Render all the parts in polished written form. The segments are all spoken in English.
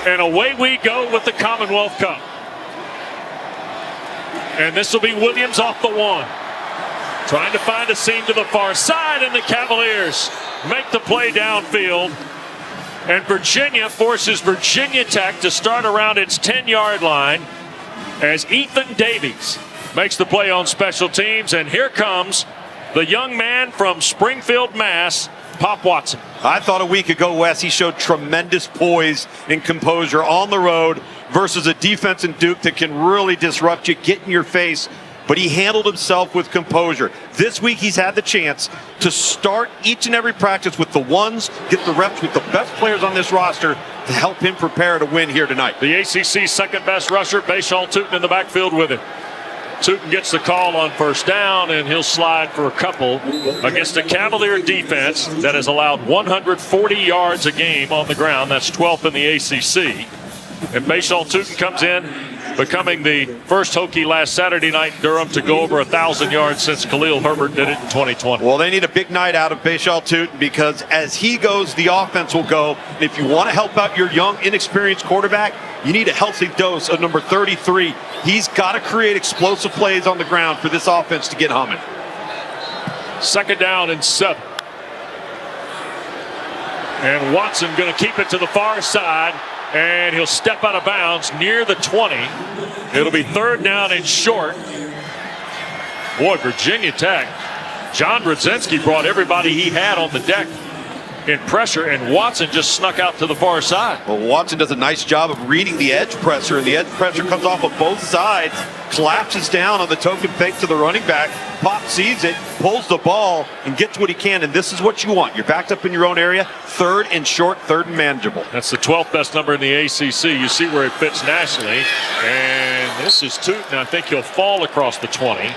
And away we go with the Commonwealth Cup. And this will be Williams off the one. Trying to find a seam to the far side, and the Cavaliers make the play downfield. And Virginia forces Virginia Tech to start around its 10-yard line as Ethan Davies makes the play on special teams. And here comes the young man from Springfield, Mass., Pop Watson. I thought a week ago, Wes, he showed tremendous poise and composure on the road versus a defense in Duke that can really disrupt you, get in your face. But he handled himself with composure. This week, he's had the chance to start each and every practice with the ones, get the reps with the best players on this roster to help him prepare to win here tonight. The ACC's second best rusher, Bayshawn Tootin, in the backfield with him. Tootin gets the call on first down, and he'll slide for a couple against a Cavalier defense that has allowed 140 yards a game on the ground. That's 12th in the ACC. And Bayshawn Tootin comes in, becoming the first Hokie last Saturday night in Durham to go over 1,000 yards since Khalil Herbert did it in 2020. Well, they need a big night out of Bayshawn Tootin because as he goes, the offense will go. And if you want to help out your young, inexperienced quarterback, you need a healthy dose of number 33. He's got to create explosive plays on the ground for this offense to get humming. Second down and 7. And Watson going to keep it to the far side. And he'll step out of bounds near the 20. It'll be third down and short. Boy, Virginia Tech. John Brzezinski brought everybody he had on the deck in pressure, and Watson just snuck out to the far side. Well, Watson does a nice job of reading the edge pressure, and the edge pressure comes off of both sides, collapses down on the token fake to the running back. Pop sees it, pulls the ball, and gets what he can, and this is what you want. You're backed up in your own area, third and short, third and manageable. That's the 12th best number in the ACC. You see where it fits nationally, and this is Tootin. I think he'll fall across the 20.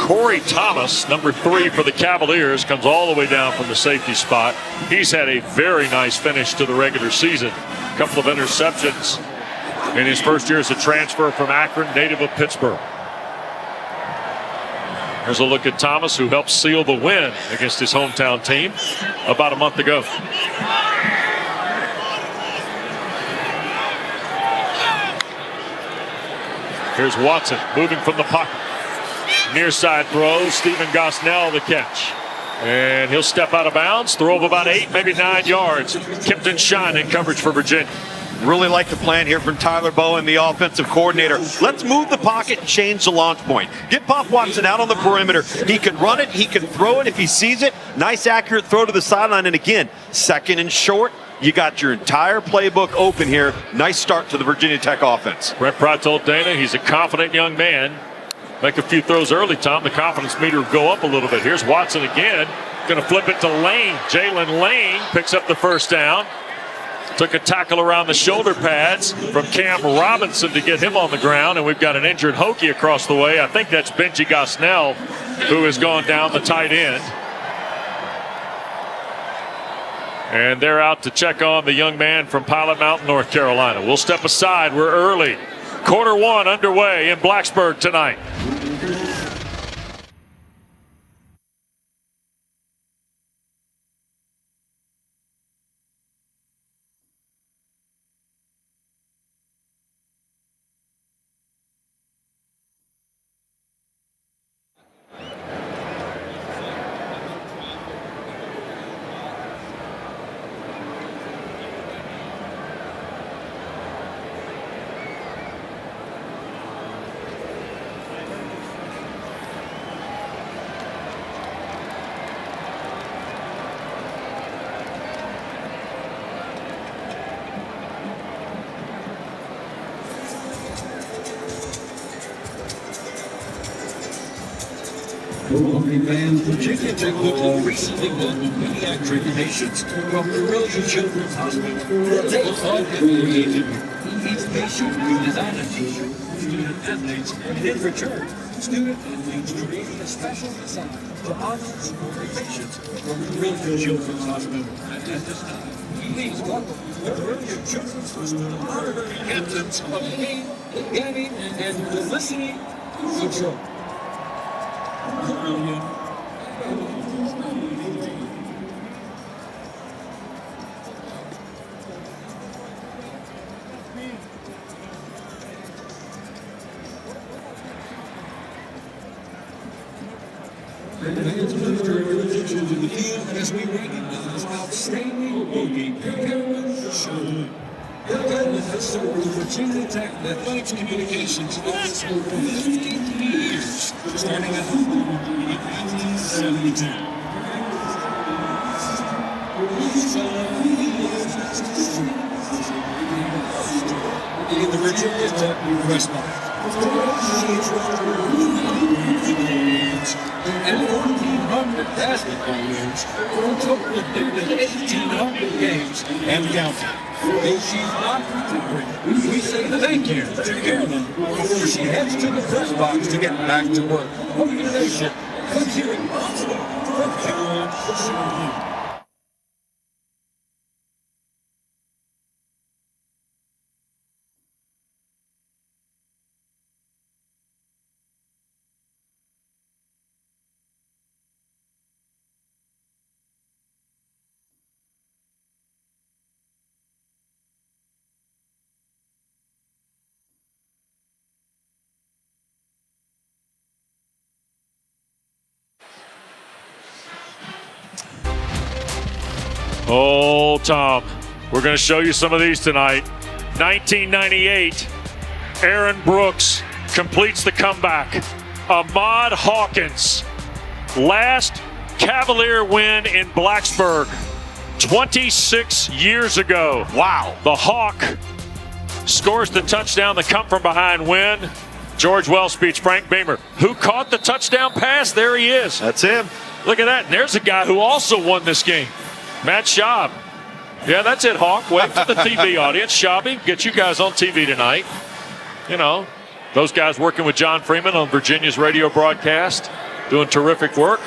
Corey Thomas, number 3 for the Cavaliers, comes all the way down from the safety spot. He's had a very nice finish to the regular season. A couple of interceptions in his first year as a transfer from Akron, native of Pittsburgh. Here's a look at Thomas, who helped seal the win against his hometown team about a month ago. Here's Watson moving from the pocket. Near side throw, Stephen Gosnell the catch. And he'll step out of bounds, throw of about 8, maybe 9 yards. Kipton Shine in coverage for Virginia. Really like the plan here from Tyler Bowen, the offensive coordinator. Let's move the pocket and change the launch point. Get Pop Watson out on the perimeter. He can run it, he can throw it if he sees it. Nice accurate throw to the sideline. And again, second and short. You got your entire playbook open here. Nice start to the Virginia Tech offense. Brett Pry told Dana he's a confident young man. Make a few throws early, Tom. The confidence meter will go up a little bit. Here's Watson again. Going to flip it to Lane. Jalen Lane picks up the first down. Took a tackle around the shoulder pads from Cam Robinson to get him on the ground, and we've got an injured Hokie across the way. I think that's Benji Gosnell, who has gone down, the tight end. And they're out to check on the young man from Pilot Mountain, North Carolina. We'll step aside. We're early. Quarter 1 underway in Blacksburg tonight. Virginia Tech looked recently done with pediatric patients from the Rosa Children's Hospital. They thought affiliated with each patient will design a t-shirt for student athletes, and in return, student athletes created a special design to honor and support the patients from the Rosa Children's Hospital. And at this time, please welcome the Rosa Children's Hospital honorary captains of Kane, Gabby, and Felicity Woodrow. Fans move their attention to the field as we recognize outstanding rookie Cameron Sherwood. Cameron has served with Virginia Tech Athletics Communications Office for 15 years, starting at the in 1972. In the Virginia Tech press box. And 1,400 basketball wins for a total of nearly 1,800 games and counting. Though she's not retiring, we say thank you to Carolyn before she heads to the press box to get back to work. Hope Nation, let's hear it once more from Caroline Sherwood. Oh, Tom, we're going to show you some of these tonight. 1998, Aaron Brooks completes the comeback. Ahmad Hawkins, last Cavalier win in Blacksburg, 26 years ago. Wow. The Hawk scores the touchdown, the come-from-behind win. George Wells speech, Frank Beamer. Who caught the touchdown pass? There he is. That's him. Look at that. And there's a guy who also won this game. Matt Schaub. Yeah, that's it, Hawk. Wait for the TV audience. Schaubby, get you guys on TV tonight. You know, those guys working with John Freeman on Virginia's radio broadcast, doing terrific work.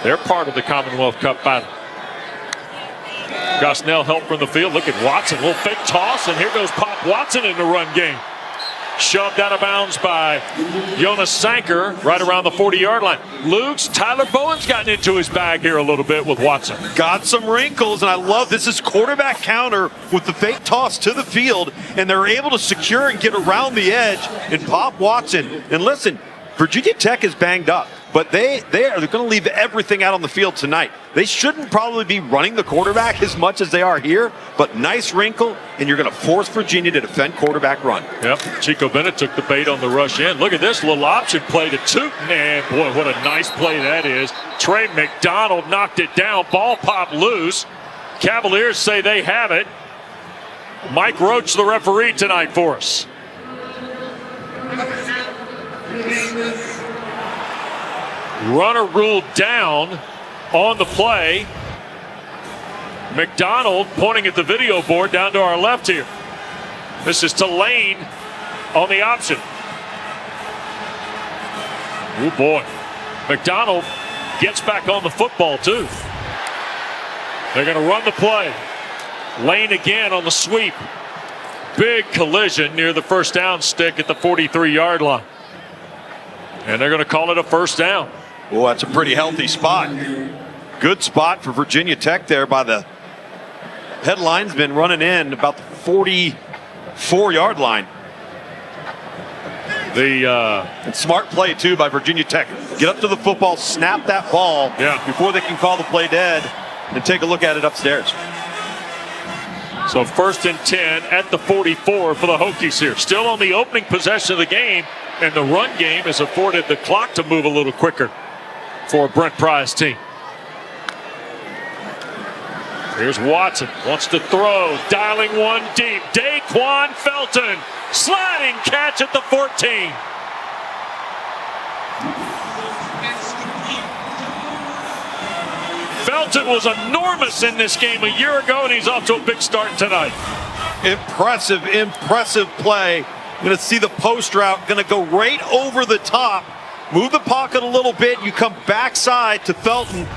They're part of the Commonwealth Cup battle. Gosnell help from the field. Look at Watson. Little fake toss, and here goes Pop Watson in the run game. Shoved out of bounds by Jonas Sanker right around the 40-yard line. Luke's Tyler Bowen's gotten into his bag here a little bit with Watson. Got some wrinkles, and I love this is quarterback counter with the fake toss to the field, and they're able to secure and get around the edge and Pop Watson. And listen, Virginia Tech is banged up, but they're going to leave everything out on the field tonight. They shouldn't probably be running the quarterback as much as they are here, but nice wrinkle, and you're going to force Virginia to defend quarterback run. Yep, Chico Bennett took the bait on the rush in. Look at this little option play to Tootin, and boy, what a nice play that is. Trey McDonald knocked it down, ball popped loose. Cavaliers say they have it. Mike Roach, the referee tonight for us. Runner ruled down on the play. McDonald pointing at the video board down to our left here. This is to Lane on the option. Oh boy. McDonald gets back on the football too. They're going to run the play. Lane again on the sweep. Big collision near the first down stick at the 43-yard line. And they're going to call it a first down. Well, that's a pretty healthy spot. Good spot for Virginia Tech there by the head linesman running in about the 44-yard line. And smart play, too, by Virginia Tech. Get up to the football, snap that ball before they can call the play dead and take a look at it upstairs. So 1st and 10 at the 44 for the Hokies here. Still on the opening possession of the game, and the run game has afforded the clock to move a little quicker for a Brent Pry's team. Here's Watson, wants to throw, dialing one deep. Daquan Felton, sliding catch at the 14. Felton was enormous in this game a year ago, and he's off to a big start tonight. Impressive play. I'm going to see the post route, going to go right over the top. Move the pocket a little bit. You come backside to Felton.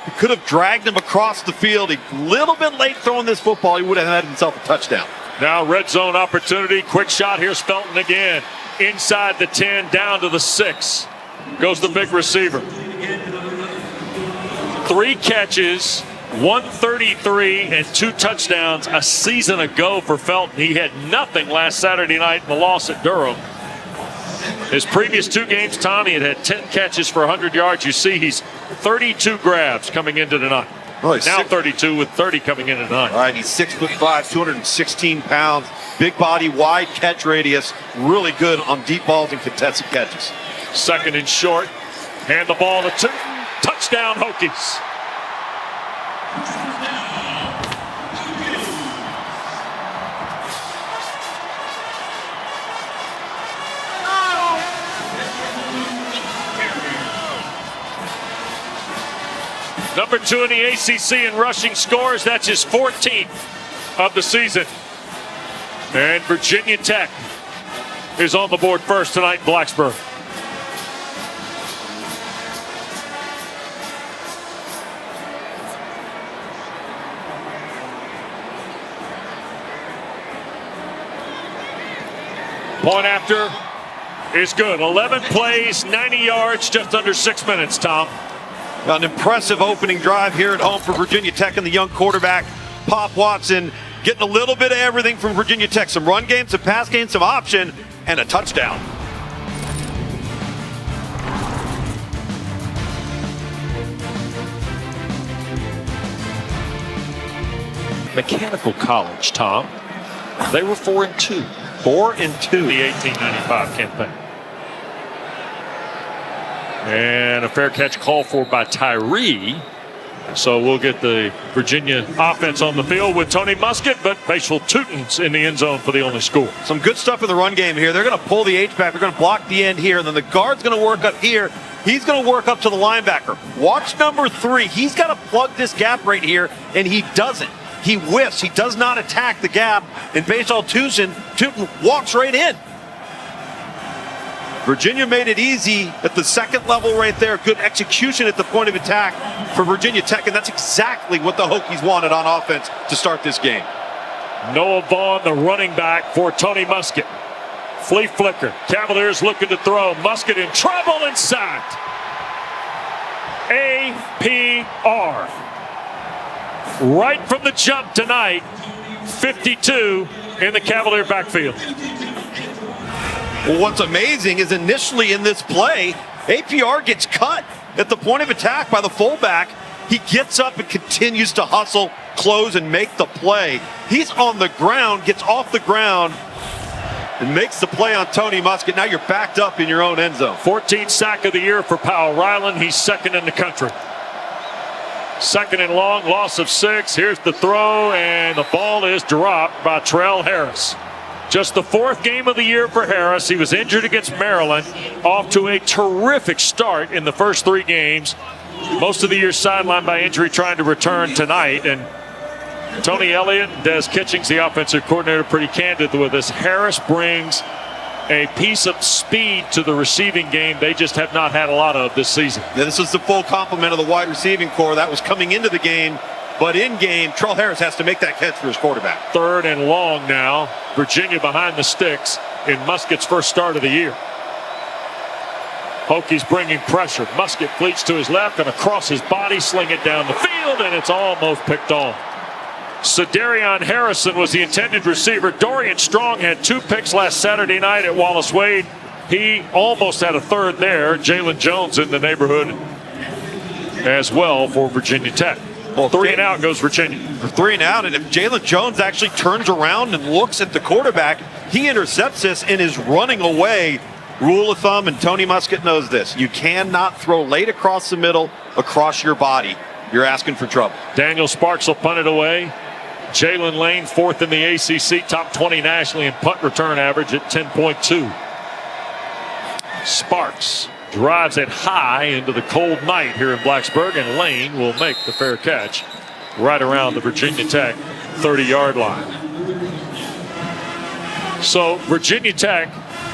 He could have dragged him across the field. A little bit late throwing this football. He would have had himself a touchdown. Now red zone opportunity. Quick shot. Here's Felton again. Inside the 10, down to the 6. Goes the big receiver. 3 catches, 133, and 2 touchdowns a season ago for Felton. He had nothing last Saturday night in the loss at Durham. His previous 2 games, Tom, he had 10 catches for 100 yards. You see he's 32 grabs coming into tonight. Oh, now 32 with 30 coming into tonight. All right, he's 6'5", 216 pounds, big body, wide catch radius, really good on deep balls and contested catches. Second and short, hand the ball to Tootin. Touchdown, Hokies. Number 2 in the ACC in rushing scores. That's his 14th of the season. And Virginia Tech is on the board first tonight in Blacksburg. Point after is good. 11 plays, 90 yards, just under 6 minutes, Tom. An impressive opening drive here at home for Virginia Tech and the young quarterback, Pop Watson, getting a little bit of everything from Virginia Tech. Some run game, some pass game, some option, and a touchdown. Mechanical College, Tom. They were 4-2. 4-2. The 1895 campaign. And a fair catch called for by Tyree. So we'll get the Virginia offense on the field with Tony Muskett, but Bashal Tootin's in the end zone for the only score. Some good stuff in the run game here. They're going to pull the H-back. They're going to block the end here. And then the guard's going to work up here. He's going to work up to the linebacker. Watch number 3. He's got to plug this gap right here, and he doesn't. He whiffs. He does not attack the gap. And Bashal Tootin walks right in. Virginia made it easy at the second level right there. Good execution at the point of attack for Virginia Tech, and that's exactly what the Hokies wanted on offense to start this game. Noah Vaughn, the running back for Tony Muskett. Flea flicker. Cavaliers looking to throw. Muskett in trouble and sacked. APR. Right from the jump tonight, 52 in the Cavalier backfield. Well, what's amazing is initially in this play, APR gets cut at the point of attack by the fullback. He gets up and continues to hustle, close, and make the play. He's on the ground, gets off the ground, and makes the play on Tony Muskett. Now you're backed up in your own end zone. 14th sack of the year for Powell Ryland. He's second in the country. Second and long, loss of 6. Here's the throw, and the ball is dropped by Trell Harris. Just the 4th game of the year for Harris. He was injured against Maryland. Off to a terrific start in the first 3 games. Most of the year sidelined by injury, trying to return tonight. And Tony Elliott, Des Kitchings, the offensive coordinator, pretty candid with us. Harris brings a piece of speed to the receiving game they just have not had a lot of this season. Yeah, this is the full complement of the wide receiving core that was coming into the game. But in game, Trell Harris has to make that catch for his quarterback. 3rd and long now. Virginia behind the sticks in Muskett's first start of the year. Hokies bringing pressure. Muskett fleets to his left and across his body, sling it down the field, and it's almost picked off. Sedarion Harrison was the intended receiver. Dorian Strong had 2 picks last Saturday night at Wallace Wade. He almost had a 3rd there. Jalen Jones in the neighborhood as well for Virginia Tech. Well, 3 and out goes Virginia. 3 and out, and if Jalen Jones actually turns around and looks at the quarterback, he intercepts this and is running away. Rule of thumb, and Tony Muskett knows this, you cannot throw late across the middle, across your body. You're asking for trouble. Daniel Sparks will punt it away. Jalen Lane, 4th in the ACC, top 20 nationally in punt return average at 10.2. Sparks drives it high into the cold night here in Blacksburg, and Lane will make the fair catch right around the Virginia Tech 30-yard line. So Virginia Tech,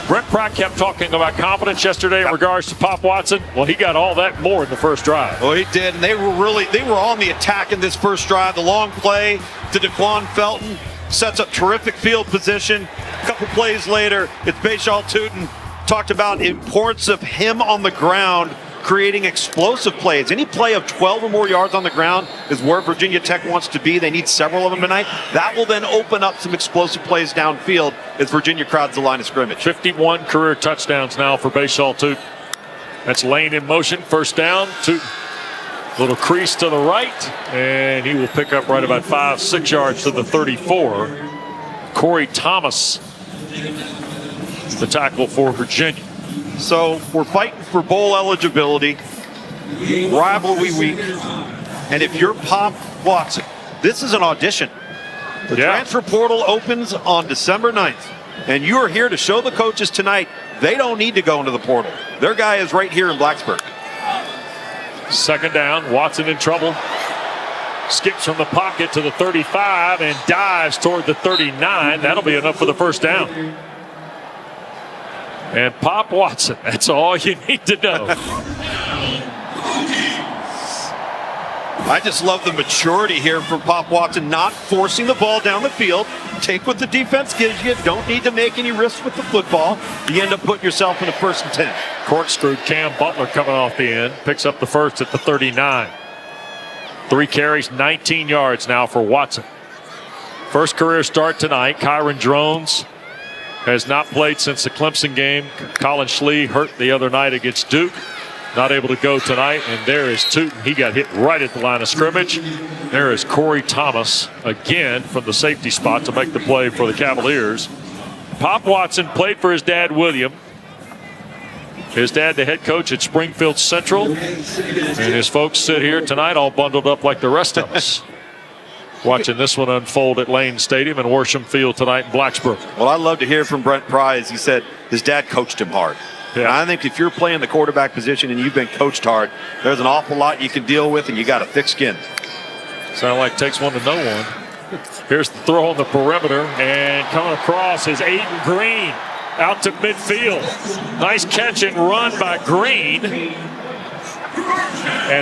Brent Pratt kept talking about confidence yesterday in regards to Pop Watson. Well, he got all that more in the first drive. Oh, he did, and they were on the attack in this first drive. The long play to Daquan Felton sets up terrific field position. A couple plays later, it's Bashal Tootin. Talked about importance of him on the ground creating explosive plays. Any play of 12 or more yards on the ground is where Virginia Tech wants to be. They need several of them tonight. That will then open up some explosive plays downfield as Virginia crowds the line of scrimmage. 51 career touchdowns now for Bashal Tootin. That's Lane in motion. First down. Tootin. Little crease to the right, and he will pick up right about 5-6 yards to the 34. Corey Thomas, the tackle for Virginia. So we're fighting for bowl eligibility, rivalry week, and if you're Pop Watson, this is an audition. The transfer portal opens on December 9th, and you are here to show the coaches tonight they don't need to go into the portal. Their guy is right here in Blacksburg. Second down, Watson in trouble. Skips from the pocket to the 35 and dives toward the 39. That'll be enough for the first down. And Pop Watson, that's all you need to know. I just love the maturity here from Pop Watson, not forcing the ball down the field. Take what the defense gives you. Don't need to make any risks with the football. You end up putting yourself in a 1st and 10. Corkscrewed Cam Butler coming off the end. Picks up the first at the 39. 3 carries, 19 yards now for Watson. First career start tonight. Kyron Drones has not played since the Clemson game. Colin Schlee hurt the other night against Duke. Not able to go tonight. And there is Tootin. He got hit right at the line of scrimmage. There is Corey Thomas again from the safety spot to make the play for the Cavaliers. Pop Watson played for his dad, William. His dad, the head coach at Springfield Central. And his folks sit here tonight all bundled up like the rest of us. Watching this one unfold at Lane Stadium and Worsham Field tonight in Blacksburg. Well, I love to hear from Brent Pryce. He said his dad coached him hard. Yeah. And I think if you're playing the quarterback position and you've been coached hard, there's an awful lot you can deal with, and you got a thick skin. Sound like takes one to know one. Here's the throw on the perimeter, and coming across is Aiden Green out to midfield. Nice catch and run by Green. And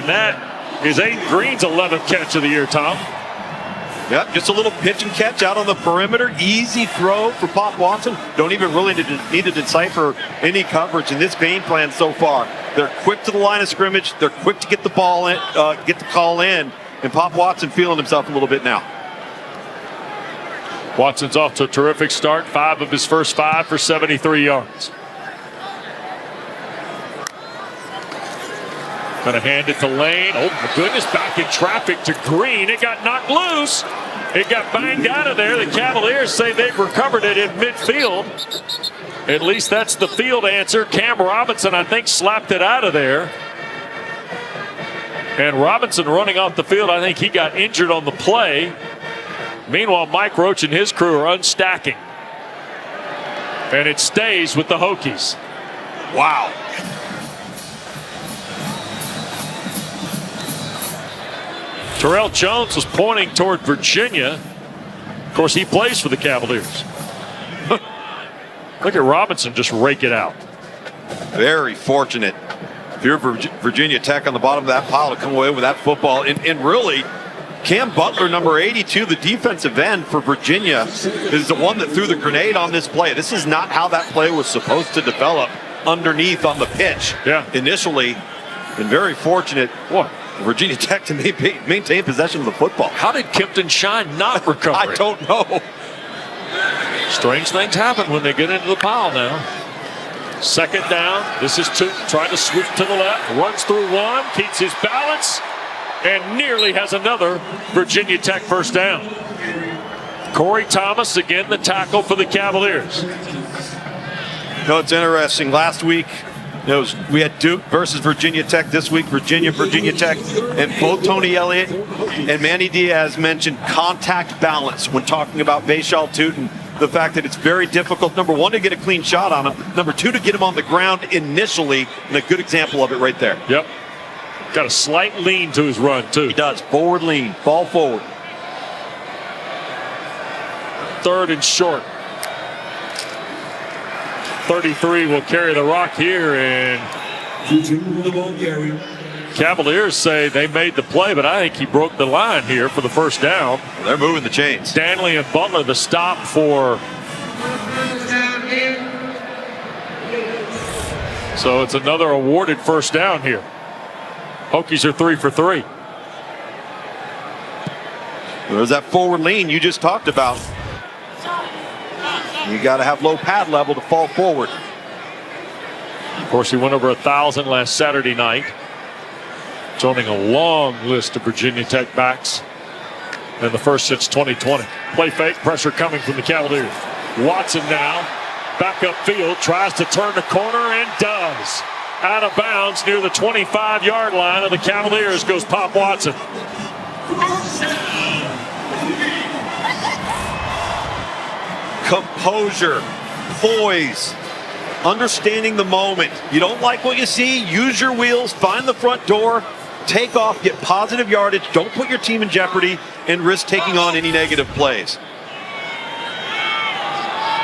that is Aiden Green's 11th catch of the year, Tom. Yep, just a little pitch and catch out on the perimeter. Easy throw for Pop Watson. Don't even really need to decipher any coverage in this game plan so far. They're quick to the line of scrimmage. They're quick to get the ball in, get the call in. And Pop Watson feeling himself a little bit now. Watson's off to a terrific start. 5 of his first 5 for 73 yards. Gonna hand it to Lane. Oh my goodness, back in traffic to Green. It got knocked loose. It got banged out of there. The Cavaliers say they've recovered it in midfield. At least that's the field answer. Cam Robinson, I think, slapped it out of there. And Robinson running off the field, I think he got injured on the play. Meanwhile, Mike Roach and his crew are unstacking. And it stays with the Hokies. Wow. Terrell Jones was pointing toward Virginia. Of course, he plays for the Cavaliers. Look at Robinson just rake it out. Very fortunate. If you're Virginia Tech on the bottom of that pile to come away with that football. And really, Cam Butler, number 82, the defensive end for Virginia, is the one that threw the grenade on this play. This is not how that play was supposed to develop underneath on the pitch initially. And very fortunate. What? Virginia Tech to maintain possession of the football. How did Kempton Shine not recover? I don't know. Strange things happen when they get into the pile now. Second down. This is Tootin trying to sweep to the left. Runs through one. Keeps his balance. And nearly has another Virginia Tech first down. Corey Thomas again the tackle for the Cavaliers. No, it's interesting. Last week, we had Duke versus Virginia Tech. This week, Virginia Tech. And both Tony Elliott and Manny Diaz mentioned contact balance when talking about Bashal Tootin. The fact that it's very difficult, number one, to get a clean shot on him. Number two, to get him on the ground initially. And a good example of it right there. Yep. Got a slight lean to his run, too. He does. Forward lean. Fall forward. 3rd and short. 33 will carry the rock here, and Cavaliers say they made the play, but I think he broke the line here for the first down. They're moving the chains. Stanley and Butler the stop for. So it's another awarded first down here. Hokies are 3 for 3. There's that forward lean you just talked about. You got to have low pad level to fall forward. Of course, he went over 1,000 last Saturday night, joining a long list of Virginia Tech backs in the first since 2020. Play fake, pressure coming from the Cavaliers. Watson now, back upfield, tries to turn the corner and does. Out of bounds near the 25-yard line of the Cavaliers goes Pop Watson. Composure, poise, understanding the moment. You don't like what you see, use your wheels, find the front door, take off, get positive yardage, don't put your team in jeopardy, and risk taking on any negative plays.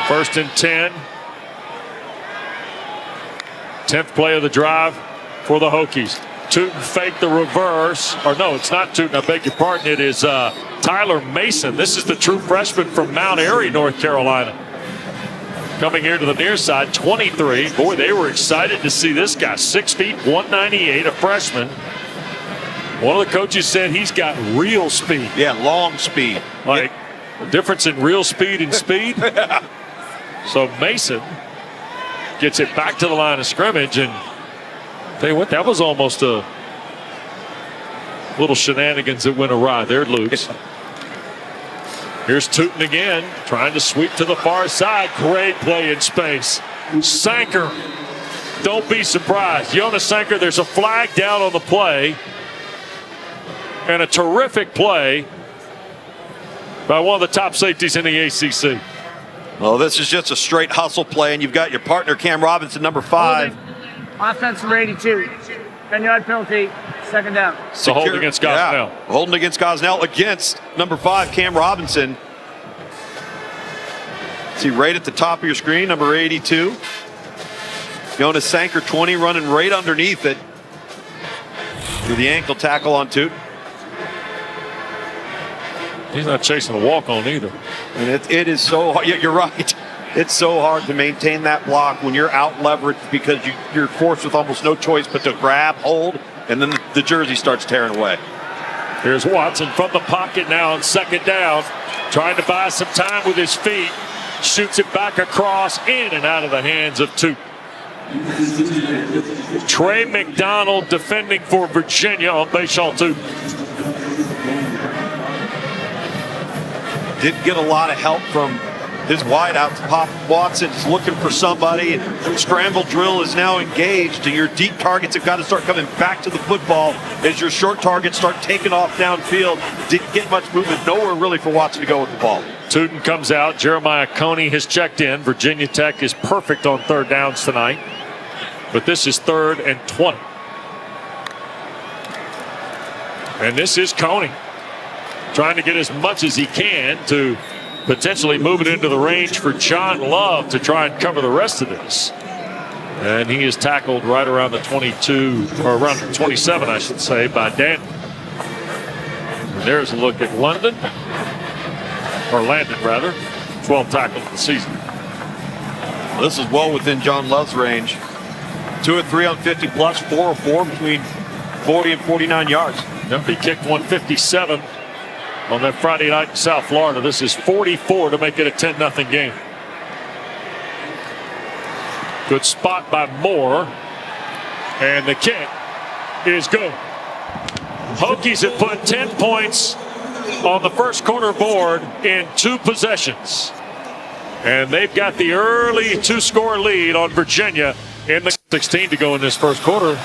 1st and 10. 10th play of the drive for the Hokies. Tootin faked the reverse. Or no, it's not Tootin, I beg your pardon. It is Tyler Mason. This is the true freshman from Mount Airy, North Carolina. Coming here to the near side, 23. Boy, they were excited to see this guy. 6 feet, 198, a freshman. One of the coaches said he's got real speed. Yeah, long speed. Like, the difference in real speed and speed. So Mason gets it back to the line of scrimmage, and tell you what, that was almost a little shenanigans that went awry there, Luke's. Here's Tootin again, trying to sweep to the far side. Great play in space. Sanker, don't be surprised. Jonas Sanker, there's a flag down on the play, and a terrific play by one of the top safeties in the ACC. Well, this is just a straight hustle play, and you've got your partner, Cam Robinson, number 5. Offense for 82. 10-yard penalty, 2nd down. So hold against Gosnell. Yeah, holding against Gosnell against number 5, Cam Robinson. See right at the top of your screen, number 82. Jonas Sanker, 20, running right underneath it. With the ankle tackle on Tootin. He's not chasing a walk-on either. And it is so hard. Yeah, you're right. It's so hard to maintain that block when you're out leveraged because you're forced with almost no choice but to grab, hold, and then the jersey starts tearing away. Here's Watson from the pocket now on 2nd down, trying to buy some time with his feet. Shoots it back across, in and out of the hands of Tootin. Trey McDonald defending for Virginia on Bashal Tootin. Didn't get a lot of help from his wideouts. Pop Watson's looking for somebody, and scramble drill is now engaged, and your deep targets have got to start coming back to the football as your short targets start taking off downfield. Didn't get much movement, nowhere really for Watson to go with the ball. Tootin comes out. Jeremiah Coney has checked in. Virginia Tech is perfect on 3rd downs tonight, but this is 3rd and 20. And this is Coney trying to get as much as he can to potentially move it into the range for John Love to try and cover the rest of this. And he is tackled right around the 22, or around the 27, I should say, by Dan. And there's a look at London, or Landon rather, 12 tackles of the season. This is well within John Love's range. 2 of 3 on 50 plus, 4 of 4 between 40 and 49 yards. Yep, he kicked 157 on that Friday night in South Florida. This is 44 to make it a 10-0 game. Good spot by Moore. And the kick is good. Hokies have put 10 points on the first quarter board in 2 possessions. And they've got the early 2-score lead on Virginia in the 16 to go in this first quarter.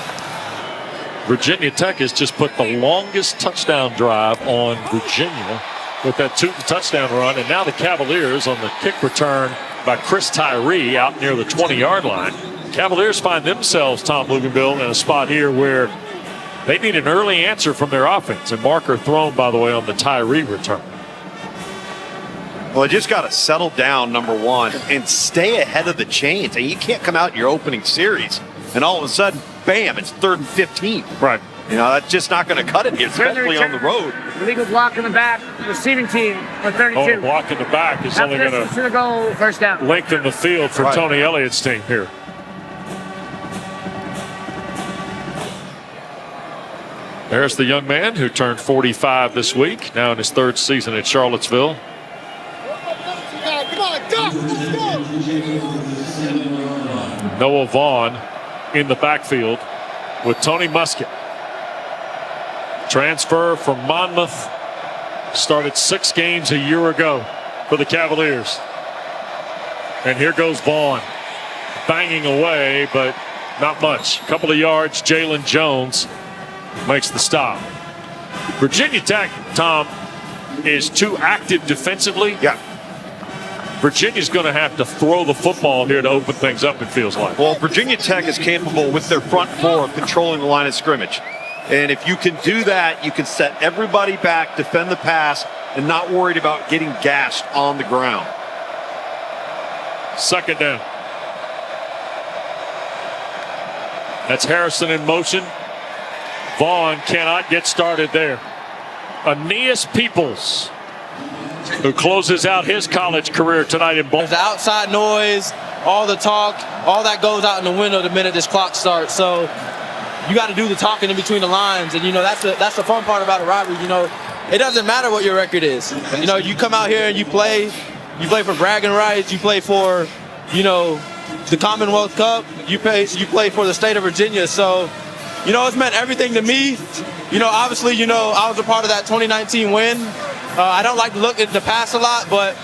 Virginia Tech has just put the longest touchdown drive on Virginia with that Tootin touchdown run. And now the Cavaliers on the kick return by Chris Tyree out near the 20-yard line. Cavaliers find themselves, Tom Luginbill, in a spot here where they need an early answer from their offense. And marker thrown, by the way, on the Tyree return. Well, you just got to settle down, number 1, and stay ahead of the chains. And you can't come out in your opening series and all of a sudden, bam, it's 3rd and 15. Right. You know, that's just not going to cut it here, especially on the road. Illegal block in the back, receiving team for 32. Oh, block in the back is only going to go 1st down. Lengthen the field for Tony Elliott's team here. There's the young man who turned 45 this week, now in his third season at Charlottesville. Noah Vaughn in the backfield with Tony Muskett. Transfer from Monmouth. Started 6 games a year ago for the Cavaliers. And here goes Vaughn. Banging away, but not much. Couple of yards. Jalen Jones makes the stop. Virginia Tech, Tom, is too active defensively. Yeah. Virginia's going to have to throw the football here to open things up, it feels like. Well, Virginia Tech is capable with their front four of controlling the line of scrimmage. And if you can do that, you can set everybody back, defend the pass, and not worried about getting gashed on the ground. Second down. That's Harrison in motion. Vaughn cannot get started there. Aeneas Peoples, who closes out his college career tonight in Boulder. The outside noise, all the talk, all that goes out in the window the minute this clock starts. So you got to do the talking in between the lines. And, that's the fun part about a rivalry. It doesn't matter what your record is. You come out here and you play for bragging rights. You play for, the Commonwealth Cup. You play for the state of Virginia. So, it's meant everything to me. Obviously, I was a part of that 2019 win. I don't like to look at the past a lot, but,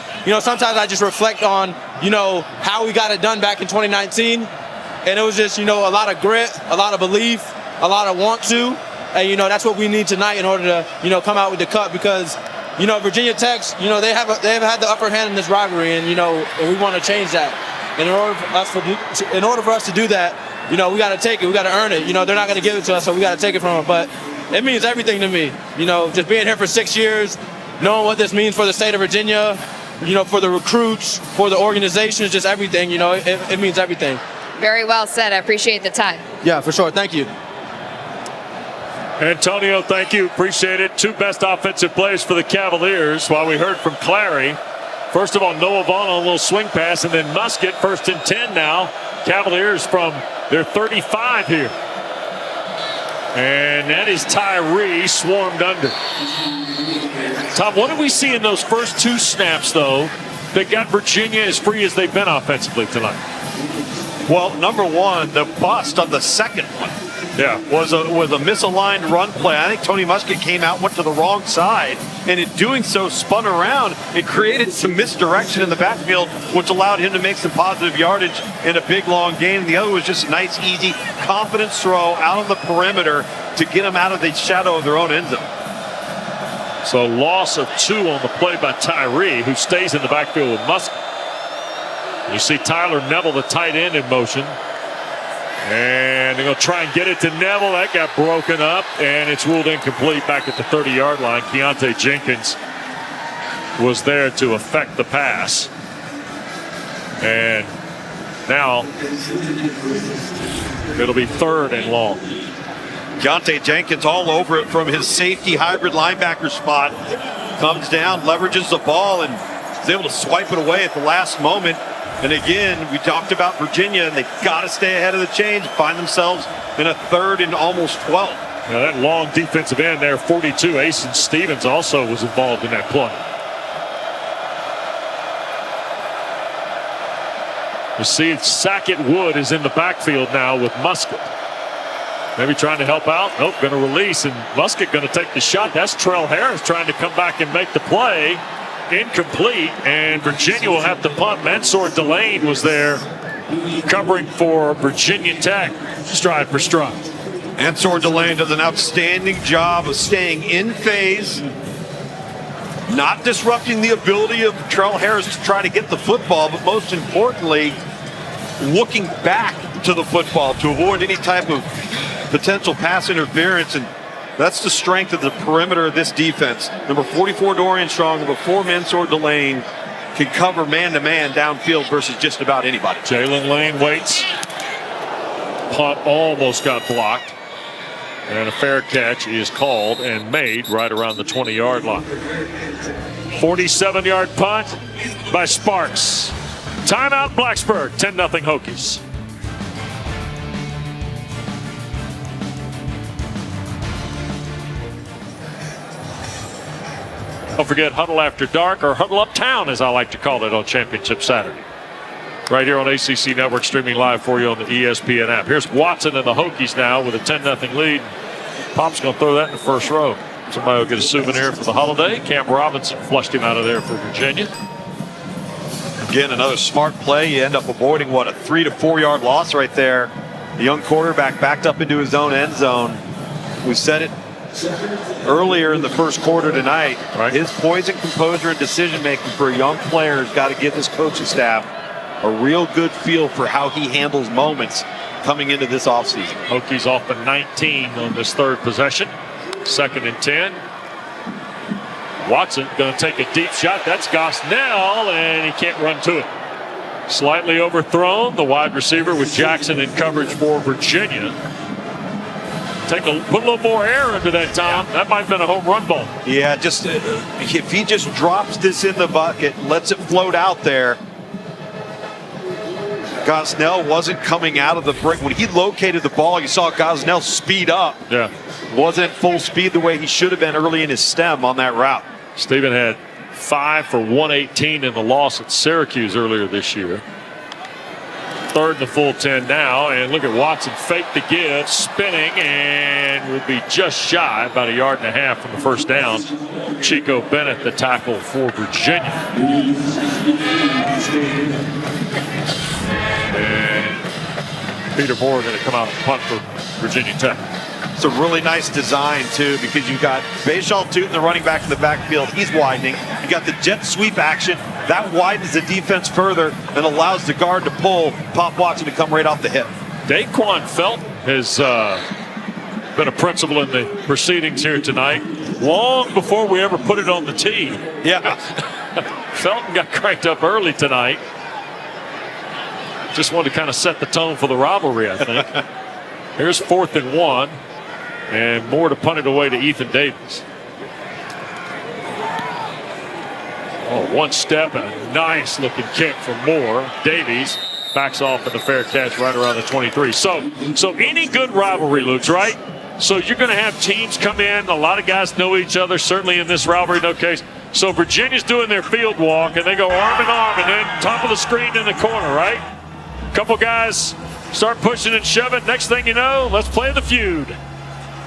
sometimes I just reflect on, how we got it done back in 2019. And it was just, a lot of grit, a lot of belief, a lot of want to. And, that's what we need tonight in order to, come out with the cup because, Virginia Tech, they have had the upper hand in this rivalry and, and we want to change that. And in order for us to do that, we got to take it. We got to earn it. They're not going to give it to us, so we got to take it from them. But it means everything to me. Just being here for 6 years, knowing what this means for the state of Virginia, for the recruits, for the organizations, just everything, it means everything. Very well said. I appreciate the time. Yeah, for sure. Thank you. Antonio, thank you. Appreciate it. 2 best offensive plays for the Cavaliers. While we heard from Clary, first of all, Noah Vaughn on a little swing pass, and then Muskett, 1st and 10 now. Cavaliers from their 35 here. And that is Tyree swarmed under. Tom, what did we see in those first 2 snaps, though, that got Virginia as free as they've been offensively tonight? Well, number one, the bust on the second one was a misaligned run play. I think Tony Muskett came out, went to the wrong side, and in doing so spun around. It created some misdirection in the backfield, which allowed him to make some positive yardage in a big, long gain. The other was just a nice, easy, confidence throw out on the perimeter to get them out of the shadow of their own end zone. So loss of 2 on the play by Tyree, who stays in the backfield with Muskett. You see Tyler Neville, the tight end, in motion. And they're going to try and get it to Neville. That got broken up, and it's ruled incomplete back at the 30-yard line. Keontae Jenkins was there to affect the pass. And now it'll be 3rd and long. Keontae Jenkins all over it from his safety hybrid linebacker spot. Comes down, leverages the ball, and is able to swipe it away at the last moment. And again, we talked about Virginia, and they've got to stay ahead of the chains, find themselves in a 3rd and almost 12. Now that long defensive end there, 42, Asen Stevens also was involved in that play. You see Sackett Wood is in the backfield now with Muskett. Maybe trying to help out. Nope, going to release, and Muskett going to take the shot. That's Trell Harris trying to come back and make the play. Incomplete, and Virginia will have to punt. Mansour Delane was there covering for Virginia Tech, stride for stride. Mansour Delane does an outstanding job of staying in phase, not disrupting the ability of Trell Harris to try to get the football, but most importantly, looking back to the football to avoid any type of potential pass interference. And that's the strength of the perimeter of this defense. Number 44, Dorian Strong. Number 4, Mansour Delane can cover man-to-man downfield versus just about anybody. Jalen Lane waits. Punt almost got blocked. And a fair catch is called and made right around the 20-yard line. 47-yard punt by Sparks. Timeout Blacksburg, 10-0 Hokies. Don't forget Huddle After Dark, or Huddle Uptown, as I like to call it, on Championship Saturday. Right here on ACC Network, streaming live for you on the ESPN app. Here's Watson and the Hokies now with a 10-0 lead. Pop's going to throw that in the first row. Somebody will get a souvenir for the holiday. Cam Robinson flushed him out of there for Virginia. Again, another smart play. You end up avoiding, a 3 to 4 yard loss right there. The young quarterback backed up into his own end zone. We said it earlier in the first quarter tonight. Right. His poise and composure and decision making for a young player has got to give this coaching staff a real good feel for how he handles moments coming into this offseason. Hokies off the 19 on this third possession. 2nd and 10. Watson going to take a deep shot. That's Gosnell, and he can't run to it. Slightly overthrown. The wide receiver with Jackson in coverage for Virginia. Put a little more air into that, Tom. That might have been a home run ball. Yeah, just if he just drops this in the bucket, lets it float out there. Gosnell wasn't coming out of the break. When he located the ball, you saw Gosnell speed up. Yeah. Wasn't full speed the way he should have been early in his stem on that route. Stephen had 5 for 118 in the loss at Syracuse earlier this year. 3rd and the full 10 now, and look at Watson fake the give, spinning, and will be just shy, about 1.5 yards from the first down. Chico Bennett, the tackle for Virginia. And Peter Moore going to come out and punt for Virginia Tech. It's a really nice design, too, because you've got Bashal Tootin, the running back in the backfield. He's widening. You got the jet sweep action. That widens the defense further and allows the guard to pull Pop Watson to come right off the hip. Daquan Felton has been a principal in the proceedings here tonight, long before we ever put it on the tee. Yeah. Felton got cranked up early tonight. Just wanted to kind of set the tone for the rivalry, I think. Here's 4th and 1. And Moore to punt it away to Ethan Davis. Oh, one step and a nice looking kick from Moore. Davies backs off in the fair catch right around the 23. So any good rivalry, Luke, right? So you're going to have teams come in. A lot of guys know each other, certainly in this rivalry, no case. So Virginia's doing their field walk, and they go arm in arm, and then top of the screen in the corner, right? A couple guys start pushing and shoving. Next thing you know, let's play the feud.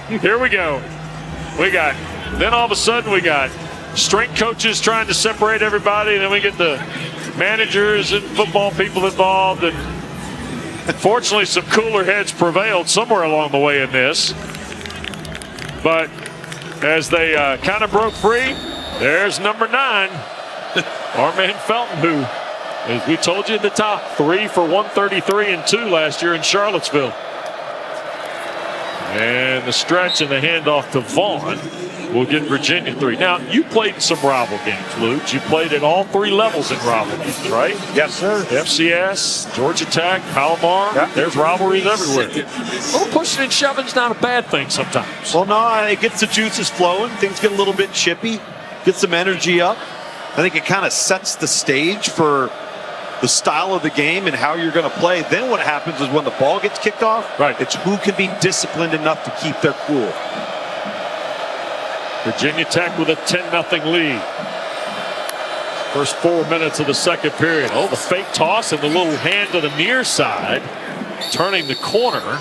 Here we go. Then all of a sudden we got strength coaches trying to separate everybody. And then we get the managers and football people involved. And fortunately, some cooler heads prevailed somewhere along the way in this. But as they kind of broke free, there's number 9, our man Felton, who, as we told you at the top, 3 for 133 and 2 last year in Charlottesville. And the stretch and the handoff to Vaughn will get Virginia 3. Now, you played in some rival games, Luke. You played at all 3 levels in rival games, right? Yes, sir. FCS, Georgia Tech, Palomar. Yep. There's rivalries everywhere. Well, pushing and shoving is not a bad thing sometimes. Well, no, it gets the juices flowing. Things get a little bit chippy. Get some energy up. I think it kind of sets the stage for the style of the game and how you're going to play. Then what happens is when the ball gets kicked off, right, it's who can be disciplined enough to keep their cool. Virginia Tech with a 10-0 lead. First 4 minutes of the second period. Oh, the fake toss and the little hand to the near side. Turning the corner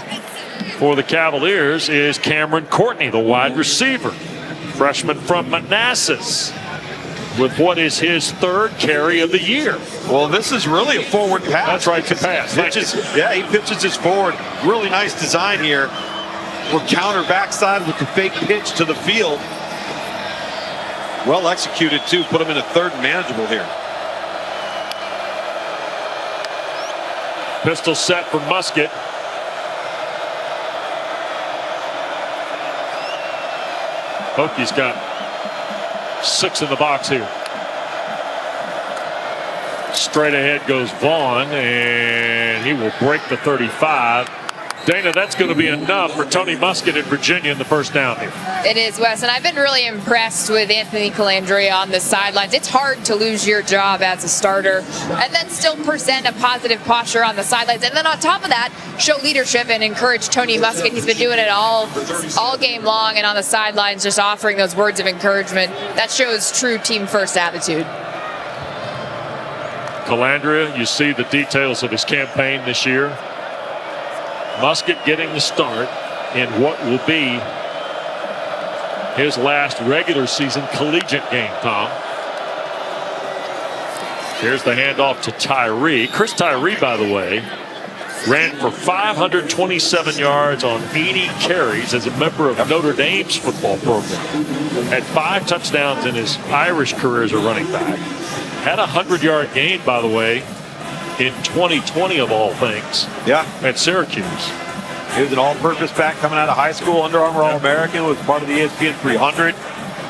for the Cavaliers is Cameron Courtney, the wide receiver. Freshman from Manassas, with what is his 3rd carry of the year. Well, this is really a forward pass. That's right, to pass. He pitches his forward. Really nice design here. We'll counter backside with the fake pitch to the field. Well executed, too. Put him in a 3rd and manageable here. Pistol set for Musket. Hokies got 6 in the box here. Straight ahead goes Vaughn, and he will break the 35. Dana, that's going to be enough for Tony Muskett in Virginia in the first down here. It is, Wes, and I've been really impressed with Anthony Calandria on the sidelines. It's hard to lose your job as a starter and then still present a positive posture on the sidelines. And then on top of that, show leadership and encourage Tony Muskett. He's been doing it all game long and on the sidelines, just offering those words of encouragement. That shows true team-first attitude. Calandria, you see the details of his campaign this year. Muskett getting the start in what will be his last regular season collegiate game, Tom. Here's the handoff to Tyree. Chris Tyree, by the way, ran for 527 yards on 80 carries as a member of Notre Dame's football program. Had 5 touchdowns in his Irish career as a running back. Had a 100-yard gain, by the way, in 2020 of all things. Yeah. At Syracuse. He was an all-purpose back coming out of high school. Under Armour All-American, was part of the ESPN 300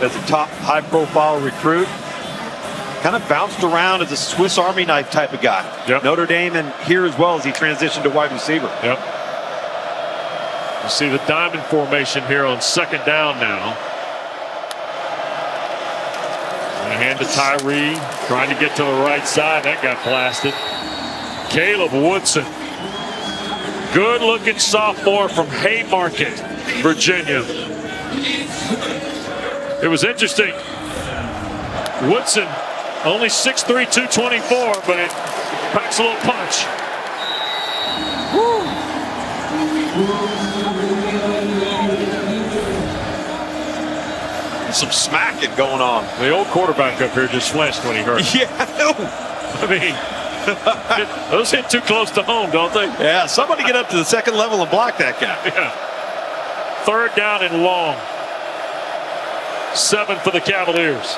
as a top high-profile recruit. Kind of bounced around as a Swiss Army knife type of guy. Yep. Notre Dame and here as well as he transitioned to wide receiver. Yep. You see the diamond formation here on second down now. And a hand to Tyree, trying to get to the right side. That got blasted. Caleb Woodson. Good-looking sophomore from Haymarket, Virginia. It was interesting. Woodson, only 6'3", 224, but it packs a little punch. Some smacking going on. The old quarterback up here just flinched when he heard it. Yeah, I mean, those hit too close to home, don't they? yeah. Somebody get up to the second level and block that guy. Yeah. Third down and long. 7 for the Cavaliers.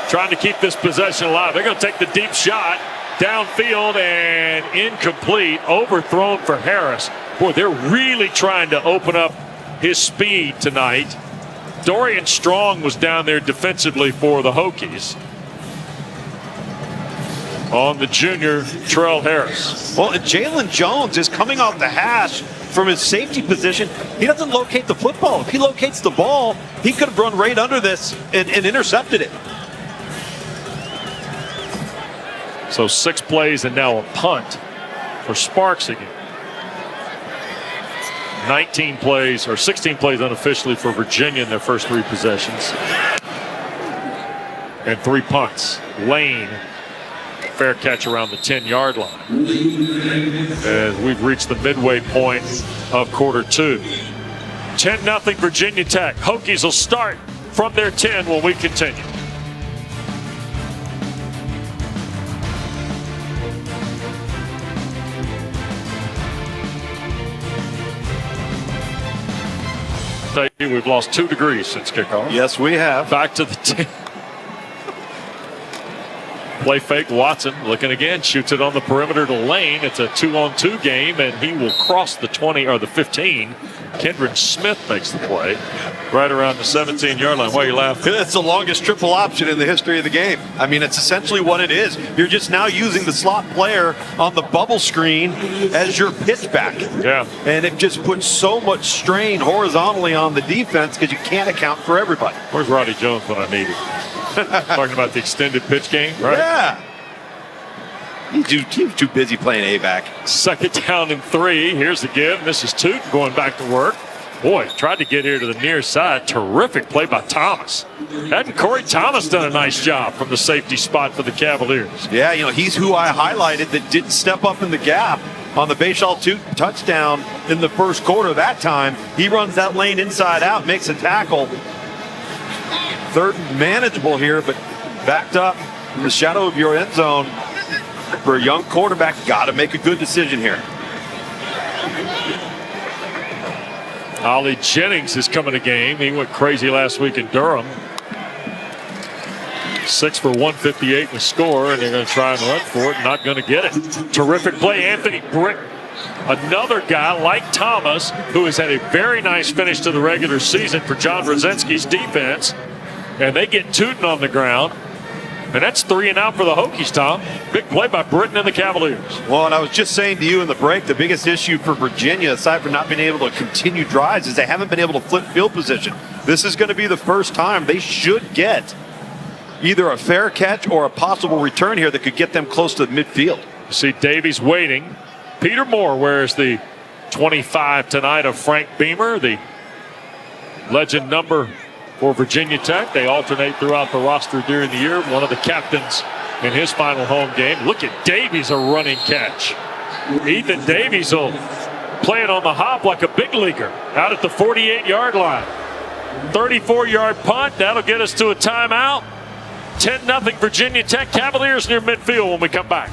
Trying to keep this possession alive. They're going to take the deep shot downfield and incomplete. Overthrown for Harris. Boy, they're really trying to open up his speed tonight. Dorian Strong was down there defensively for the Hokies. On the junior, Terrell Harris. Well, and Jalen Jones is coming off the hash from his safety position. He doesn't locate the football. If he locates the ball, he could have run right under this and intercepted it. So 6 plays and now a punt for Sparks again. 19 plays or 16 plays unofficially for Virginia in their first 3 possessions. And 3 punts. Lane, fair catch around the 10-yard line. As we've reached the midway point of quarter 2. 10-0 Virginia Tech. Hokies will start from their 10 when we continue. We've lost 2 degrees since kickoff. Yes, we have. Back to the 10. Play fake. Watson looking again. Shoots it on the perimeter to Lane. It's a 2-on-2 game, and he will cross the 20 or the 15. Kendrick Smith makes the play right around the 17-yard line. Why are you laughing? It's the longest triple option in the history of the game. I mean, it's essentially what it is. You're just now using the slot player on the bubble screen as your pitch back. Yeah. And it just puts so much strain horizontally on the defense because you can't account for everybody. Where's Roddy Jones when I need him? Talking about the extended pitch game, right? Yeah. He's too busy playing A-back. Second down and 3. Here's the give. This is Tootin going back to work. Boy, tried to get here to the near side. Terrific play by Thomas. Hadn't Corey Thomas done a nice job from the safety spot for the Cavaliers? Yeah, you know, he's who I highlighted that didn't step up in the gap on the Bayshall Tootin touchdown in the first quarter. That time, he runs that lane inside out, makes a tackle. Third and manageable here, but backed up in the shadow of your end zone. For a young quarterback, got to make a good decision here. Ollie Jennings is coming to game. He went crazy last week in Durham. 6 for 158 in the score, and they're going to try and run for it. Not going to get it. Terrific play. Anthony Brick, another guy like Thomas, who has had a very nice finish to the regular season for John Rosinski's defense. And they get Tootin on the ground. And that's 3 and out for the Hokies, Tom. Big play by Britton and the Cavaliers. Well, and I was just saying to you in the break, the biggest issue for Virginia, aside from not being able to continue drives, is they haven't been able to flip field position. This is going to be the first time they should get either a fair catch or a possible return here that could get them close to the midfield. You see Davies waiting. Peter Moore wears the 25 tonight of Frank Beamer, the legend number for Virginia Tech. They alternate throughout the roster during the year. One of the captains in his final home game. Look at Davies, a running catch. Ethan Davies will play it on the hop like a big leaguer out at the 48-yard line. 34-yard punt. That'll get us to a timeout. 10-0 Virginia Tech. Cavaliers near midfield when we come back.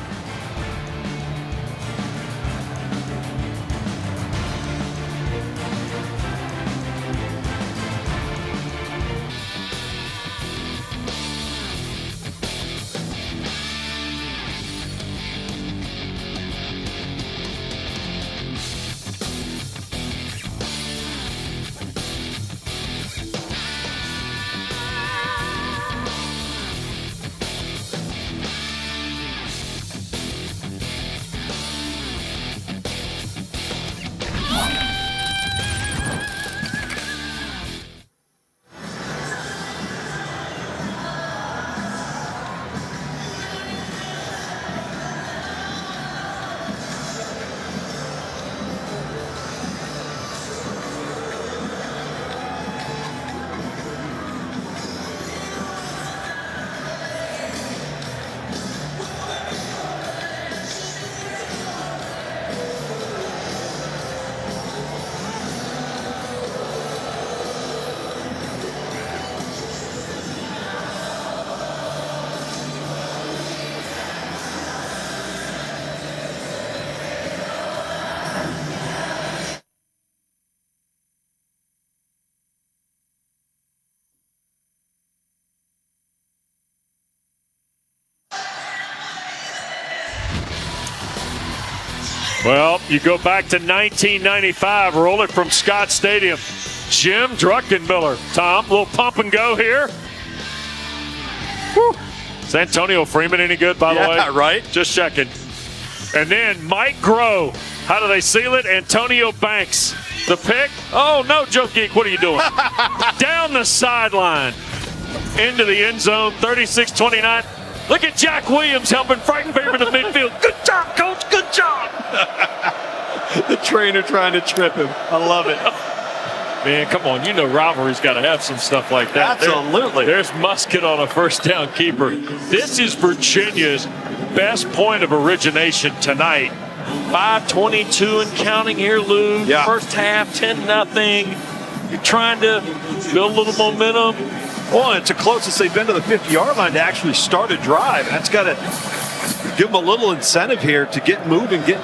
Well, you go back to 1995, roll it from Scott Stadium. Jim Druckenmiller. Tom, a little pump and go here. Whew. Is Antonio Freeman any good, by the way? Yeah, right. Just checking. And then Mike Groh. How do they seal it? Antonio Banks. The pick. Oh, no, Joe Geek, what are you doing? Down the sideline. Into the end zone, 36-29. Look at Jack Williams helping Frank Beamer to midfield. Good job, Coach. Good job. The trainer trying to trip him. I love it. Man, come on. You know rivalry's got to have some stuff like that. Absolutely. There's Musket on a first down keeper. This is Virginia's best point of origination tonight. 5:22 and counting here, Lou. Yeah. First half, 10-0. You're trying to build a little momentum. Well, it's the closest they've been to the 50-yard line to actually start a drive. That's got to give them a little incentive here to get moving, get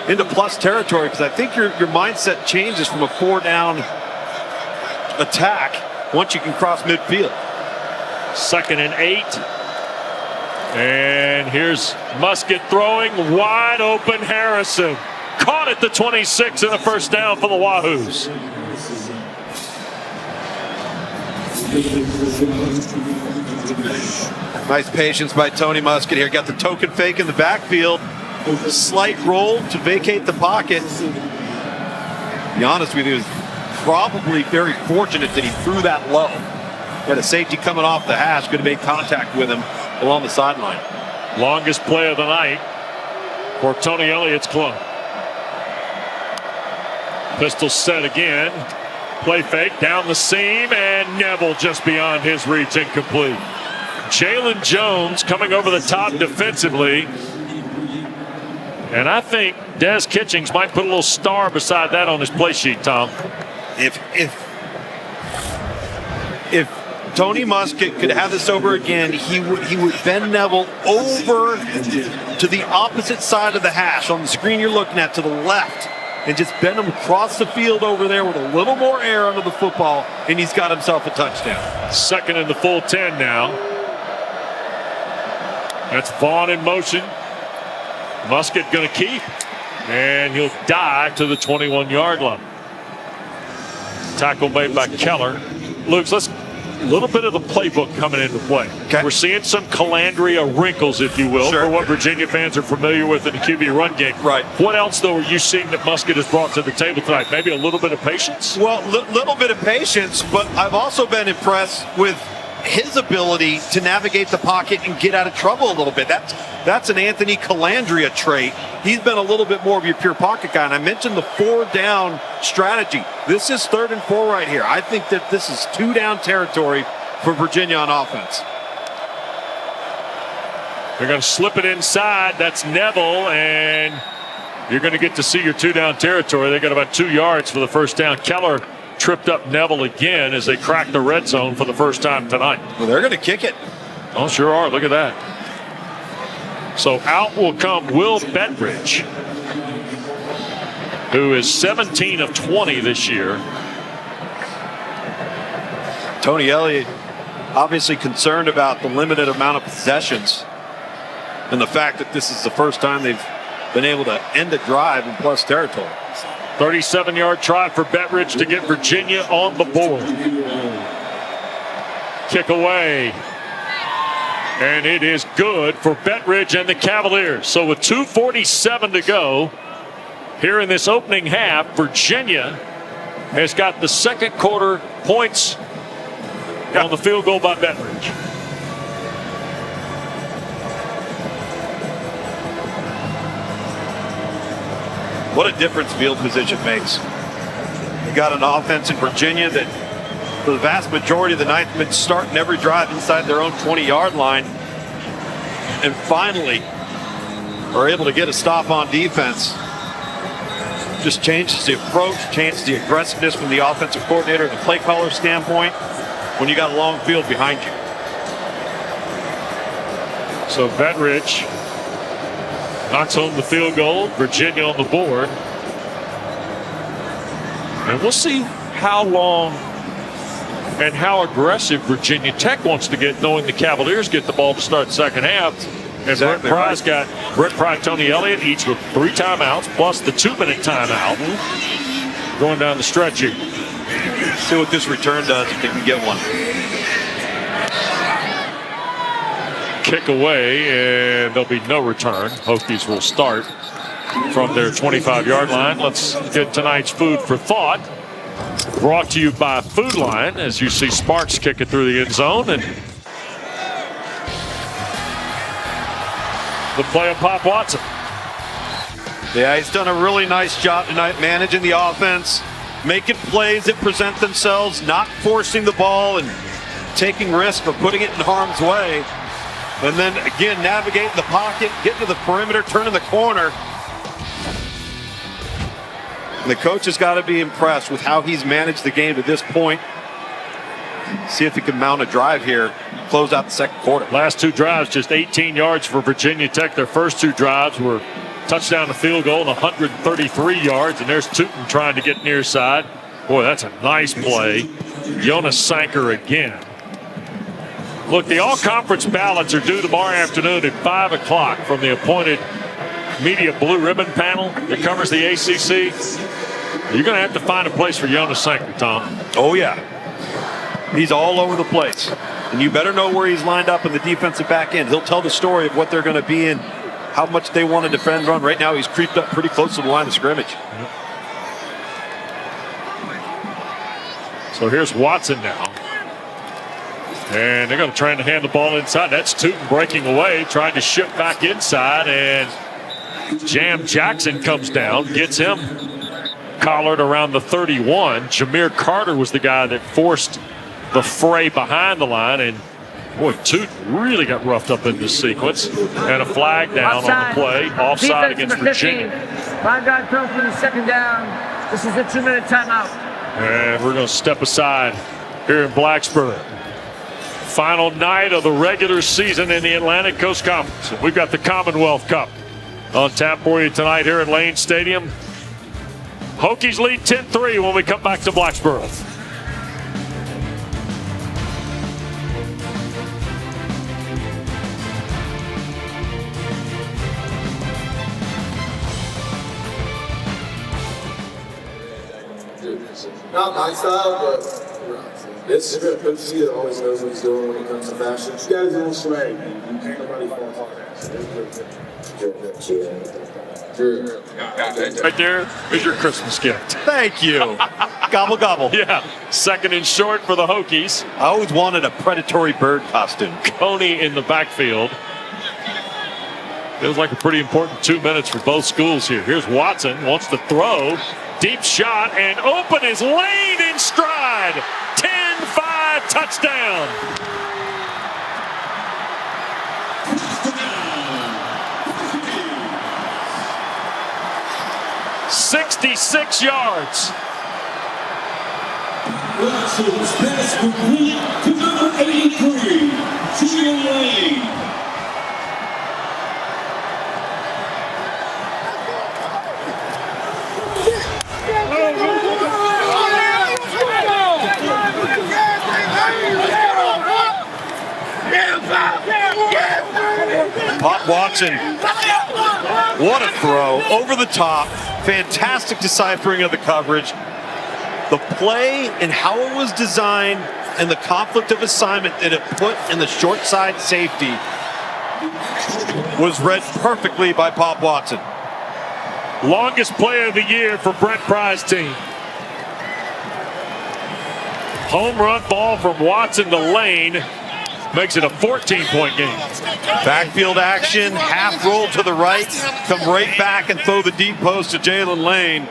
into plus territory, because I think your mindset changes from a 4-down attack once you can cross midfield. 2nd and 8. And here's Musket throwing wide open. Harrison caught at the 26 and a first down for the Wahoos. Nice patience by Tony Musket here. Got the token fake in the backfield. Slight roll to vacate the pocket. To be honest with you, he was probably very fortunate that he threw that low. Had a safety coming off the hash, could have made contact with him along the sideline. Longest play of the night for Tony Elliott's club. Pistol set again. Play fake down the seam, and Neville just beyond his reach, incomplete. Jalen Jones coming over the top defensively. And I think Des Kitchings might put a little star beside that on his play sheet, Tom. If Tony Musket could have this over again, he would bend Neville over to the opposite side of the hash on the screen you're looking at to the left, and just bend him across the field over there with a little more air under the football, and he's got himself a touchdown. 2nd and the full 10 now. That's Vaughn in motion. Musket going to keep, and he'll dive to the 21-yard line. Tackle made by Keller. Luke, let's little bit of the playbook coming into play. Okay. We're seeing some Calandria wrinkles, if you will, Sure. for what Virginia fans are familiar with in the QB run game. Right. What else, though, are you seeing that Musket has brought to the table tonight? Maybe a little bit of patience? Well, little bit of patience, but I've also been impressed with his ability to navigate the pocket and get out of trouble a little bit. That's an Anthony Calandria trait. He's been a little bit more of your pure pocket guy. And I mentioned the 4-down strategy. This is 3rd and 4 right here. I think that this is 2-down territory for Virginia on offense. They're going to slip it inside. That's Neville, and you're going to get to see your 2-down territory. They got about 2 yards for the first down. Keller tripped up Neville again as they cracked the red zone for the first time tonight. Well, they're going to kick it. Oh, sure are. Look at that. So out will come Will Bettridge, who is 17 of 20 this year. Tony Elliott obviously concerned about the limited amount of possessions and the fact that this is the first time they've been able to end a drive in plus territory. 37-yard try for Bettridge to get Virginia on the board. Kick away. And it is good for Bettridge and the Cavaliers. So with 2:47 to go here in this opening half, Virginia has got the second quarter points on the field goal by Bettridge. What a difference field position makes. You got an offense in Virginia that for the vast majority of the night been starting every drive inside their own 20-yard line, and finally are able to get a stop on defense. Just changes the approach, changes the aggressiveness from the offensive coordinator and the play caller standpoint when you got a long field behind you. So Bettridge knocks home the field goal. Virginia on the board. And we'll see how long and how aggressive Virginia Tech wants to get, knowing the Cavaliers get the ball to start the second half. And Exactly Brett Pry's got Brett Pry, Tony Elliott, each with 3 timeouts, plus the 2-minute timeout going down the stretch here. See what this return does if they can get one. Kick away, and there'll be no return. Hokies will start from their 25-yard line. Let's get tonight's food for thought. Brought to you by Food Line, as you see Sparks kick it through the end zone. And the play of Pop Watson. Yeah, he's done a really nice job tonight managing the offense, making plays that present themselves, not forcing the ball and taking risks of putting it in harm's way. And then again, navigating the pocket, getting to the perimeter, turning the corner. And the coach has got to be impressed with how he's managed the game to this point. See if he can mount a drive here, close out the second quarter. Last 2 drives, just 18 yards for Virginia Tech. Their first 2 drives were touchdown to field goal and 133 yards. And there's Tootin trying to get near side. Boy, that's a nice play. Jonas Sanker again. Look, the all-conference ballots are due tomorrow afternoon at 5 o'clock from the appointed media blue ribbon panel that covers the ACC. You're going to have to find a place for Jonas Sanker, Tom. Oh, yeah. He's all over the place. And you better know where he's lined up in the defensive back end. He'll tell the story of what they're going to be in, how much they want to defend run. Right now, he's creeped up pretty close to the line of scrimmage. So here's Watson now. And they're going to try to hand the ball inside. That's Tootin breaking away, trying to shift back inside. And Jam Jackson comes down, gets him collared around the 31. Jameer Carter was the guy that forced the fray behind the line. And boy, Tootin really got roughed up in this sequence. And a flag down on the play. Offside against Virginia. 5-yard penalty for the second down. This is a 2-minute timeout. And we're going to step aside here in Blacksburg. Final night of the regular season in the Atlantic Coast Conference. We've got the Commonwealth Cup on tap for you tonight here at Lane Stadium. Hokies lead 10-3 when we come back to Blacksburg. Not my style, but It's Coach C always knows what he's doing when it comes to fashion. You guys don't swag, man. Ain't nobody falls for that. Right there is your Christmas gift. Thank you. Gobble, gobble. Yeah, second and short for the Hokies. I always wanted a predatory bird costume. Coney in the backfield. Feels like a pretty important 2 minutes for both schools here. Here's Watson, wants to throw. Deep shot, and open is Lane in stride. 10-5 touchdown. 66 yards. Watson's pass complete to number 83, Jalen Lane. Pop Watson, what a throw, over the top, fantastic deciphering of the coverage. The play and how it was designed and the conflict of assignment that it put in the short side safety was read perfectly by Pop Watson. Longest play of the year for Brent Pry's team. Home run ball from Watson to Lane makes it a 14-point game. Backfield action, half roll to the right, come right back and throw the deep post to Jalen Lane.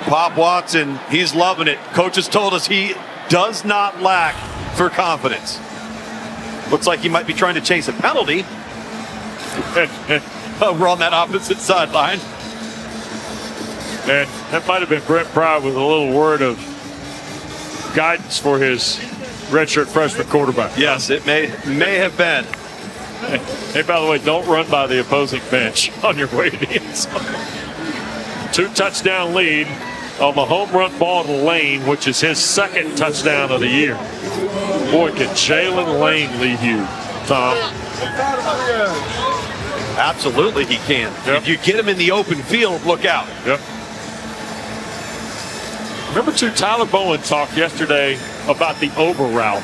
Pop Watson, he's loving it. Coaches told us he does not lack for confidence. Looks like he might be trying to chase a penalty over on that opposite sideline. And that might have been Brent Pry with a little word of guidance for his redshirt freshman quarterback. Yes, it may have been. Hey, by the way, don't run by the opposing bench on your way to the end zone. 2-touchdown lead on the home run ball to Lane, which is his second touchdown of the year. Boy, can Jalen Lane lead you, Tom. Absolutely he can. Yep. If you get him in the open field, look out. Yep. Remember, too, Tyler Bowen talked yesterday about the over route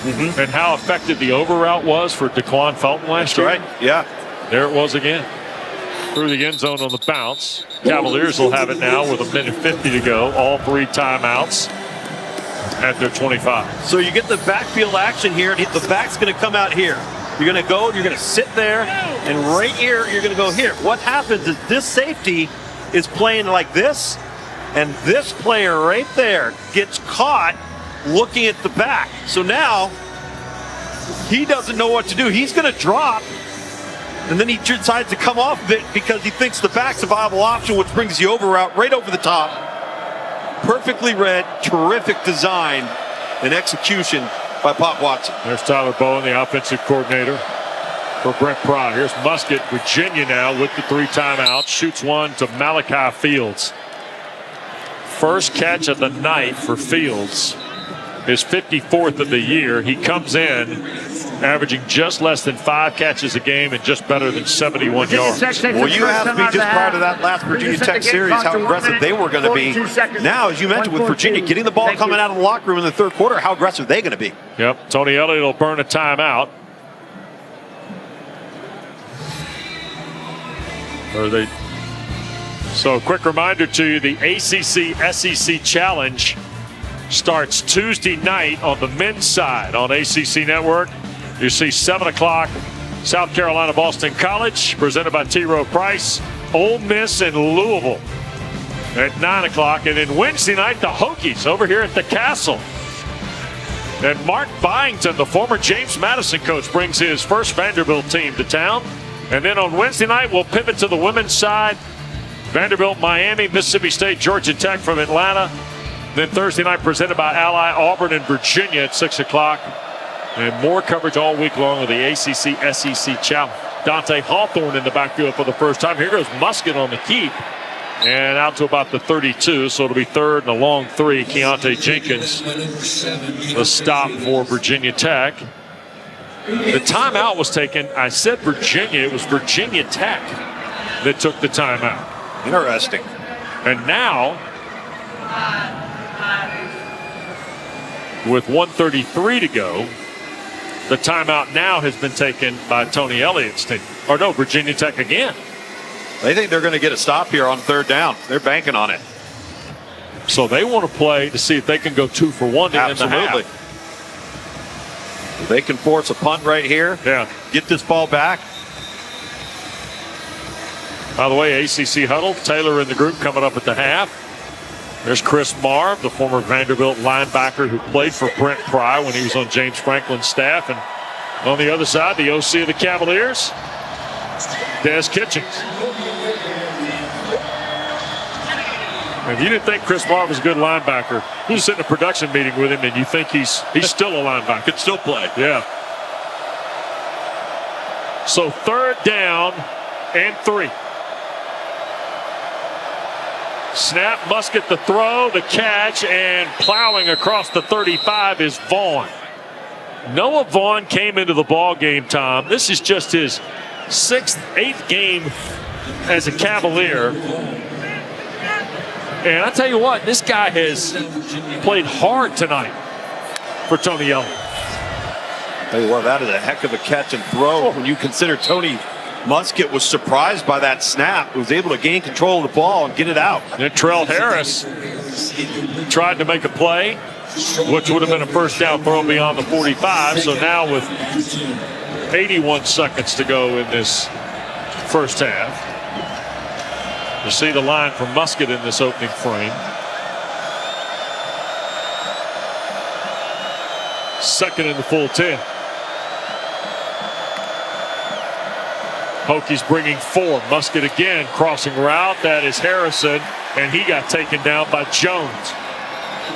and how effective the over route was for DeQuan Felton last year. Right, yeah. There it was again. Through the end zone on the bounce. Cavaliers will have it now with 1:50 to go. All three timeouts at their 25. So you get the backfield action here, and the back's going to come out here. You're going to go, you're going to sit there, and right here, you're going to go here. What happens is this safety is playing like this, and this player right there gets caught looking at the back. So now he doesn't know what to do. He's going to drop, and then he decides to come off of it because he thinks the back's a viable option, which brings the over route right over the top. Perfectly read, terrific design and execution by Pop Watson. There's Tyler Bowen, the offensive coordinator for Brent Pry. Here's Musket, Virginia now with the 3 timeouts. Shoots one to Malachi Fields. First catch of the night for Fields. His 54th of the year. He comes in averaging just less than 5 catches a game and just better than 71 yards. Well, you asked me just prior to that last Virginia Tech series how aggressive they were going to be. Now, as you mentioned, with Virginia getting the ball coming out of the locker room in the third quarter, how aggressive are they going to be? Yep, Tony Elliott will burn a timeout. So a quick reminder to you, the ACC SEC Challenge starts Tuesday night on the men's side on ACC Network. You see 7 o'clock, South Carolina Boston College, presented by T. Rowe Price. Ole Miss and Louisville at 9 o'clock. And then Wednesday night, the Hokies over here at the Castle. And Mark Byington, the former James Madison coach, brings his first Vanderbilt team to town. And then on Wednesday night, we'll pivot to the women's side. Vanderbilt, Miami, Mississippi State, Georgia Tech from Atlanta. Then Thursday night, presented by Ally, Auburn and Virginia at 6 o'clock. And more coverage all week long of the ACC SEC Challenge. Dante Hawthorne in the backfield for the first time. Here goes Musket on the keep. And out to about the 32, so it'll be third and a long 3. Keontae Jenkins, the stop for Virginia Tech. The timeout was taken. I said Virginia. It was Virginia Tech that took the timeout. Interesting. And now with 1:33 to go. The timeout now has been taken by Tony Elliott's team. Or no, Virginia Tech again. They think they're going to get a stop here on 3rd down. They're banking on it. So they want to play to see if they can go 2 for 1 to end the Absolutely. half. They can force a punt right here. Yeah. Get this ball back. By the way, ACC huddle, Taylor in the group coming up at the half. There's Chris Marv, the former Vanderbilt linebacker who played for Brent Pry when he was on James Franklin's staff. And on the other side, the OC of the Cavaliers, Des Kitchens. If you didn't think Chris Marv was a good linebacker, you sit in a production meeting with him and you think he's still a linebacker. Could still play. Yeah. So 3rd down and 3. Snap, Muskett the throw, the catch, and plowing across the 35 is Vaughn. Noah Vaughn came into the ball game, Tom. This is just his 8th game as a Cavalier. And I tell you what, this guy has played hard tonight for Tony Elliott. Tell you what, that is a heck of a catch and throw when you consider Tony Muskett was surprised by that snap, was able to gain control of the ball and get it out. And Trell Harris tried to make a play, which would have been a 1st down throw beyond the 45. So now with 81 seconds to go in this first half, you see the line from Muskett in this opening frame. 2nd and the full 10. Hokies bringing 4. Muskett again crossing route. That is Harrison, and he got taken down by Jones.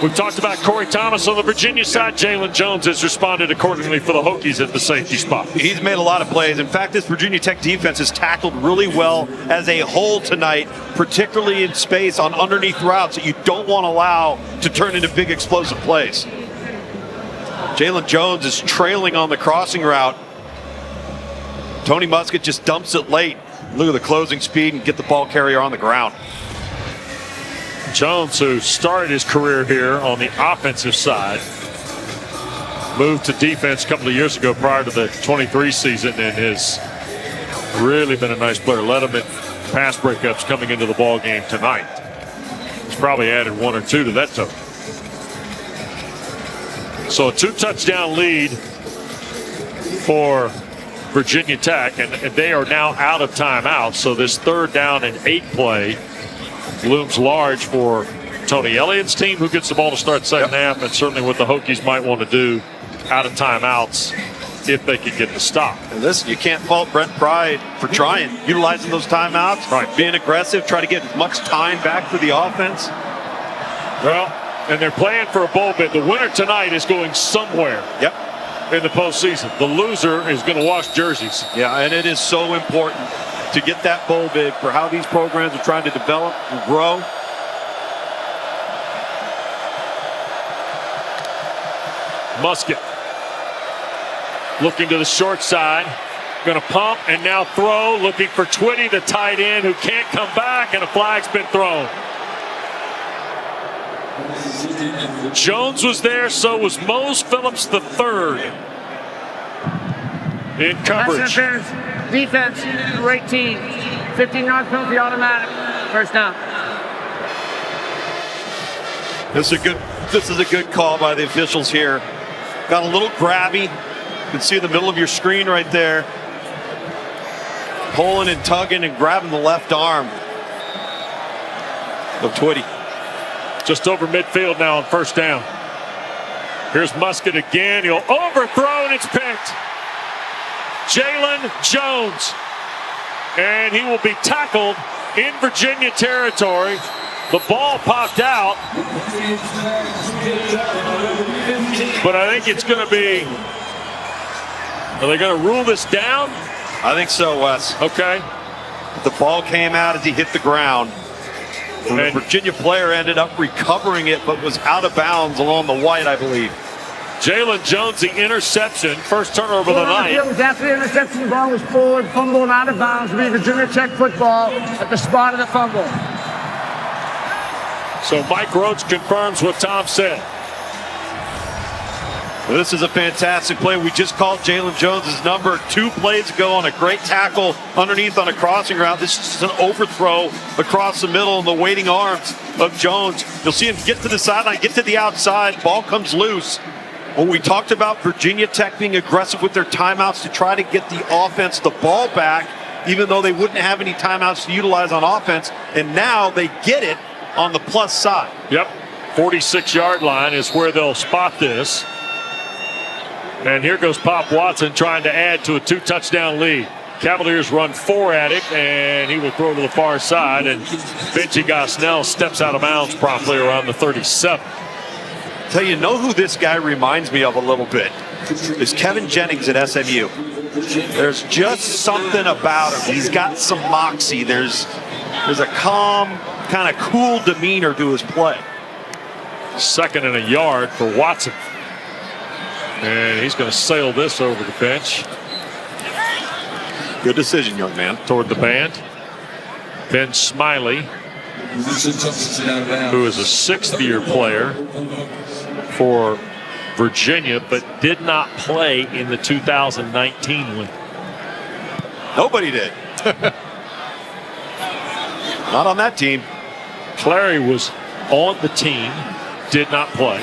We've talked about Corey Thomas on the Virginia side. Jalen Jones has responded accordingly for the Hokies at the safety spot. He's made a lot of plays. In fact, this Virginia Tech defense has tackled really well as a whole tonight, particularly in space on underneath routes that you don't want to allow to turn into big explosive plays. Jalen Jones is trailing on the crossing route. Tony Muskett just dumps it late. Look at the closing speed and get the ball carrier on the ground. Jones, who started his career here on the offensive side, moved to defense a couple of years ago prior to the 23 season and has really been a nice player. Led him in pass breakups coming into the ball game tonight. He's probably added 1 or 2 to that total. So a 2-touchdown lead for Virginia Tech, and they are now out of timeout. So this 3rd down and 8 play looms large for Tony Elliott's team, who gets the ball to start second half, and certainly what the Hokies might want to do out of timeouts if they can get the stop. And listen, you can't fault Brent Pry for trying, utilizing those timeouts, right, being aggressive, try to get as much time back for the offense. Well, and they're playing for a bowl bid. The winner tonight is going somewhere. Yep. In the postseason. The loser is going to wash jerseys. Yeah, and it is so important to get that bowl bid for how these programs are trying to develop and grow. Muskett looking to the short side. Going to pump and now throw. Looking for Twitty, the tight end, who can't come back, and a flag's been thrown. Jones was there, so was Mose Phillips III in coverage. Defense, great team. 15-yard penalty automatic. 1st down. This is a good call by the officials here. Got a little grabby. You can see in the middle of your screen right there. Pulling and tugging and grabbing the left arm of Twitty. Just over midfield now on 1st down. Here's Muskett again. He'll overthrow, and it's picked. Jalen Jones. And he will be tackled in Virginia territory. The ball popped out. But I think it's going to be... Are they going to rule this down? I think so, Wes. Okay. The ball came out as he hit the ground. And the Virginia player ended up recovering it, but was out of bounds along the white, I believe. Jalen Jones, the interception, first turnover of the night. After the interception, the ball was forward, fumbled out of bounds. It'll be Virginia Tech football at the spot of the fumble. So Mike Roach confirms what Tom said. Well, this is a fantastic play. We just called Jalen Jones' number 2 plays ago on a great tackle underneath on a crossing route. This is just an overthrow across the middle in the waiting arms of Jones. You'll see him get to the sideline, get to the outside. Ball comes loose. When we talked about Virginia Tech being aggressive with their timeouts to try to get the offense the ball back, even though they wouldn't have any timeouts to utilize on offense, and now they get it on the plus side. Yep, 46-yard line is where they'll spot this. And here goes Pop Watson trying to add to a 2-touchdown lead. Cavaliers run 4 at it, and he will throw to the far side, and Benji Gosnell steps out of bounds promptly around the 37. Tell you know who this guy reminds me of a little bit? Is Kevin Jennings at SMU. There's just something about him. He's got some moxie. There's a calm, kind of cool demeanor to his play. 2nd and a yard for Watson. And he's going to sail this over the bench. Good decision, young man. Toward the band. Ben Smiley, who is a 6th-year player for Virginia, but did not play in the 2019 win. Nobody did. Not on that team. Clary was on the team, did not play.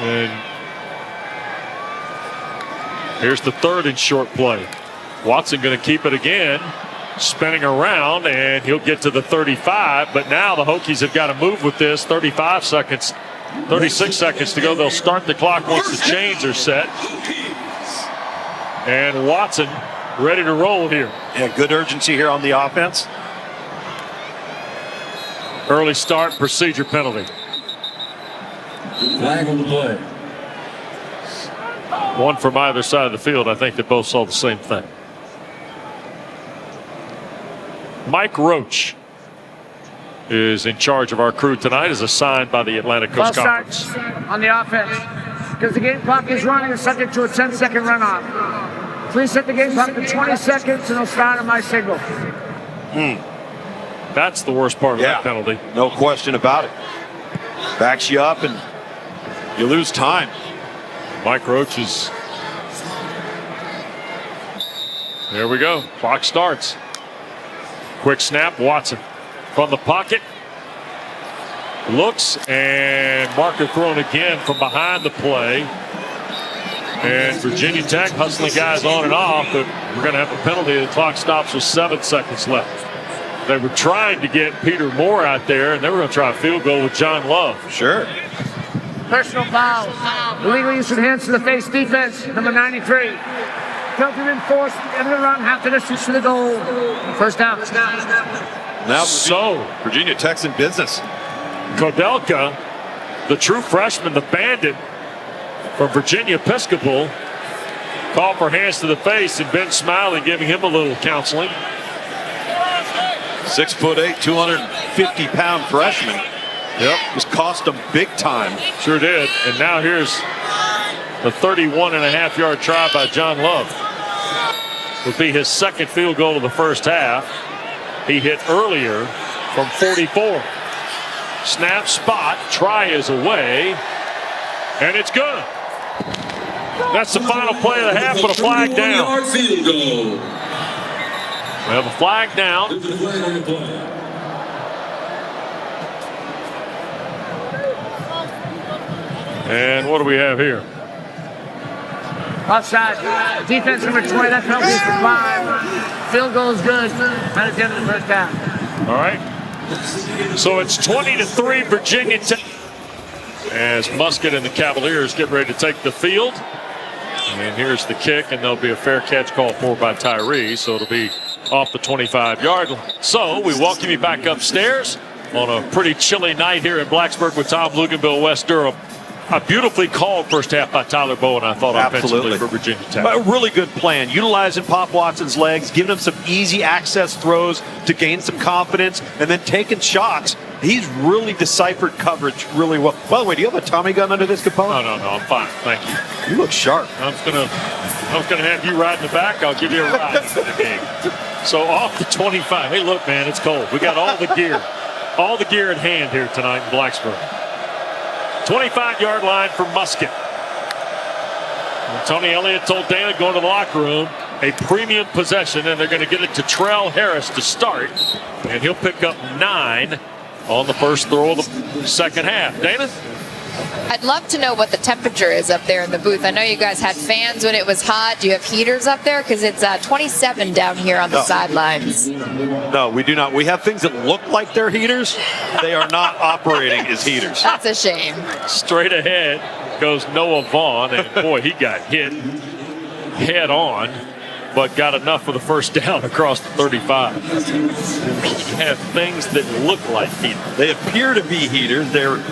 And here's the 3rd and short play. Watson going to keep it again, spinning around, and he'll get to the 35. But now the Hokies have got to move with this. 36 seconds to go. They'll start the clock once the chains are set. And Watson ready to roll here. Yeah, good urgency here on the offense. Early start, procedure penalty. Flag on the play. One from either side of the field. I think they both saw the same thing. Mike Roach is in charge of our crew tonight, as assigned by the Atlantic Coast Conference. On the offense. Because the game clock is running and subject to a 10-second runoff. Please set the game clock to 20 seconds and it'll start on my signal. That's the worst part of that penalty. No question about it. Backs you up and you lose time. Mike Roach is. There we go. Clock starts. Quick snap. Watson from the pocket. Looks, and marker thrown again from behind the play. And Virginia Tech hustling guys on and off, but we're going to have a penalty. The clock stops with 7 seconds left. They were trying to get Peter Moore out there, and they were going to try a field goal with John Love. Sure. Personal foul. Illegal use of hands to the face defense, number 93. Penalty enforced, end of the run, half the distance to the goal. First down. Now So Virginia Tech's in business. Kodelka, the true freshman, the bandit from Virginia Episcopal, called for hands to the face, and Ben Smiley giving him a little counseling. 6'8", 250-pound freshman. Yep. Just cost him big time. Sure did. And now here's the 31.5-yard try by John Love. Would be his 2nd field goal of the first half. He hit earlier from 44. Snap, spot, try is away, and it's good. That's the final play of the half, but a flag down. 31-yard field goal. We have a flag down. The flag on the play. And what do we have here? Offside. Defense number 20. That penalty is for 5. Field goal is good. Right at the end of the first half. All right. So it's 20-3 Virginia Tech. As Musket and the Cavaliers get ready to take the field. And here's the kick, and there'll be a fair catch called for by Tyree. So it'll be off the 25-yard line. So we welcome you back upstairs on a pretty chilly night here in Blacksburg with Tom Luganville, West Durham. A beautifully called first half by Tyler Bowen, I thought, offensively for Virginia Tech. A really good plan. Utilizing Pop Watson's legs, giving him some easy access throws to gain some confidence, and then taking shots. He's really deciphered coverage really well. By the way, do you have a Tommy gun under this component? No, I'm fine. Thank you. You look sharp. I was gonna have you ride in the back. I'll give you a ride in the game. So off the 25. Hey, look, man, it's cold. We got all the gear at hand here tonight in Blacksburg. 25-yard line for Musket. And Tony Elliott told Dana going to the locker room, a premium possession, and they're going to get it to Trell Harris to start. And he'll pick up 9 on the first throw of the second half. Dana? I'd love to know what the temperature is up there in the booth. I know you guys had fans when it was hot. Do you have heaters up there? Because it's 27 down here on the sidelines. No, we do not. We have things that look like they're heaters. They are not operating as heaters. That's a shame. Straight ahead goes Noah Vaughn, and boy, he got hit head on, but got enough for the first down across the 35. We have things that look like heaters. They appear to be heaters. They're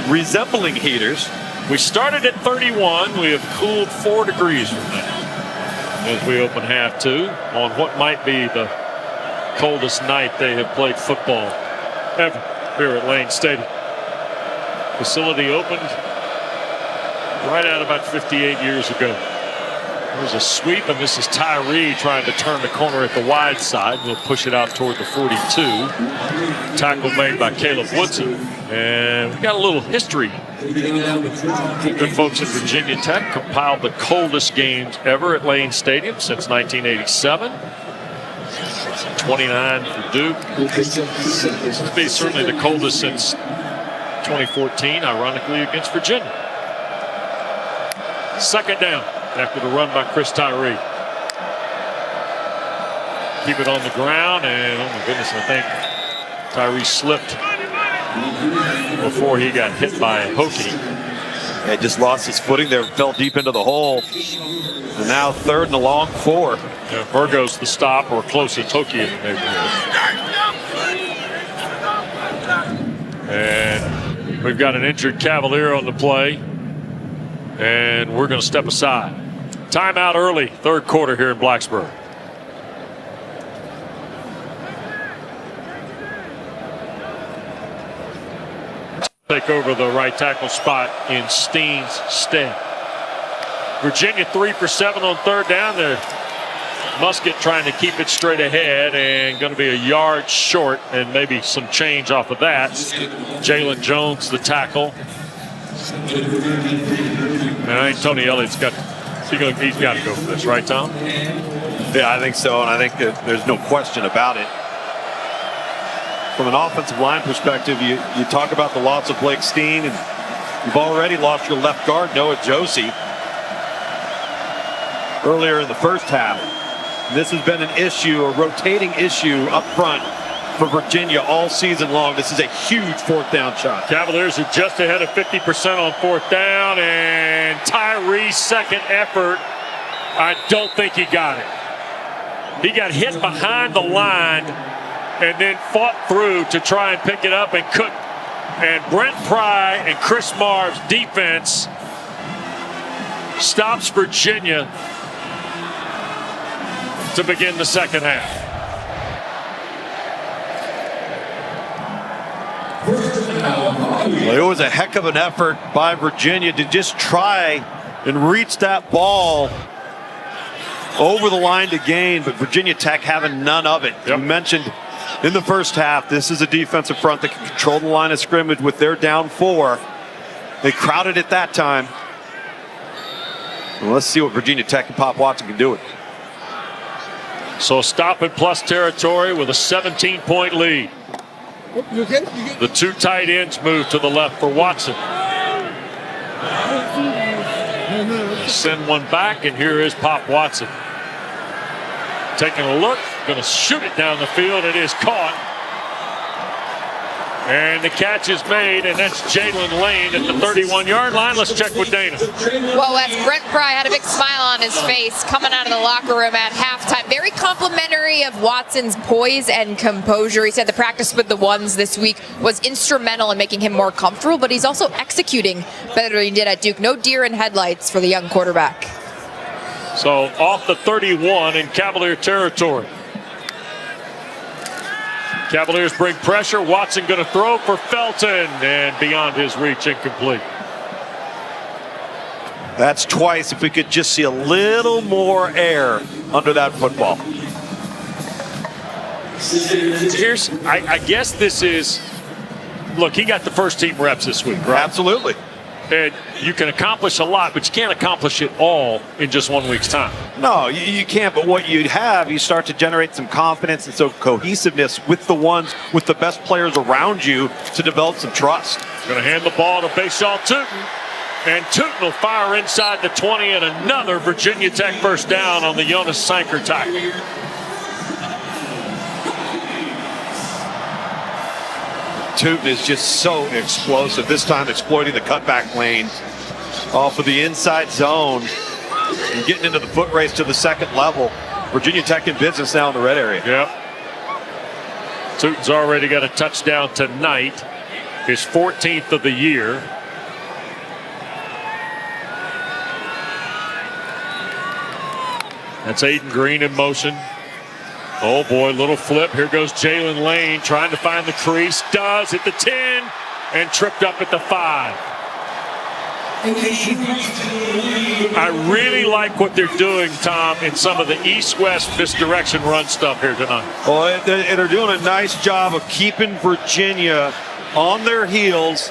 resembling heaters. We started at 31. We have cooled 4 degrees from that as we open half 2 on what might be the coldest night they have played football ever here at Lane Stadium. Facility opened right out about 58 years ago. There's a sweep, and this is Tyree trying to turn the corner at the wide side. We'll push it out toward the 42. Tackle made by Caleb Woodson. And we got a little history. Good folks at Virginia Tech compiled the coldest games ever at Lane Stadium since 1987. 29 for Duke. This will be certainly the coldest since 2014, ironically, against Virginia. Second down after the run by Chris Tyree. Keep it on the ground, and oh my goodness, I think Tyree slipped before he got hit by Hokie. Yeah, just lost his footing there, fell deep into the hole. And now 3rd and a long 4. Yeah, Virgo's the stop, or closest Hokie in the neighborhood. And we've got an injured Cavalier on the play. And we're going to step aside. Timeout early, 3rd quarter here in Blacksburg. Take over the right tackle spot in Steen's stead. Virginia 3 for 7 on 3rd down there. Musket trying to keep it straight ahead and going to be a yard short and maybe some change off of that. Jalen Jones, the tackle. And I think Tony Elliott's got he's got to go for this, right, Tom? Yeah, I think so, and I think that there's no question about it. From an offensive line perspective, you talk about the loss of Blake Steen, and you've already lost your left guard, Noah Josie, earlier in the first half. This has been an issue, a rotating issue up front for Virginia all season long. This is a huge 4th down shot. Cavaliers are just ahead of 50% on 4th down, and Tyree's second effort, I don't think he got it. He got hit behind the line and then fought through to try and pick it up and couldn't. And Brent Pry and Chris Marv's defense stops Virginia to begin the second half. Well, it was a heck of an effort by Virginia to just try and reach that ball over the line to gain, but Virginia Tech having none of it. Yep. You mentioned in the first half, this is a defensive front that can control the line of scrimmage with their down 4. They crowded it that time. Well, let's see what Virginia Tech and Pop Watson can do with it. So stop in plus territory with a 17-point lead. The 2 tight ends move to the left for Watson. Send one back, and here is Pop Watson. Taking a look, going to shoot it down the field. It is caught. And the catch is made, and that's Jalen Lane at the 31-yard line. Let's check with Dana. Well, Wes, Brent Pry had a big smile on his face coming out of the locker room at halftime. Very complimentary of Watson's poise and composure. He said the practice with the ones this week was instrumental in making him more comfortable, but he's also executing better than he did at Duke. No deer in headlights for the young quarterback. So off the 31 in Cavalier territory. Cavaliers bring pressure. Watson going to throw for Felton, and beyond his reach, incomplete. That's twice. If we could just see a little more air under that football. I guess this is look, he got the first team reps this week, right? Absolutely. And you can accomplish a lot, but you can't accomplish it all in just 1 week's time. No, you can't. But what you have, you start to generate some confidence and some cohesiveness with the best players around you to develop some trust. Going to hand the ball to Bashaw Tootin. And Tootin will fire inside the 20, and another Virginia Tech first down on the Jonas Sanker tackle. Tootin is just so explosive, this time exploiting the cutback lane off of the inside zone and getting into the foot race to the second level. Virginia Tech in business now in the red area. Yep. Tootin's already got a touchdown tonight, his 14th of the year. That's Aiden Green in motion. Oh boy, little flip. Here goes Jalen Lane trying to find the crease. Does at the 10 and tripped up at the 5. I really like what they're doing, Tom, in some of the east-west misdirection run stuff here tonight. Well, they're doing a nice job of keeping Virginia on their heels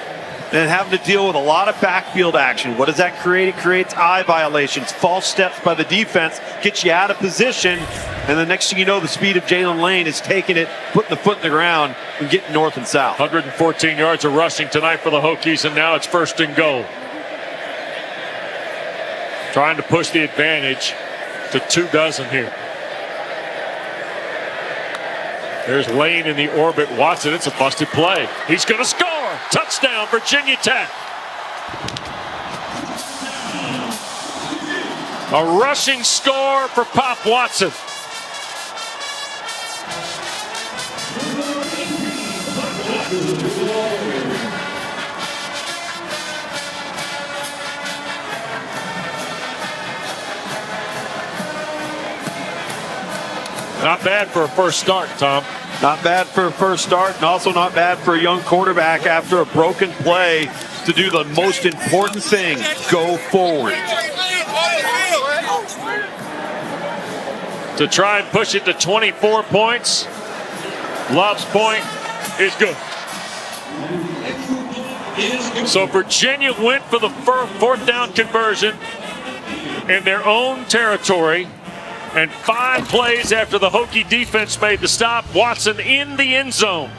and having to deal with a lot of backfield action. What does that create? It creates eye violations. False steps by the defense gets you out of position. And the next thing you know, the speed of Jalen Lane is taking it, putting the foot in the ground, and getting north and south. 114 yards of rushing tonight for the Hokies, and now it's 1st and goal. Trying to push the advantage to 24 here. There's Lane in the orbit. Watson, it's a busted play. He's going to score. Touchdown, Virginia Tech. A rushing score for Pop Watson. Not bad for a first start, Tom. Not bad for a first start, and also not bad for a young quarterback after a broken play to do the most important thing, go forward. To try and push it to 24 points. Love's point is good. So Virginia went for the 4th down conversion in their own territory. And 5 plays after the Hokie defense made the stop, Watson in the end zone.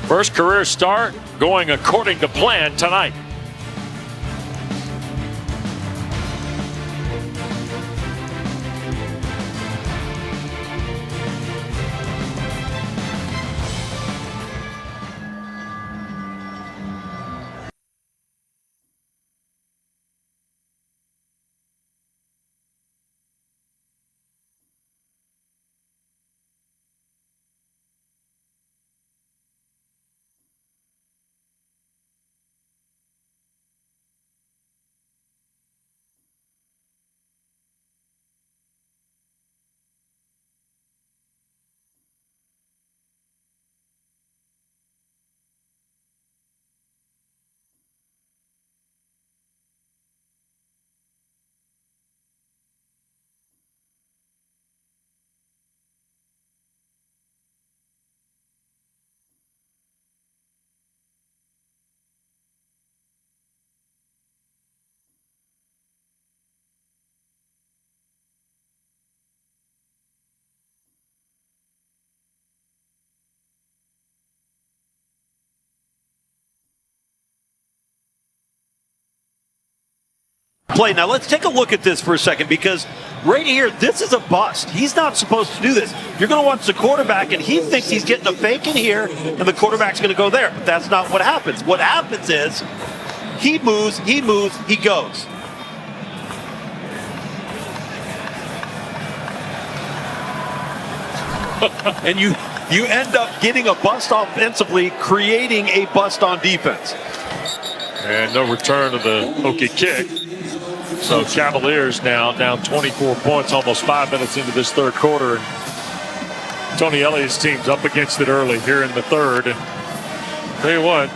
First career start going according to plan tonight. Play. Now let's take a look at this for a second, because right here, this is a bust. He's not supposed to do this. You're going to watch the quarterback, and he thinks he's getting a fake in here, and the quarterback's going to go there. But that's not what happens. What happens is he moves, he goes. And you end up getting a bust offensively, creating a bust on defense. And no return of the Hokie kick. So Cavaliers now down 24 points, almost 5 minutes into this third quarter. And Tony Elliott's team's up against it early here in the third. And tell you what,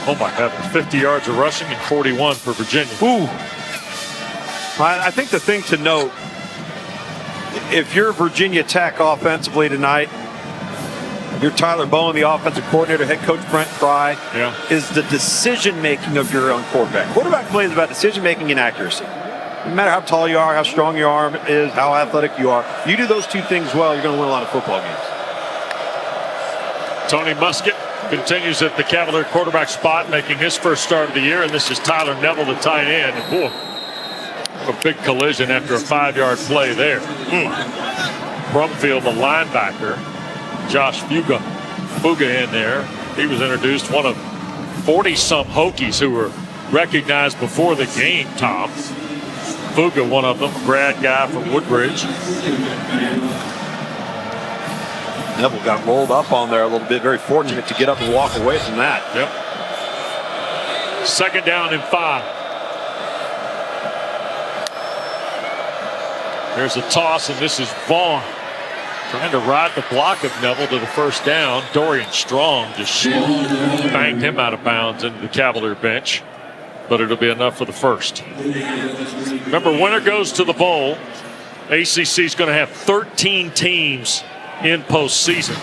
oh my heavens, 50 yards of rushing and 41 for Virginia. Ooh. I think the thing to note, if you're Virginia Tech offensively tonight, You're Tyler Bowen, the offensive coordinator, head coach Brent Fry. Yeah. Is the decision-making of your own quarterback. Quarterback play is about decision-making and accuracy. No matter how tall you are, how strong your arm is, how athletic you are, you do those two things well, you're going to win a lot of football games. Tony Muskett continues at the Cavalier quarterback spot, making his first start of the year, and this is Tyler Neville, the tight end. Whoa, a big collision after a 5-yard play there. Brumfield, the linebacker, Josh Fuga in there. He was introduced, one of 40-some Hokies who were recognized before the game, Tom. Fuga, one of them, grad guy from Woodbridge. Neville got rolled up on there a little bit. Very fortunate to get up and walk away from that. Yep. 2nd down and 5. There's a toss, and this is Vaughn trying to ride the block of Neville to the first down. Dorian Strong just banged him out of bounds into the Cavalier bench, but it'll be enough for the first. Remember, winner goes to the bowl. ACC is going to have 13 teams in postseason.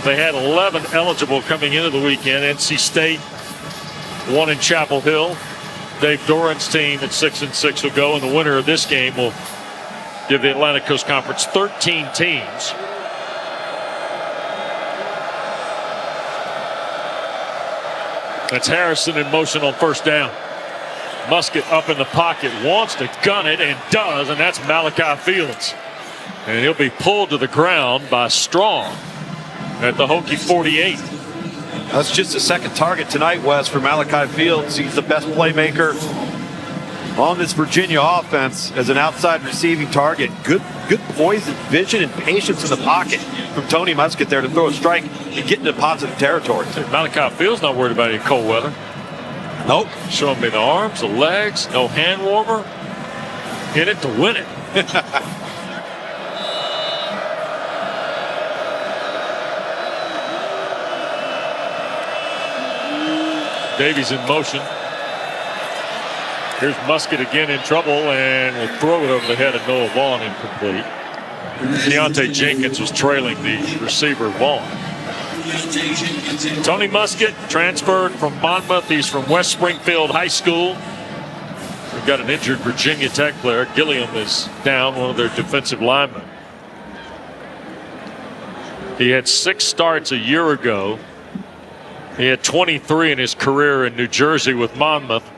They had 11 eligible coming into the weekend. NC State, 1 in Chapel Hill. Dave Doran's team at 6-6 will go, and the winner of this game will give the Atlantic Coast Conference 13 teams. That's Harrison in motion on first down. Muskett up in the pocket, wants to gun it and does, and that's Malachi Fields. And he'll be pulled to the ground by Strong at the Hokie 48. That's just the second target tonight, Wes, for Malachi Fields. He's the best playmaker on this Virginia offense as an outside receiving target. Good poise and vision and patience in the pocket from Tony Muskett there to throw a strike and get into positive territory. Malachi Fields not worried about any cold weather. Nope. Showing me the arms, the legs, no hand warmer. In it to win it. Davies in motion. Here's Muskett again in trouble, and will throw it over the head of Noah Vaughn, incomplete. Deontay Jenkins was trailing the receiver, Vaughn. Tony Muskett transferred from Monmouth. He's from West Springfield High School. We've got an injured Virginia Tech player. Gilliam is down, one of their defensive linemen. He had 6 starts a year ago. He had 23 in his career in New Jersey with Monmouth.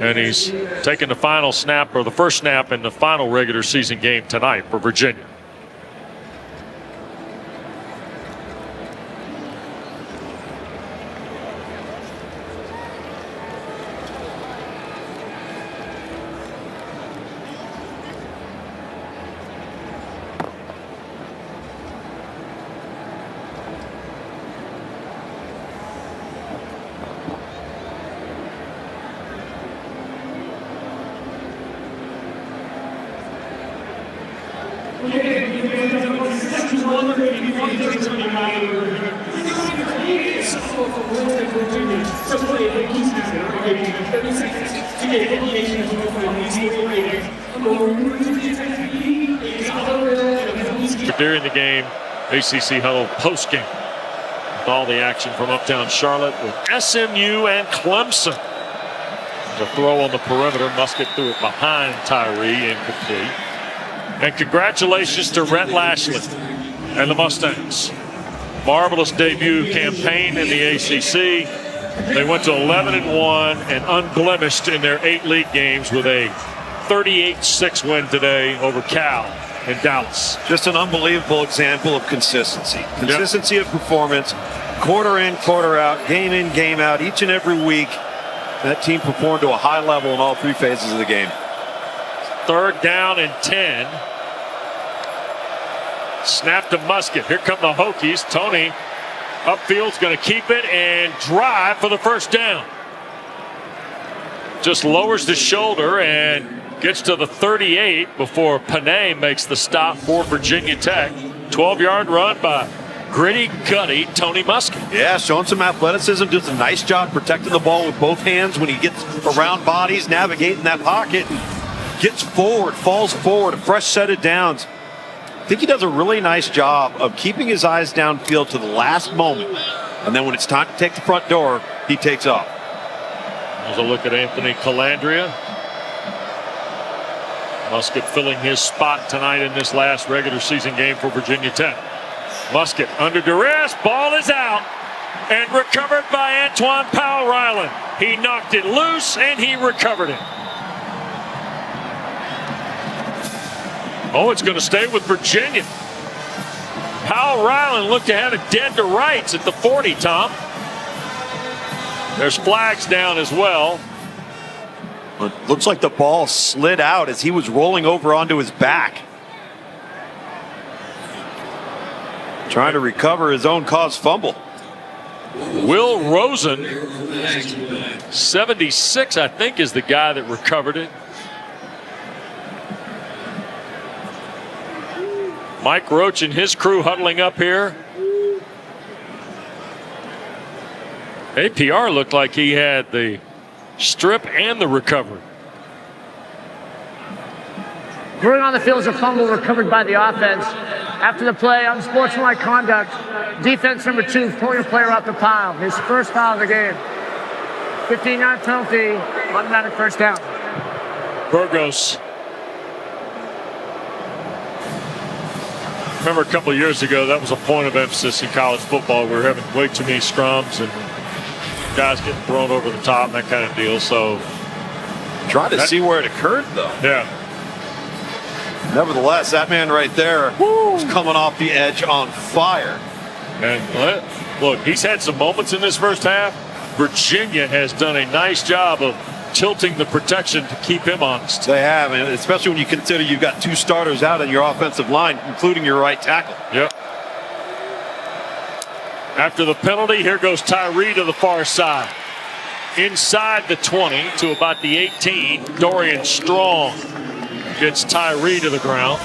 And he's taking the final snap, or the first snap in the final regular season game tonight for Virginia. During the game, ACC huddle post-game with all the action from Uptown Charlotte with SMU and Clemson. The throw on the perimeter, Muskett threw it behind Tyree, incomplete. And congratulations to Rhett Lashley and the Mustangs. Marvelous debut campaign in the ACC. They went to 11-1 and unblemished in their 8 league games with a 38-6 win today over Cal in Dallas. Just an unbelievable example of consistency. Consistency of performance, quarter in, quarter out, game in, game out, each and every week. That team performed to a high level in all 3 phases of the game. 3rd down and 10. Snap to Muskett. Here come the Hokies. Tony upfield's going to keep it and drive for the first down. Just lowers the shoulder and gets to the 38 before Panay makes the stop for Virginia Tech. 12-yard run by gritty, gutty Tony Muskett. Yeah, showing some athleticism, does a nice job protecting the ball with both hands when he gets around bodies, navigating that pocket, and gets forward, falls forward, a fresh set of downs. I think he does a really nice job of keeping his eyes downfield to the last moment. And then when it's time to take the front door, he takes off. There's a look at Anthony Calandria. Muskett filling his spot tonight in this last regular season game for Virginia Tech. Muskett under duress, ball is out and recovered by Antoine Powell-Ryland. He knocked it loose and he recovered it. Oh, it's going to stay with Virginia. Powell-Ryland looked to have it dead to rights at the 40, Tom. There's flags down as well. It looks like the ball slid out as he was rolling over onto his back. Trying to recover his own caused fumble. Will Rosen, 76, I think, is the guy that recovered it. Mike Roach and his crew huddling up here. APR looked like he had the strip and the recovery. Going on the field is a fumble recovered by the offense. After the play, unsportsmanlike conduct. Defense number 2, pulling a player off the pile. His first foul of the game. 15-yard penalty, automatic first down. Burgos. Remember a couple of years ago, that was a point of emphasis in college football. We were having way too many scrums and guys getting thrown over the top and that kind of deal. So, trying to see where it occurred, though. Yeah. Nevertheless, that man right there was coming off the edge on fire. And look, he's had some moments in this first half. Virginia has done a nice job of tilting the protection to keep him honest. They have, and especially when you consider you've got 2 starters out on your offensive line, including your right tackle. Yep. After the penalty, here goes Tyree to the far side. Inside the 20 to about the 18. Dorian Strong gets Tyree to the ground.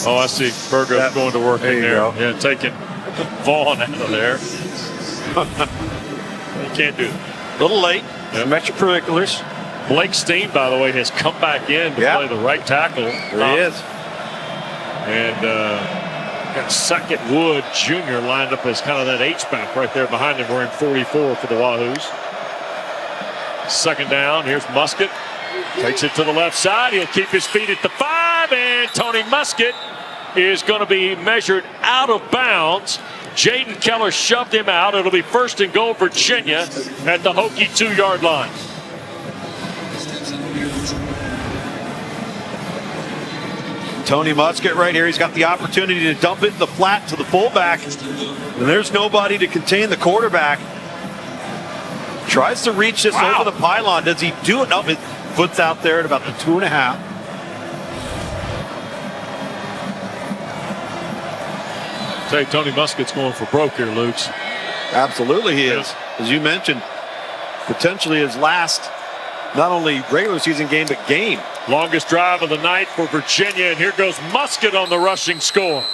Oh, I see Burgos going to work in there. Yeah, taking Vaughn out of there. You can't do that. A little late. Yep. Extracurriculars. Blake Steen, by the way, has come back in to play the right tackle. There he is. And got Sackett Wood Jr. lined up as kind of that H-back right there behind him, wearing 44 for the Wahoos. Second down, here's Muskett. Takes it to the left side. He'll keep his feet at the 5, and Tony Muskett is going to be measured out of bounds. Jaden Keller shoved him out. It'll be first and goal Virginia at the Hokie 2-yard line. Tony Muskett right here. He's got the opportunity to dump it in the flat to the fullback. And there's nobody to contain the quarterback. Tries to reach this over the pylon. Does he do it? No, his foot's out there at about the 2.5. Say Tony Muskett's going for broke here, Lukes. Absolutely he is. As you mentioned, potentially his last not only regular season game, but game. Longest drive of the night for Virginia, and here goes Muskett on the rushing score.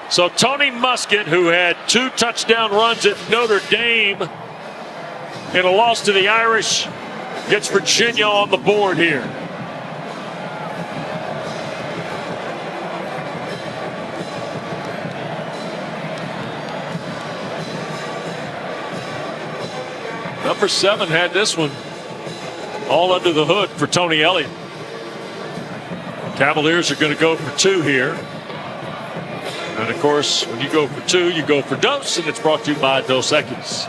So Tony Muskett, who had 2 touchdown runs at Notre Dame in a loss to the Irish, gets Virginia on the board here. Number 7 had this one all under the hood for Tony Elliott. Cavaliers are going to go for 2 here. And of course, when you go for 2, you go for Dos, and it's brought to you by Dos Equis.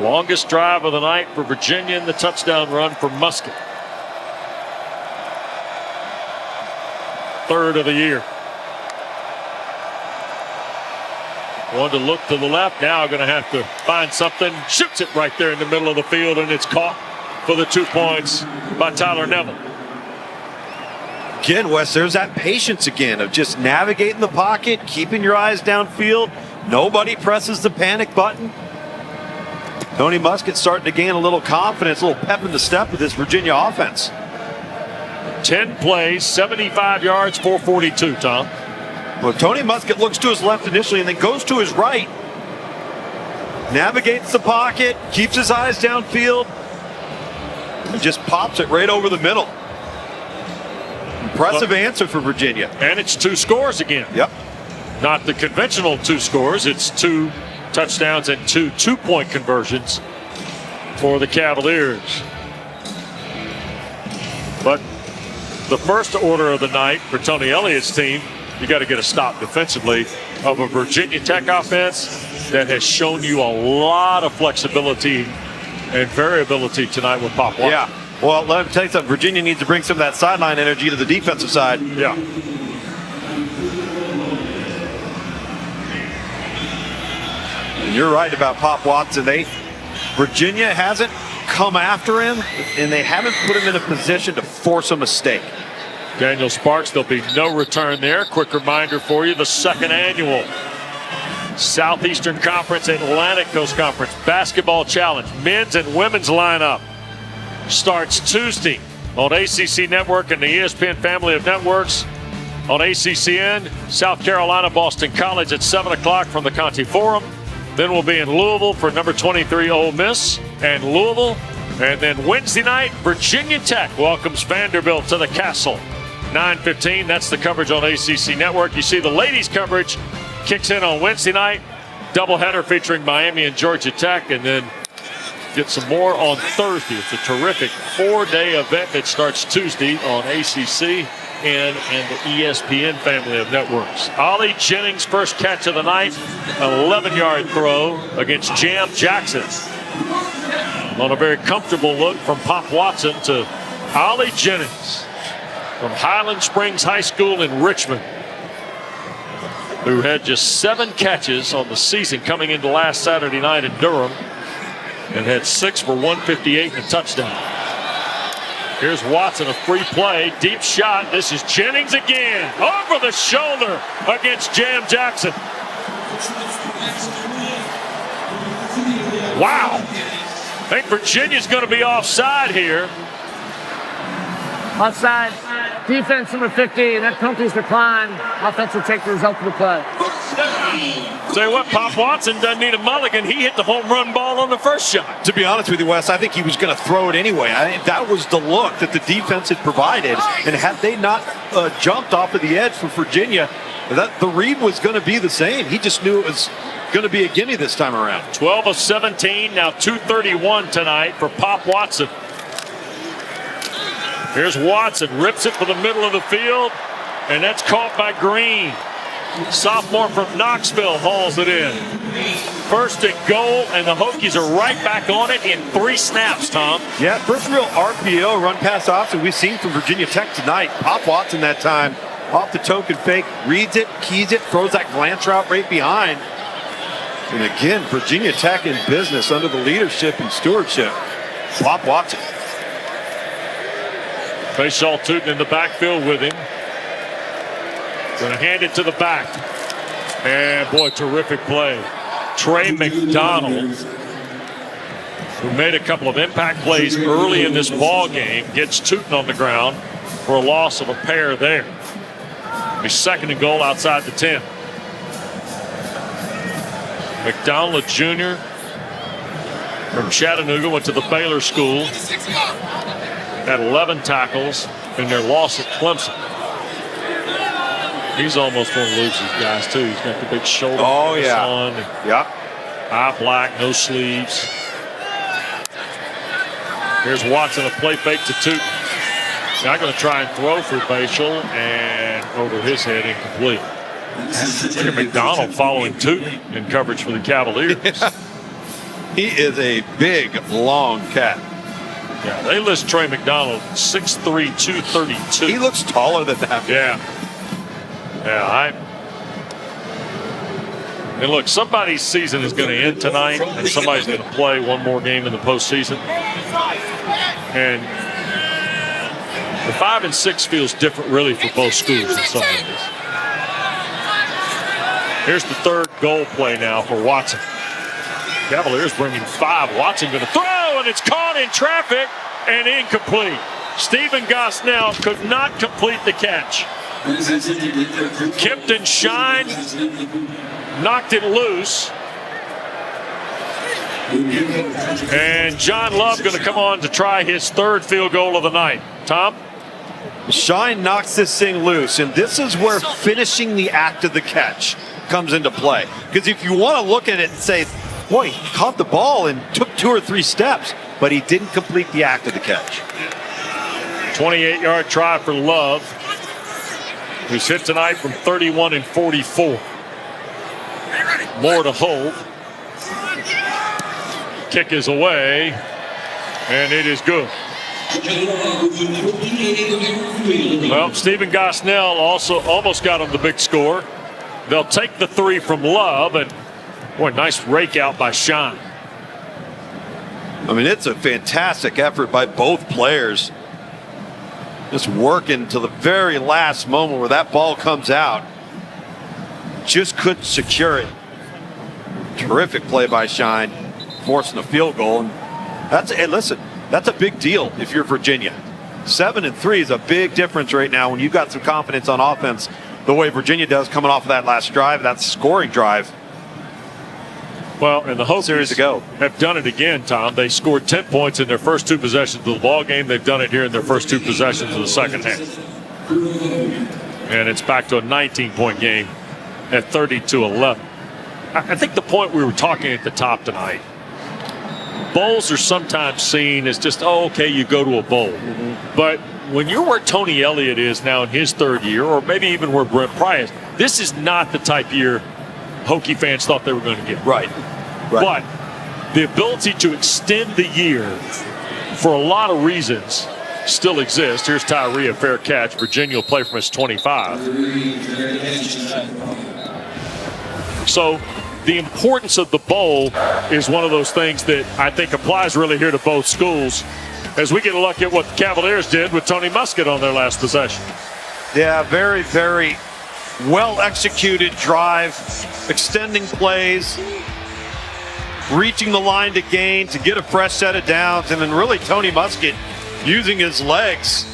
Longest drive of the night for Virginia, and the touchdown run for Muskett. 3rd of the year. One to look to the left, now going to have to find something. Shoots it right there in the middle of the field, and it's caught for the 2 points by Tyler Neville. Again, Wes, there's that patience again of just navigating the pocket, keeping your eyes downfield. Nobody presses the panic button. Tony Muskett starting to gain a little confidence, a little pep in the step with this Virginia offense. 10 plays, 75 yards, 442, Tom. Well, Tony Muskett looks to his left initially and then goes to his right. Navigates the pocket, keeps his eyes downfield. and just pops it right over the middle. Impressive answer for Virginia. And it's 2 scores again. Yep. Not the conventional 2 scores. It's 2 touchdowns and 2 two-point conversions for the Cavaliers. But the first order of the night for Tony Elliott's team, you got to get a stop defensively of a Virginia Tech offense that has shown you a lot of flexibility and variability tonight with Pop Watson. Yeah. Well, let me tell you something. Virginia needs to bring some of that sideline energy to the defensive side. Yeah. And you're right about Pop Watson. Virginia hasn't come after him, and they haven't put him in a position to force a mistake. Daniel Sparks, there'll be no return there. Quick reminder for you, the second annual Southeastern Conference Atlantic Coast Conference Basketball Challenge men's and women's lineup starts Tuesday on ACC Network and the ESPN family of networks. On ACCN, South Carolina, Boston College at 7 o'clock from the Conti Forum. Then we'll be in Louisville for number 23 Ole Miss and Louisville. And then Wednesday night, Virginia Tech welcomes Vanderbilt to the Castle. 9:15, that's the coverage on ACC Network. You see the ladies' coverage kicks in on Wednesday night. Doubleheader featuring Miami and Georgia Tech. And then get some more on Thursday. It's a terrific 4-day event that starts Tuesday on ACC and the ESPN family of networks. Ollie Jennings' first catch of the night, an 11-yard throw against Jam Jackson. On a very comfortable look from Pop Watson to Ollie Jennings from Highland Springs High School in Richmond, who had just 7 catches on the season coming into last Saturday night in Durham and had 6 for 158 and a touchdown. Here's Watson, a free play, deep shot. This is Jennings again, over the shoulder against Jam Jackson. Wow. I think Virginia's going to be offside here. Offside. Defense number 50. That penalty's declined. Offense will take the result of the play. Tell you what, Pop Watson doesn't need a mulligan. He hit the home run ball on the first shot. To be honest with you, Wes, I think he was going to throw it anyway. I think that was the look that the defense had provided. And had they not jumped off of the edge for Virginia, the read was going to be the same. He just knew it was going to be a gimme this time around. 12 of 17, now 231 tonight for Pop Watson. Here's Watson, rips it for the middle of the field, and that's caught by Green. Sophomore from Knoxville hauls it in. First and goal, and the Hokies are right back on it in 3 snaps, Tom. Yeah, first real RPO, run pass option we've seen from Virginia Tech tonight. Pop Watson that time, off the token fake, reads it, keys it, throws that glance route right behind. And again, Virginia Tech in business under the leadership and stewardship. Pop Watson. Faisal Tootin in the backfield with him. Going to hand it to the back. And boy, terrific play. Trey McDonald, who made a couple of impact plays early in this ball game, gets Tootin on the ground for a loss of a pair there. Be second and goal outside the 10. McDonald, a junior from Chattanooga, went to the Baylor School. Had 11 tackles in their loss at Clemson. He's almost one of Luke's guys, too. He's got the big shoulder on. Yeah. Eye black, no sleeves. Here's Watson, a play fake to Tootin. Now going to try and throw for Facial, and over his head, incomplete. Look at McDonald following Tootin in coverage for the Cavaliers. He is a big, long cat. Yeah, they list Trey McDonald 6'3", 232. He looks taller than that. Yeah. And look, somebody's season is going to end tonight, and somebody's going to play one more game in the postseason. And the 5 and 6 feels different, really, for both schools in some ways. Here's the third goal play now for Watson. Cavaliers bringing 5. Watson going to throw, and it's caught in traffic and incomplete. Stephen Gosnell could not complete the catch. Kempton Shine knocked it loose. And John Love going to come on to try his third field goal of the night. Tom? Shine knocks this thing loose, and this is where finishing the act of the catch comes into play. Because if you want to look at it and say, boy, he caught the ball and took 2 or 3 steps, but he didn't complete the act of the catch. 28-yard try for Love, who's hit tonight from 31 and 44. More to hold. Kick is away, and it is good. Well, Stephen Gosnell also almost got him the big score. They'll take the 3 from Love, and boy, nice rake out by Shine. I mean, it's a fantastic effort by both players. Just working to the very last moment where that ball comes out. Just couldn't secure it. Terrific play by Shine, forcing a field goal. And hey, listen, that's a big deal if you're Virginia. 7-3 is a big difference right now when you've got some confidence on offense the way Virginia does coming off of that last drive, that scoring drive. Well, and the Hokies ago have done it again, Tom. They scored 10 points in their first 2 possessions of the ball game. They've done it here in their first 2 possessions of the second half. And it's back to a 19-point game at 30-11. I think the point we were talking at the top tonight, bowls are sometimes seen as just, oh, okay, you go to a bowl. But when you're where Tony Elliott is now in his 3rd year, or maybe even where Brent Pry is, this is not the type year Hokie fans thought they were going to get. Right. But the ability to extend the year for a lot of reasons still exists. Here's Tyree, a fair catch. Virginia will play from his 25. So the importance of the bowl is one of those things that I think applies really here to both schools as we get a look at what the Cavaliers did with Tony Muskett on their last possession. Yeah, very, very well executed drive, extending plays, reaching the line to gain to get a fresh set of downs, and then really Tony Muskett using his legs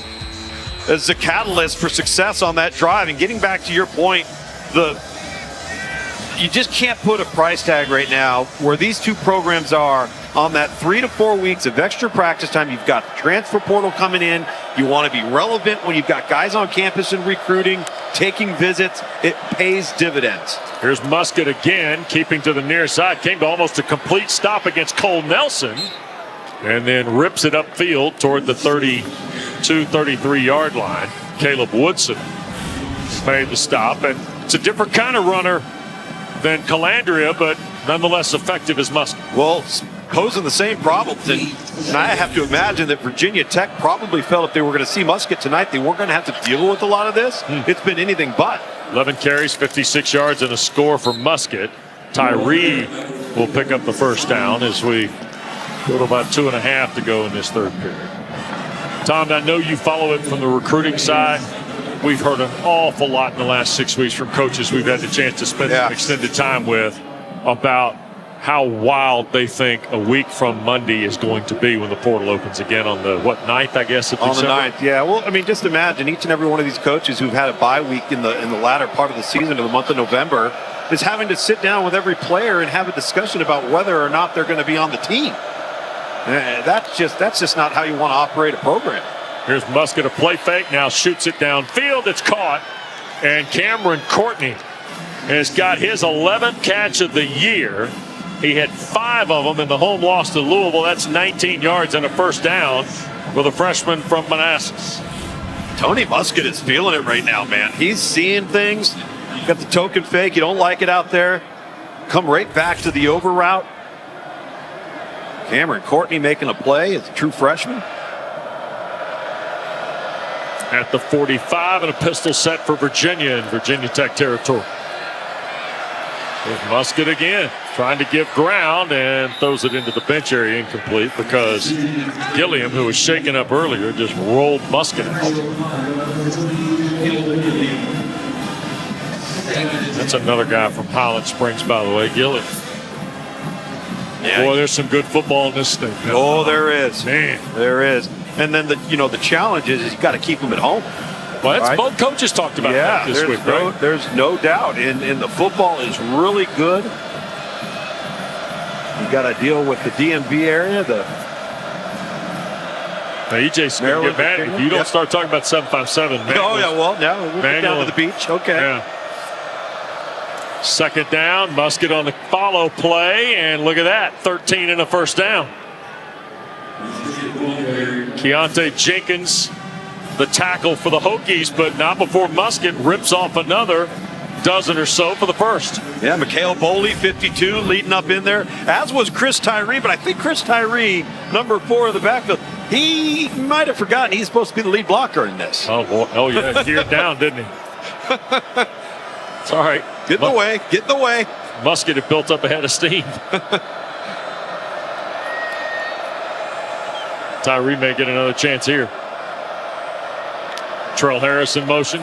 as the catalyst for success on that drive. And getting back to your point, you just can't put a price tag right now where these 2 programs are on that 3 to 4 weeks of extra practice time. You've got the transfer portal coming in. You want to be relevant when you've got guys on campus and recruiting, taking visits. It pays dividends. Here's Muskett again, keeping to the near side. Came to almost a complete stop against Cole Nelson, and then rips it upfield toward the 32, 33-yard line. Caleb Woodson made the stop, and it's a different kind of runner than Calandria, but nonetheless effective as Muskett. Well, posing the same problems, and I have to imagine that Virginia Tech probably felt if they were going to see Muskett tonight, they weren't going to have to deal with a lot of this. It's been anything but. 11 carries, 56 yards, and a score for Muskett. Tyree will pick up the first down as we go to about 2.5 to go in this 3rd period. Tom, I know you follow it from the recruiting side. We've heard an awful lot in the last 6 weeks from coaches we've had the chance to spend some extended time with about how wild they think a week from Monday is going to be when the portal opens again on the, 9th, I guess, of December? On the 9th, yeah. Well, I mean, just imagine each and every one of these coaches who've had a bye week in the latter part of the season, of the month of November, is having to sit down with every player and have a discussion about whether or not they're going to be on the team. That's just not how you want to operate a program. Here's Muskett, a play fake, now shoots it downfield. It's caught, and Cameron Courtney has got his 11th catch of the year. He had 5 of them in the home loss to Louisville. That's 19 yards and a first down for the freshman from Manassas. Tony Muskett is feeling it right now, man. He's seeing things. You got the token fake. You don't like it out there. Come right back to the over route. Cameron Courtney making a play as a true freshman. At the 45, and a pistol set for Virginia in Virginia Tech territory. There's Muskett again, trying to give ground, and throws it into the bench area, incomplete, because Gilliam, who was shaken up earlier, just rolled Muskett out. That's another guy from Highland Springs, by the way, Gilliam. Yeah. Boy, there's some good football in this thing. Oh, there is. Man. There is. And then the challenge is you got to keep them at home. Well, that's both coaches talked about that this week, right? There's no doubt. And the football is really good. got to deal with the DMV area. Now, EJ's going to get mad if you don't start talking about 757. Oh, yeah, well, now we'll get down to the beach. Okay. Yeah. Second down, Musket on the follow play, and look at that, 13 and a first down. Keontae Jenkins, the tackle for the Hokies, but not before Musket rips off another dozen or so for the first. Yeah, Mikhail Boley, 52, leading up in there, as was Chris Tyree, but I think Chris Tyree, number 4 of the backfield, he might have forgotten he's supposed to be the lead blocker in this. Oh, boy. Oh yeah, geared down, didn't he? It's all right. Get in the way, get in the way. Musket had built up a head of steam. Tyree may get another chance here. Trell Harris in motion.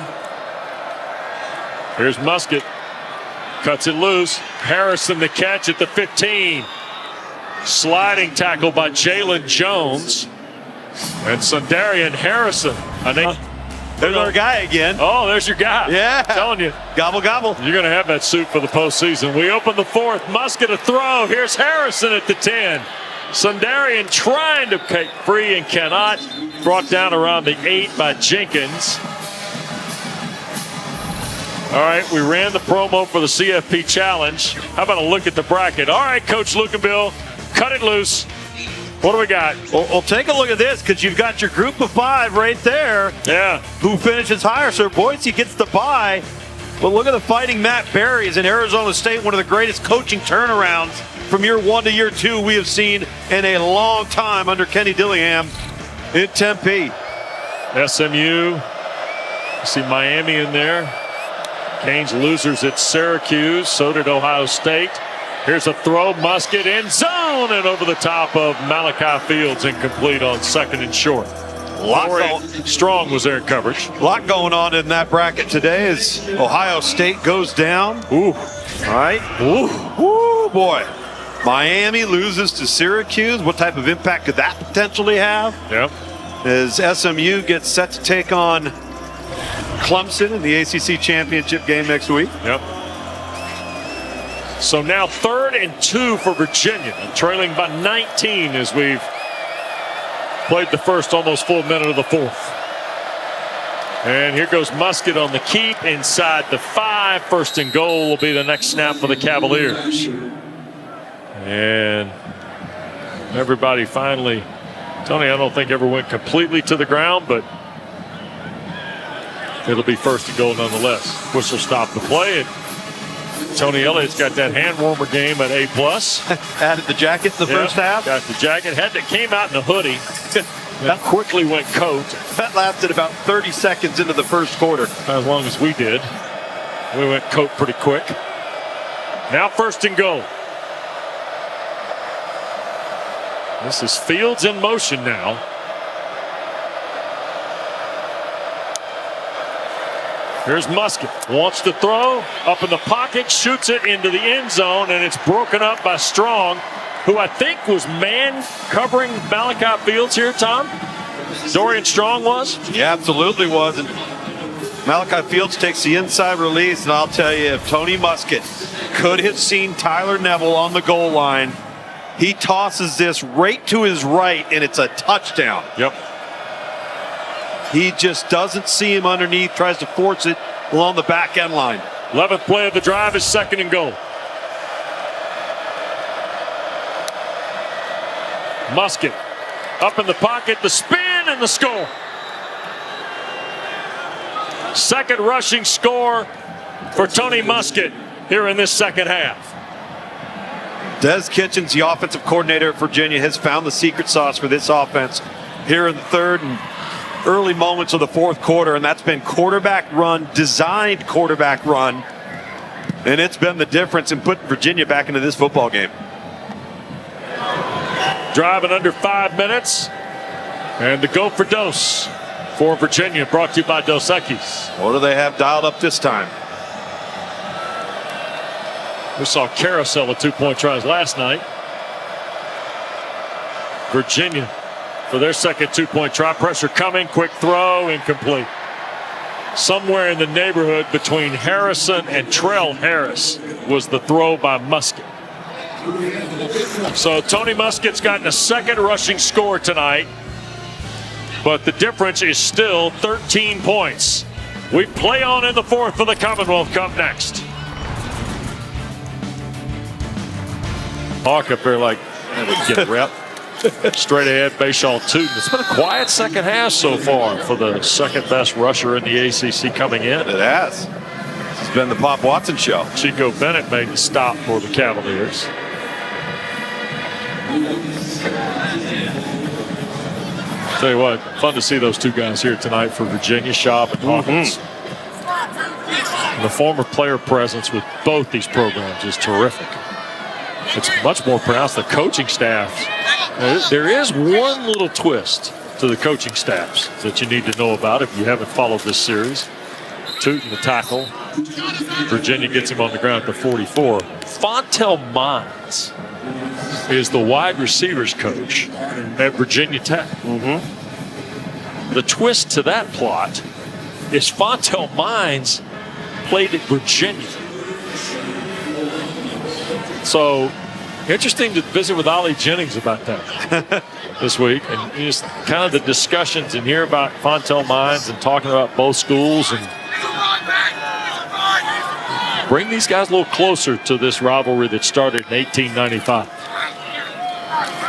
Here's Musket. Cuts it loose. Harrison the catch at the 15. Sliding tackle by Jalen Jones. And Sundarian Harrison. There's our guy again. Oh, there's your guy. Yeah. I'm telling you. Gobble, gobble. You're going to have that suit for the postseason. We open the fourth. Musket a throw. Here's Harrison at the 10. Sundarian trying to break free and cannot. Brought down around the 8 by Jenkins. All right, we ran the promo for the CFP Challenge. How about a look at the bracket? All right, Coach Lukenbill, cut it loose. What do we got? Well, take a look at this, because you've got your group of 5 right there. Yeah. Who finishes higher? So Boise gets the bye. But look at the Fighting Matt Berries in Arizona State, one of the greatest coaching turnarounds from year 1 to year 2 we have seen in a long time under Kenny Dillingham in Tempe. SMU. You see Miami in there. Canes losers at Syracuse. So did Ohio State. Here's a throw. Musket in zone and over the top of Malachi Fields, incomplete on second and short. Strong was there in coverage. A lot going on in that bracket today as Ohio State goes down. Ooh. All right. Ooh. Ooh, boy. Miami loses to Syracuse. What type of impact could that potentially have? Yep. As SMU gets set to take on Clemson in the ACC championship game next week. Yep. So now 3rd and 2 for Virginia, trailing by 19 as we've played the first almost full minute of the fourth. And here goes Musket on the keep inside the 5. 1st and goal will be the next snap for the Cavaliers. And everybody finally, Tony, I don't think ever went completely to the ground, but it'll be 1st and goal nonetheless. Whistle stop the play. And Tony Elliott's got that hand warmer game at A+. Added the jacket in the first half. Got the jacket. Came out in a hoodie. That quickly went coat. That lasted about 30 seconds into the first quarter. As long as we did. We went coat pretty quick. Now 1st and goal. This is Fields in motion now. Here's Musket. Wants to throw. Up in the pocket. Shoots it into the end zone. And it's broken up by Strong, who I think was man covering Malachi Fields here, Tom. Dorian Strong was? Yeah, absolutely was. And Malachi Fields takes the inside release. And I'll tell you, if Tony Musket could have seen Tyler Neville on the goal line, he tosses this right to his right, and it's a touchdown. Yep. He just doesn't see him underneath, tries to force it along the back end line. 11th play of the drive is 2nd and goal. Musket up in the pocket, the spin and the score. 2nd rushing score for Tony Musket here in this second half. Des Kitchens, the offensive coordinator at Virginia, has found the secret sauce for this offense here in the 3rd and early moments of the 4th quarter, and that's been quarterback run, designed quarterback run, and it's been the difference in putting Virginia back into this football game. Driving under 5 minutes, and the go for Dos for Virginia, brought to you by Dos Equis. What do they have dialed up this time? We saw Carousel with 2-point tries last night. Virginia for their second 2-point try. Pressure coming, quick throw, incomplete. Somewhere in the neighborhood between Harrison and Trell Harris was the throw by Musket. So Tony Muskett's gotten a second rushing score tonight, but the difference is still 13 points. We play on in the fourth for the Commonwealth Cup next. Hawk up there like, we can get a rep. Straight ahead, Bashaw Tootin. It's been a quiet second half so far for the second best rusher in the ACC coming in. It has. It's been the Pop Watson show. Chico Bennett made the stop for the Cavaliers. Tell you what, fun to see those two guys here tonight for Virginia, Schaub and Hawkins. The former player presence with both these programs is terrific. It's much more pronounced. The coaching staffs. There is one little twist to the coaching staffs that you need to know about if you haven't followed this series. Tootin the tackle. Virginia gets him on the ground at the 44. Fontel Mines is the wide receivers coach at Virginia Tech. The twist to that plot is Fontel Mines played at Virginia. So interesting to visit with Ollie Jennings about that this week, and just kind of the discussions and hear about Fontel Mines and talking about both schools and bring these guys a little closer to this rivalry that started in 1895.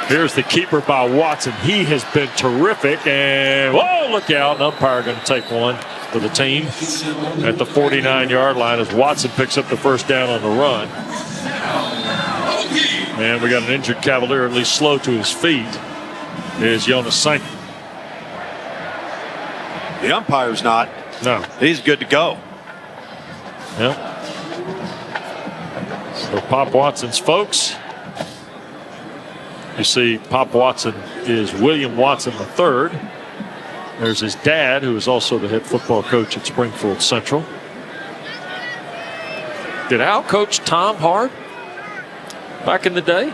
Here's the keeper by Watson. He has been terrific, and whoa, look out. An umpire going to take one for the team at the 49-yard line as Watson picks up the first down on the run. And we got an injured Cavalier, at least slow to his feet, is Jonas Sankey. The umpire's not. No. He's good to go. Yep. So Pop Watson's folks. You see Pop Watson is William Watson III. There's his dad, who is also the head football coach at Springfield Central. Did Al coach Tom Hart back in the day?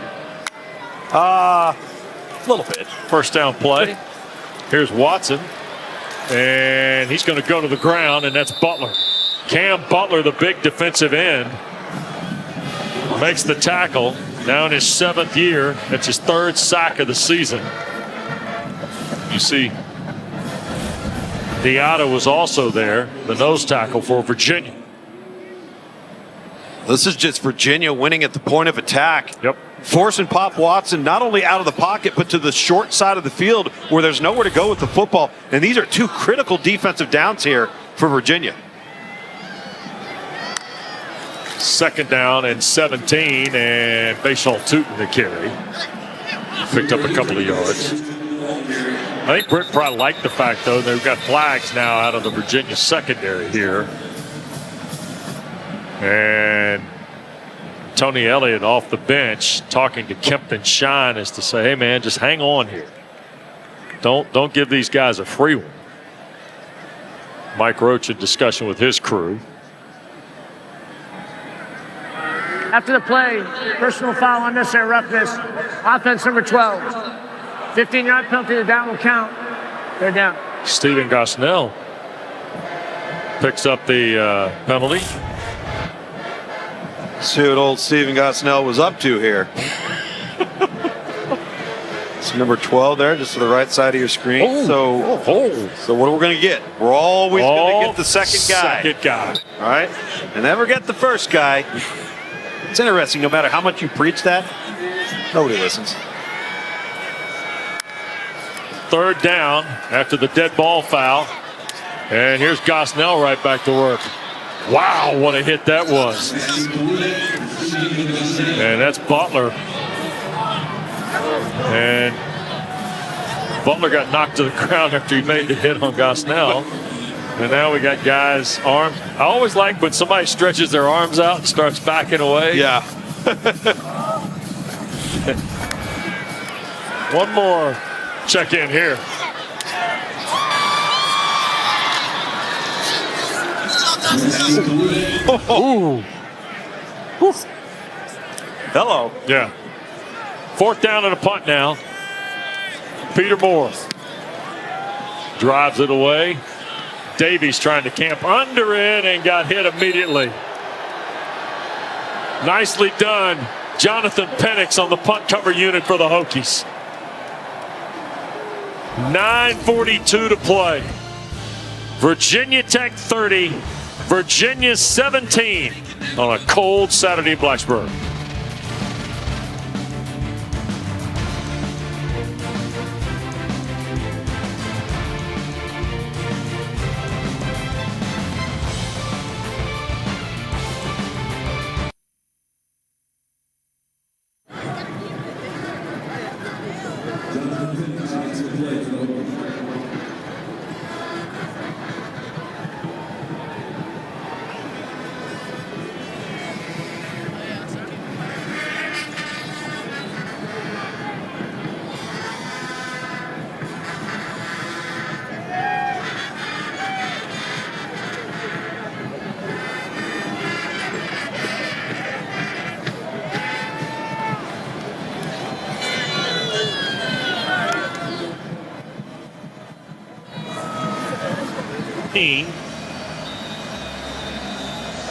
A little bit. First down play. Here's Watson. And he's going to go to the ground, and that's Butler. Cam Butler, the big defensive end, makes the tackle. Now in his 7th year. That's his 3rd sack of the season. You see, Deotta was also there, the nose tackle for Virginia. This is just Virginia winning at the point of attack. Yep. Forcing Pop Watson not only out of the pocket, but to the short side of the field where there's nowhere to go with the football. And these are two critical defensive downs here for Virginia. 2nd down and 17, and Bashaw Tootin the carry. Picked up a couple of yards. I think Britt probably liked the fact, though, they've got flags now out of the Virginia secondary here. And Tony Elliott off the bench talking to Kempton Shine as to say, hey, man, just hang on here. Don't give these guys a free one. Mike Roach in discussion with his crew. After the play, personal foul, unnecessary roughness, offense number 12. 15-yard penalty, the down will count. They're down. Stephen Gosnell picks up the penalty. See what old Stephen Gosnell was up to here. It's number 12 there, just to the right side of your screen. So what are we going to get? We're always going to get the second guy. Second guy. All right? And never get the first guy. It's interesting, no matter how much you preach that, nobody listens. 3rd down after the dead ball foul. And here's Gosnell right back to work. Wow, what a hit that was. And that's Butler. And Butler got knocked to the ground after he made the hit on Gosnell. And now we got guys' arms. I always like when somebody stretches their arms out and starts backing away. Yeah. One more check in here. Ooh. Hello. Yeah. 4th down and a punt now. Peter Moore drives it away. Davies trying to camp under it and got hit immediately. Nicely done Jonathan Penix on the punt cover unit for the Hokies. 9:42 to play. Virginia Tech 30, Virginia 17 on a cold Saturday in Blacksburg.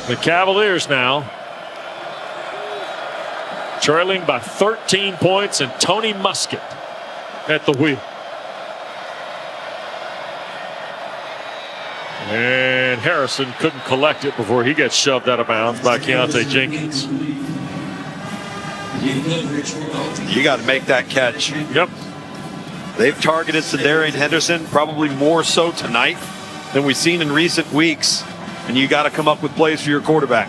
The Cavaliers now trailing by 13 points, and Tony Muskett at the wheel. And Harrison couldn't collect it before he gets shoved out of bounds by Keontae Jenkins. You got to make that catch. Yep. They've targeted Sedarian Henderson, probably more so tonight than we've seen in recent weeks. And you got to come up with plays for your quarterback.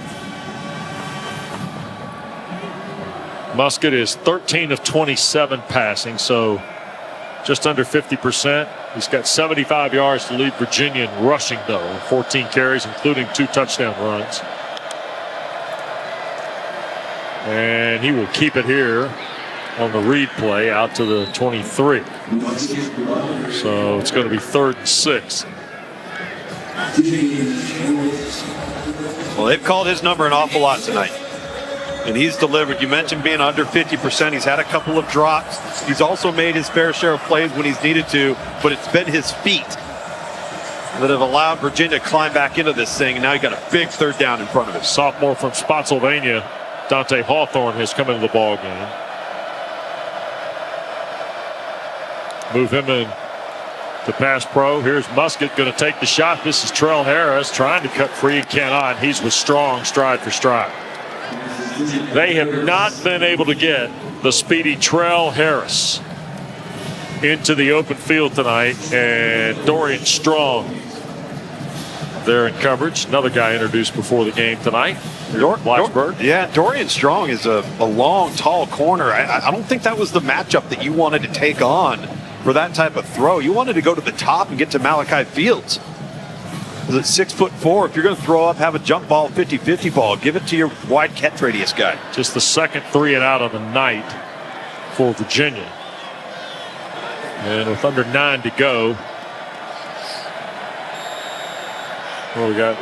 Muskett is 13 of 27 passing, so just under 50%. He's got 75 yards to lead Virginia in rushing, though. 14 carries, including 2 touchdown runs. And he will keep it here on the read play out to the 23. So it's going to be 3rd and 6. Well, they've called his number an awful lot tonight. And he's delivered. You mentioned being under 50%. He's had a couple of drops. He's also made his fair share of plays when he's needed to, but it's been his feet that have allowed Virginia to climb back into this thing. And now you got a big 3rd down in front of him. Sophomore from Spotsylvania, Dante Hawthorne, has come into the ball game. Move him in to pass pro. Here's Muskett going to take the shot. This is Trell Harris trying to cut free and cannot. He's with strong stride for stride. They have not been able to get the speedy Trell Harris into the open field tonight, and Dorian Strong there in coverage. Another guy introduced before the game tonight. Blacksburg. Yeah, Dorian Strong is a long, tall corner. I don't think that was the matchup that you wanted to take on for that type of throw. You wanted to go to the top and get to Malachi Fields. Is it 6'4"? If you're going to throw up, have a jump ball, 50-50 ball. Give it to your wide catch radius guy. Just the second 3 and out of the night for Virginia. And with under 9 to go. What we got?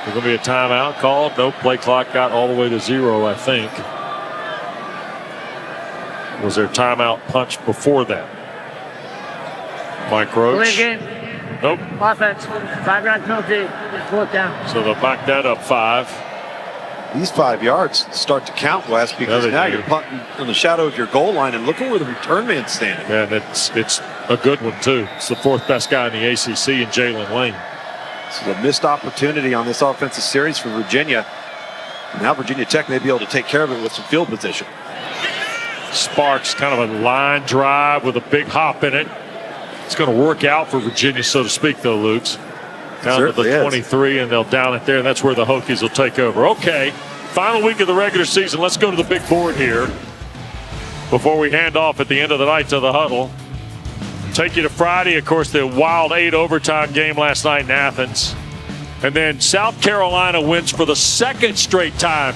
There's going to be a timeout called. No, play clock got all the way to 0, I think. Was there timeout punch before that? Mike Roach. Nope. Offense. 5-yard penalty. 4th down. So they'll back that up 5. These 5 yards start to count, Wes, because now you're punting in the shadow of your goal line, and look at where the return man's standing. And it's a good one, too. It's the 4th best guy in the ACC in Jalen Lane. This is a missed opportunity on this offensive series for Virginia. Now Virginia Tech may be able to take care of it with some field position. Sparks, kind of a line drive with a big hop in it. It's going to work out for Virginia, so to speak, though, Lukes. Down to the 23, and they'll down it there, and that's where the Hokies will take over. Okay, final week of the regular season. Let's go to the big board here before we hand off at the end of the night to the huddle. Take you to Friday, of course, the Wild 8 overtime game last night in Athens. And then South Carolina wins for the 2nd straight time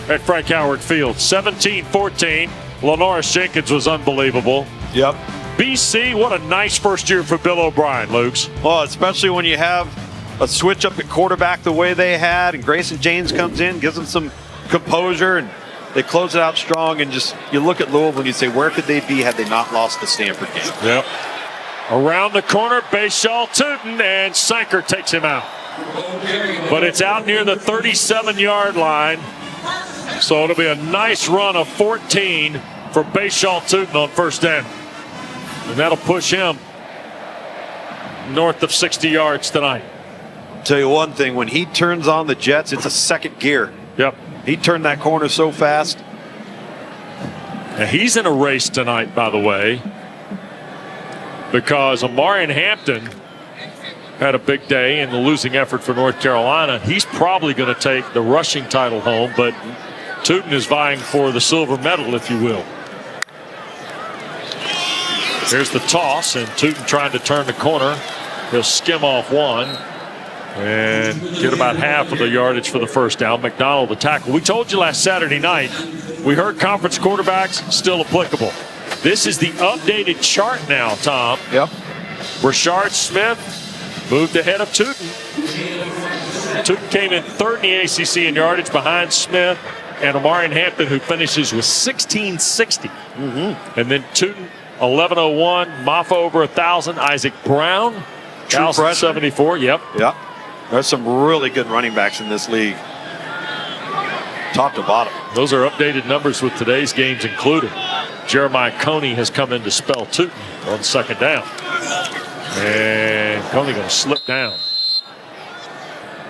at Frank Howard Field. 17-14. Lenoris Jenkins was unbelievable. Yep. BC, what a nice first year for Bill O'Brien, Lukes. Well, especially when you have a switch up at quarterback the way they had, and Grayson James comes in, gives them some composure, and they close it out strong. And just, you look at Louisville and you say, where could they be had they not lost the Stanford game? Yep. Around the corner, Bashal Tootin, and Sanker takes him out. But it's out near the 37-yard line. So it'll be a nice run of 14 for Bashaw Tootin on first down. And that'll push him north of 60 yards tonight. Tell you one thing, when he turns on the jets, it's a second gear. Yep. He turned that corner so fast. Now he's in a race tonight, by the way, because Omarion Hampton had a big day in the losing effort for North Carolina. He's probably going to take the rushing title home, but Tootin is vying for the silver medal, if you will. Here's the toss, and Tootin trying to turn the corner. He'll skim off one and get about half of the yardage for the first down. McDonald, the tackle. We told you last Saturday night, we heard conference quarterbacks still applicable. This is the updated chart now, Tom. Yep. Rashard Smith moved ahead of Tootin. Tootin came in third in the ACC in yardage behind Smith and Omarion Hampton, who finishes with 1660. And then Tootin, 1101. Maffa over 1,000. Isaac Brown, 1,074. Yep. Yep. There's some really good running backs in this league, top to bottom. Those are updated numbers with today's games included. Jeremiah Coney has come in to spell Tootin on second down. And Coney going to slip down.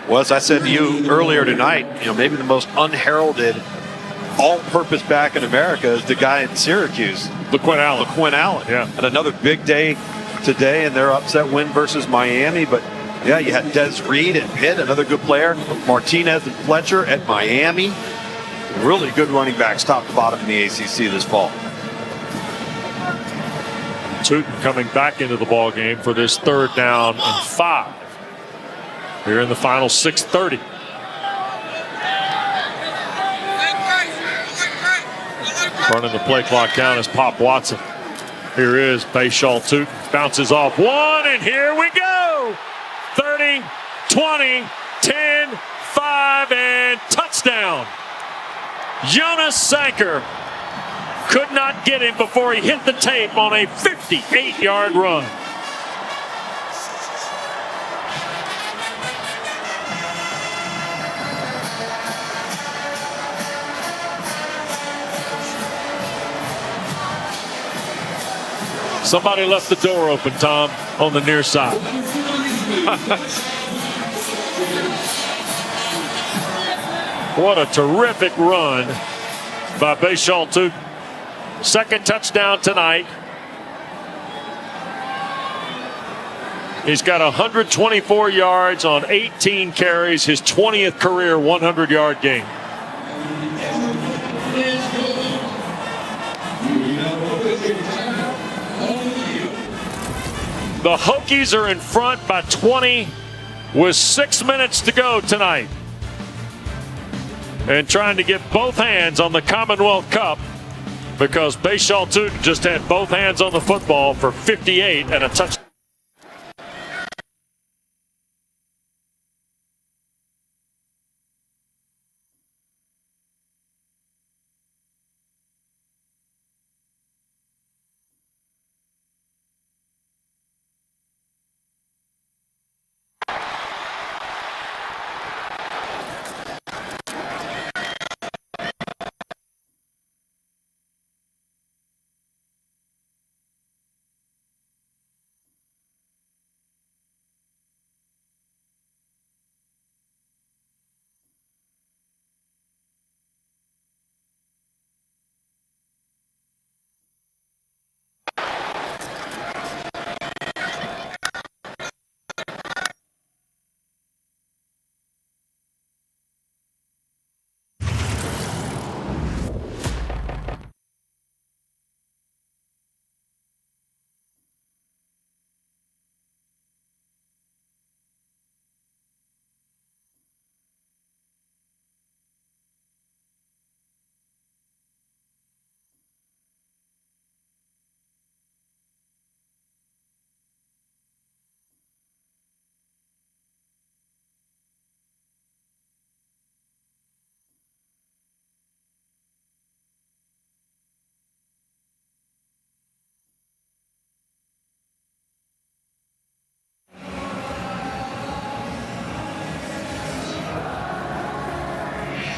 Well, as I said to you earlier tonight, maybe the most unheralded all-purpose back in America is the guy in Syracuse. LaQuinn Allen. LaQuinn Allen. Yeah. And another big day today in their upset win versus Miami. But, yeah, you had Des Reed at Pitt, another good player. Martinez and Fletcher at Miami. Really good running backs top to bottom in the ACC this fall. Tootin coming back into the ball game for this third down and 5. Here in the final 6:30. Running the play clock down is Pop Watson. Here is Bashaw Tootin. Bounces off one, and here we go. 30, 20, 10, 5, and touchdown. Jonas Sanker could not get him before he hit the tape on a 58-yard run. Somebody left the door open, Tom, on the near side. What a terrific run by Bashaw Tootin. Second touchdown tonight. He's got 124 yards on 18 carries, his 20th career 100-yard game. The Hokies are in front by 20 with 6 minutes to go tonight. And trying to get both hands on the Commonwealth Cup because Bashaw Tootin just had both hands on the football for 58 and a touchdown.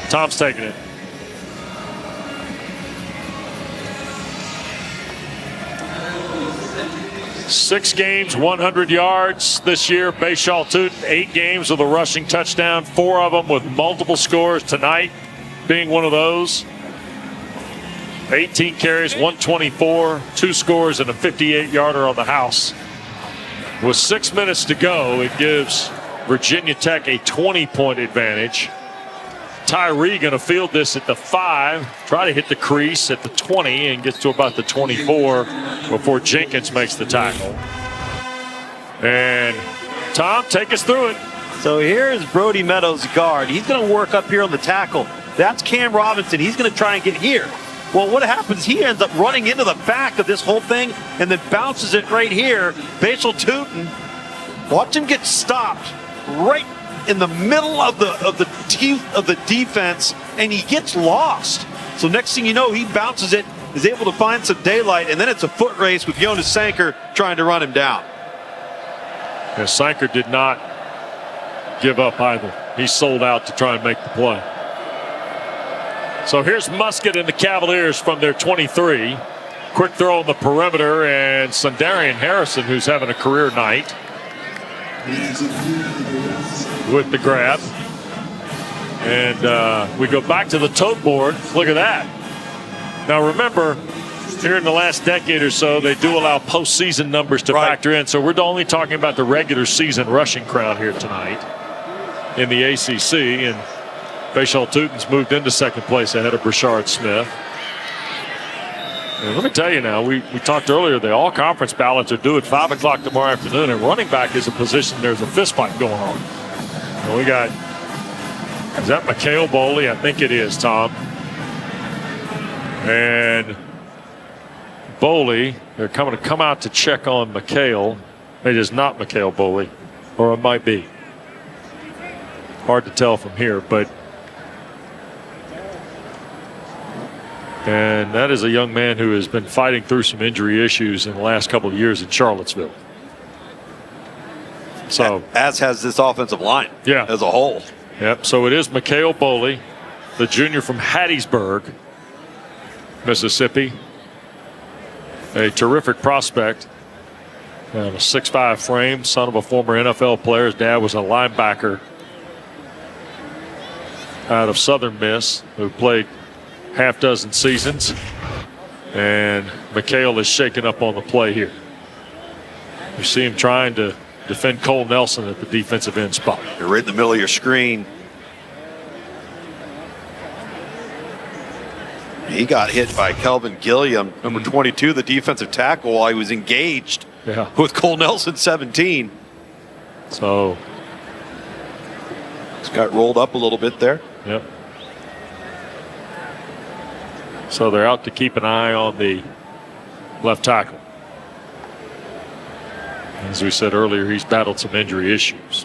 Tom's taking it. 6 games, 100 yards this year. Bashal Tutin, 8 games with a rushing touchdown, 4 of them with multiple scores, tonight being one of those. 18 carries, 124, 2 scores, and a 58-yarder on the house. With 6 minutes to go, it gives Virginia Tech a 20-point advantage. Tyree going to field this at the 5, try to hit the crease at the 20, and gets to about the 24 before Jenkins makes the tackle. And Tom, take us through it. So here's Brody Meadows' guard. He's going to work up here on the tackle. That's Cam Robinson. He's going to try and get here. Well, what happens, he ends up running into the back of this whole thing and then bounces it right here. Bashal Tutin, watch him get stopped right in the middle of the teeth of the defense, and he gets lost. So next thing you know, he bounces it, is able to find some daylight, and then it's a foot race with Jonas Sanker trying to run him down. Yeah, Sanker did not give up either. He sold out to try and make the play. So here's Musket and the Cavaliers from their 23. Quick throw on the perimeter, and Sundarian Harrison, who's having a career night, with the grab. And we go back to the tote board. Look at that. Now remember, here in the last decade or so, they do allow postseason numbers to factor in. So we're only talking about the regular season rushing crown here tonight in the ACC. And Bashal Tutin's moved into second place ahead of Brashard Smith. And let me tell you now, we talked earlier, the all-conference ballots are due at 5 o'clock tomorrow afternoon, and running back is a position there's a fist fight going on. And we got, is that Mikhail Boley? I think it is, Tom. And Boley, they're coming to come out to check on Mikhail. It is not Mikhail Boley, or it might be. Hard to tell from here, but and that is a young man who has been fighting through some injury issues in the last couple of years in Charlottesville. So, as has this offensive line, as a whole. Yep. So it is Mikhail Boley, the junior from Hattiesburg, Mississippi. A terrific prospect. A 6'5" frame, son of a former NFL player. His dad was a linebacker out of Southern Miss, who played half dozen seasons, and Mikhail is shaking up on the play here. You see him trying to defend Cole Nelson at the defensive end spot. You're right in the middle of your screen. He got hit by Kelvin Gilliam, number 22, the defensive tackle, while he was engaged with Cole Nelson, 17. So he's got rolled up a little bit there. Yep. So they're out to keep an eye on the left tackle. As we said earlier, he's battled some injury issues.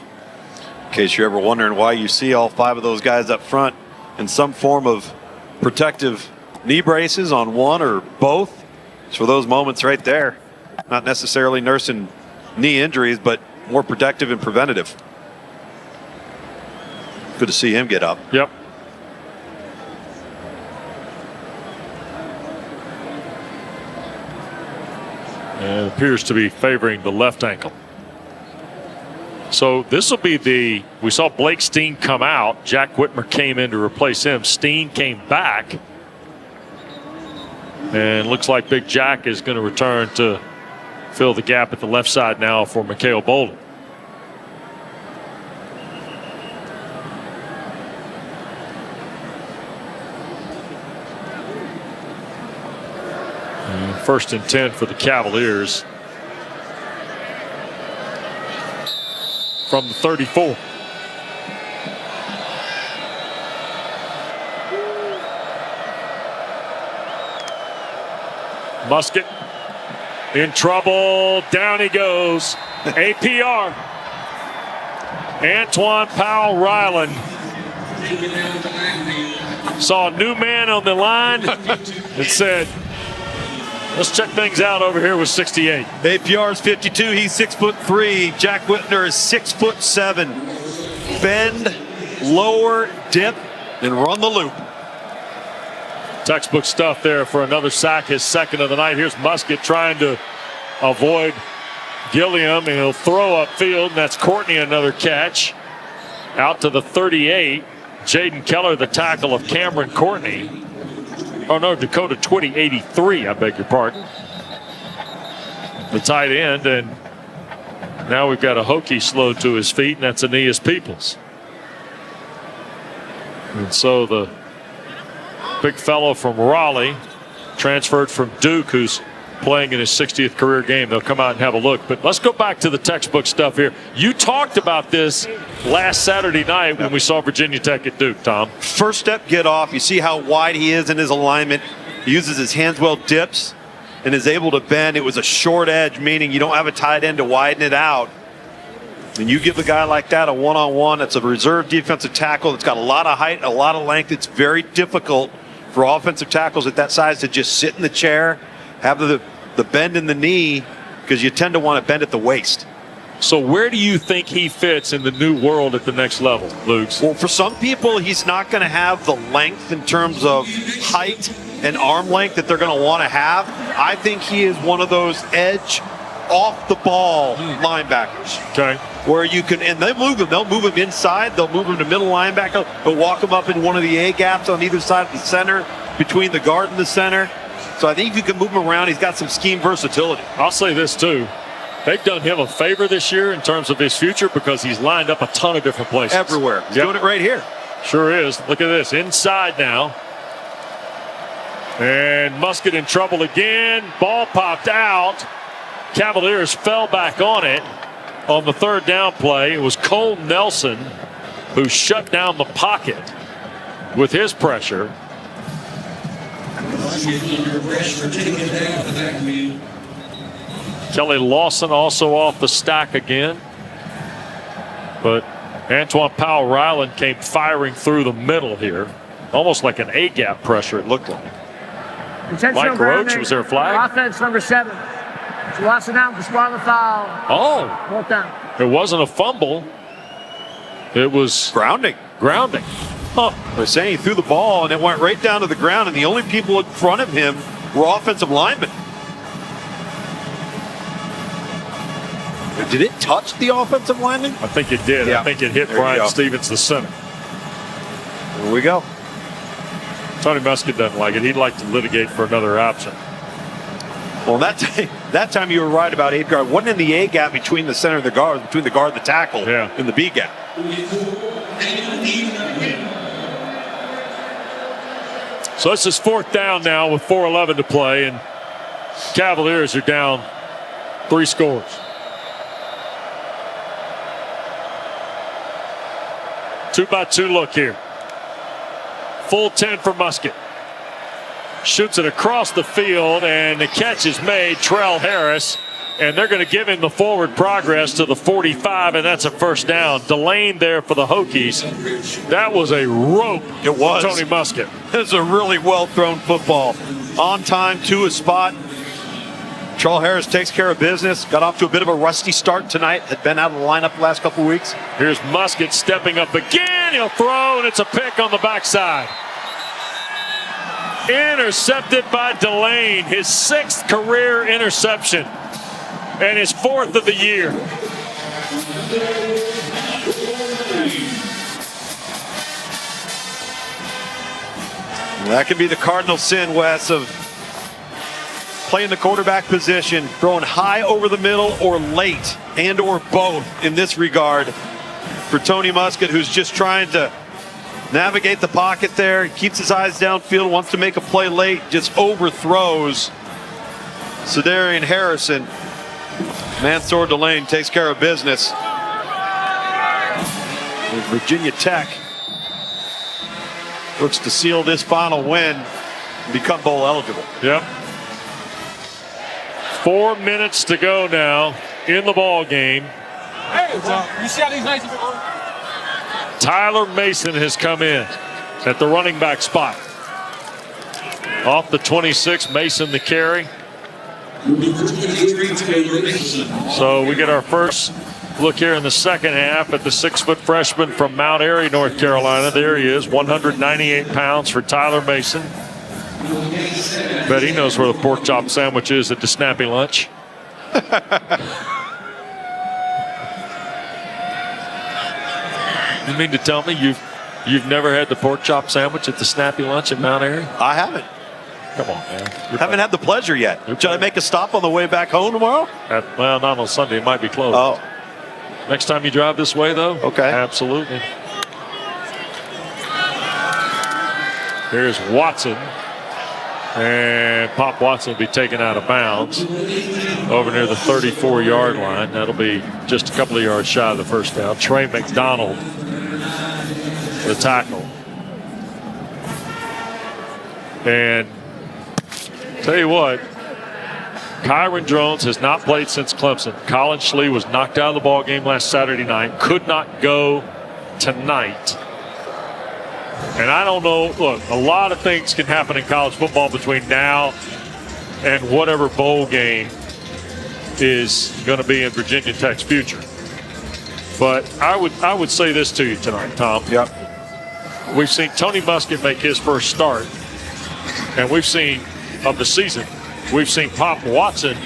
In case you're ever wondering why you see all 5 of those guys up front in some form of protective knee braces on one or both, it's for those moments right there. Not necessarily nursing knee injuries, but more protective and preventative. Good to see him get up. Yep. And it appears to be favoring the left ankle. So this will be we saw Blake Steen come out. Jack Whitmer came in to replace him. Steen came back. And looks like Big Jack is going to return to fill the gap at the left side now for Mikhail Bolden. First and 10 for the Cavaliers from the 34. Musket in trouble. Down he goes. APR. Antoine Powell Ryland saw a new man on the line and said, let's check things out over here with 68. APR is 52. He's 6'3". Jack Whitner is 6'7". Bend, lower, dip, and run the loop. Textbook stuff there for another sack, his second of the night. Here's Musket trying to avoid Gilliam, and he'll throw upfield, and that's Courtney, another catch. Out to the 38. Jaden Keller, the tackle of Cameron Courtney. Oh, no, Dakota Twitty, 83, I beg your pardon. The tight end, and now we've got a Hokie slow to his feet, and that's Aeneas Peoples. And so the big fellow from Raleigh, transferred from Duke, who's playing in his 60th career game. They'll come out and have a look. But let's go back to the textbook stuff here. You talked about this last Saturday night when we saw Virginia Tech at Duke, Tom. First step, get off. You see how wide he is in his alignment. He uses his hands well, dips, and is able to bend. It was a short edge, meaning you don't have a tight end to widen it out. And you give a guy like that a one-on-one, that's a reserve defensive tackle that's got a lot of height, a lot of length. It's very difficult for offensive tackles at that size to just sit in the chair, have the bend in the knee, because you tend to want to bend at the waist. So where do you think he fits in the new world at the next level, Luke? Well, for some people, he's not going to have the length in terms of height and arm length that they're going to want to have. I think he is one of those edge, off the ball linebackers. Okay. Where you can, and they'll move him inside, they'll move him to middle linebacker, they'll walk him up in one of the A gaps on either side of the center, between the guard and the center. So I think you can move him around. He's got some scheme versatility. I'll say this too. They've done him a favor this year in terms of his future because he's lined up a ton of different places. Everywhere. He's doing it right here. Sure is. Look at this. Inside now. And Musket in trouble again. Ball popped out. Cavaliers fell back on it on the third down play. It was Cole Nelson who shut down the pocket with his pressure. Kelly Lawson also off the stack again. But Antoine Powell-Ryland came firing through the middle here. Almost like an A-gap pressure, it looked like. Intentional Mike Roach, was there a flag? Offense number 7. She lost it down for spot on the foul. Oh. Fourth down. It wasn't a fumble. It was grounding. Huh. They're saying he threw the ball and it went right down to the ground, and the only people in front of him were offensive linemen. Did it touch the offensive lineman? I think it did. Yeah. I think it hit There you Brian go. Stevens, the center. There we go. Tony Musket doesn't like it. He'd like to litigate for another option. Well, that time you were right about A guard. Wasn't in the A gap between the center and the guard, between the guard and the tackle, in the B gap. So this is fourth down now with 4:11 to play, and Cavaliers are down 3 scores. Two-by-two look here. Full 10 for Musket. Shoots it across the field, and the catch is made. Trell Harris, and they're going to give him the forward progress to the 45, and that's a first down. Delane there for the Hokies. That was a rope. It was. Tony Musket. It's a really well-thrown football. On time, to a spot. Trell Harris takes care of business. Got off to a bit of a rusty start tonight. Had been out of the lineup the last couple weeks. Here's Musket stepping up again. He'll throw, and it's a pick on the backside. Intercepted by Delane, his 6th career interception and his 4th of the year. That could be the cardinal sin, Wes, of playing the quarterback position, throwing high over the middle or late, and or both in this regard for Tony Musket, who's just trying to navigate the pocket there, keeps his eyes downfield, wants to make a play late, just overthrows Cedarian Harrison. Mansour Delane takes care of business. And Virginia Tech looks to seal this final win and become bowl eligible. Yep. 4 minutes to go now in the ball game. Hey, you see how these nice people? Tyler Mason has come in at the running back spot. Off the 26, Mason the carry. So we get our first look here in the second half at the 6-foot freshman from Mount Airy, North Carolina. There he is, 198 pounds for Tyler Mason. Bet he knows where the pork chop sandwich is at the Snappy Lunch. You mean to tell me you've never had the pork chop sandwich at the Snappy Lunch at Mount Airy? I haven't. Come on, man. Haven't had the pleasure yet. Should I make a stop on the way back home tomorrow? Well, not on Sunday. It might be closed. Oh, Next time you drive this way, though? Okay. Absolutely. Here's Watson. And Pop Watson will be taken out of bounds over near the 34-yard line. That'll be just a couple of yards shy of the first down. Trey McDonald, the tackle. And tell you what, Kyron Drones has not played since Clemson. Colin Schlee was knocked out of the ball game last Saturday night. Could not go tonight. And I don't know, look, a lot of things can happen in college football between now and whatever bowl game is going to be in Virginia Tech's future. But I would say this to you tonight, Tom. yep. We've seen Tony Muskett make his first start, and we've seen, of the season, we've seen Pop Watson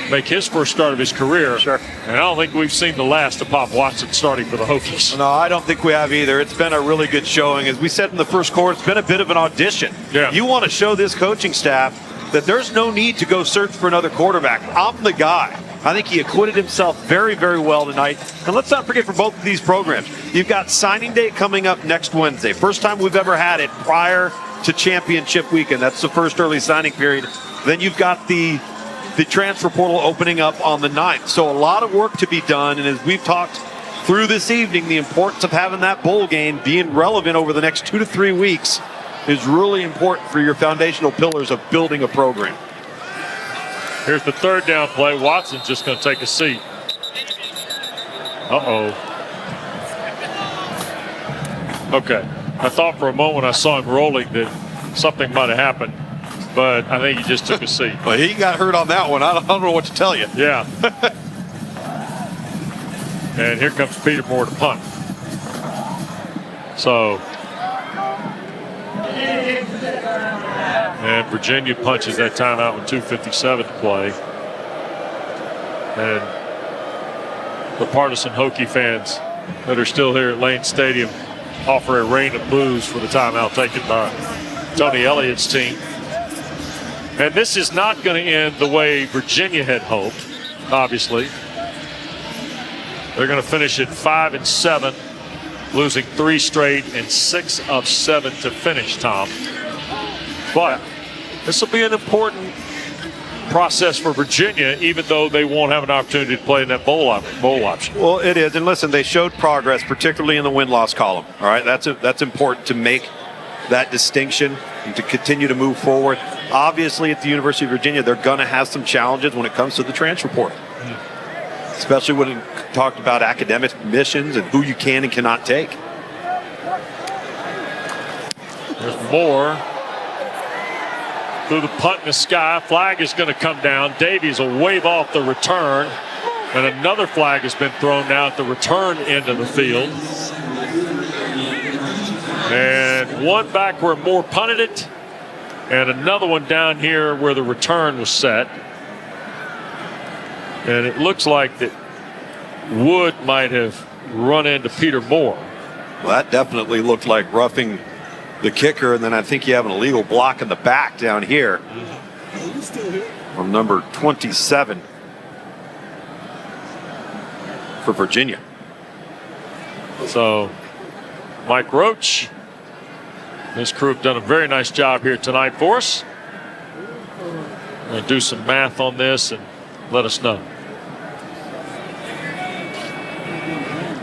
make his first start of his career. Sure. And I don't think we've seen the last of Pop Watson starting for the Hokies. No, I don't think we have either. It's been a really good showing. As we said in the first quarter, it's been a bit of an audition. Yeah. You want to show this coaching staff that there's no need to go search for another quarterback. I'm the guy. I think he acquitted himself very, very well tonight. And let's not forget, for both of these programs, you've got signing day coming up next Wednesday. First time we've ever had it prior to championship weekend. That's the first early signing period. Then you've got the transfer portal opening up on the 9th. So a lot of work to be done. And as we've talked through this evening, the importance of having that bowl game being relevant over the next 2 to 3 weeks is really important for your foundational pillars of building a program. Here's the third down play. Watson's just going to take a seat. Uh-oh. Okay. I thought for a moment I saw him rolling that something might have happened, but I think he just took a seat. Well, he got hurt on that one. I don't know what to tell you. Yeah. And here comes Peter Moore to punt. So, and Virginia punches that timeout with 2:57 to play. And the partisan Hokie fans that are still here at Lane Stadium offer a rain of boos for the timeout taken by Tony Elliott's team. And this is not going to end the way Virginia had hoped, obviously. They're going to finish at 5-7, losing 3 straight and 6 of 7 to finish, Tom. But this will be an important process for Virginia, even though they won't have an opportunity to play in that bowl option. Well, it is. And listen, they showed progress, particularly in the win-loss column. All right, that's important to make that distinction and to continue to move forward. Obviously, at the University of Virginia, they're going to have some challenges when it comes to the transfer portal, especially when it talked about academic missions and who you can and cannot take. There's Moore through the punt in the sky. Flag is going to come down. Davies will wave off the return. And another flag has been thrown now at the return end of the field. And one back where Moore punted it. And another one down here where the return was set. And it looks like that Wood might have run into Peter Moore. Well, that definitely looked like roughing the kicker, and then I think you have an illegal block in the back down here from number 27 for Virginia. So Mike Roach, his crew have done a very nice job here tonight for us. I'm going to do some math on this and let us know.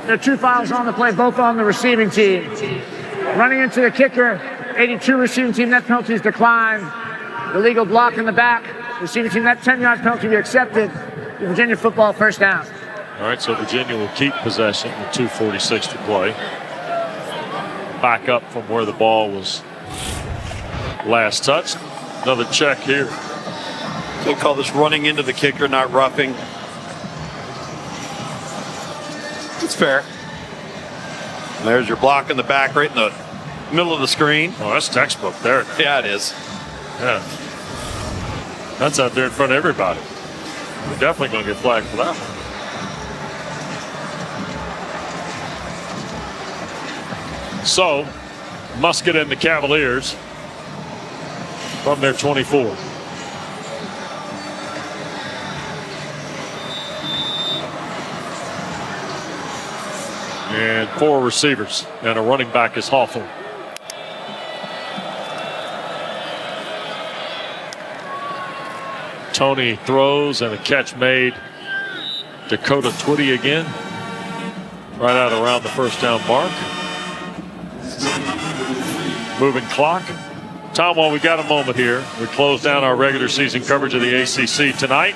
There are 2 fouls on the play, both on the receiving team. Running into the kicker, 82 receiving team, that penalty is declined. Illegal block in the back. Receiving team, that 10-yard penalty be accepted. Virginia football first down. All right, so Virginia will keep possession with 2:46 to play. Back up from where the ball was last touched. Another check here. They call this running into the kicker, not roughing. It's fair. And there's your block in the back, right in the middle of the screen. Oh, that's textbook there. Yeah, it is. Yeah. That's out there in front of everybody. We're definitely going to get flagged for that one. So, Musket and the Cavaliers from their 24. And 4 receivers, and a running back is Hawthorne. Tony throws, and a catch made. Dakota Twitty again, right out around the first down mark. Moving clock. Tom, while we got a moment here, we close down our regular season coverage of the ACC tonight.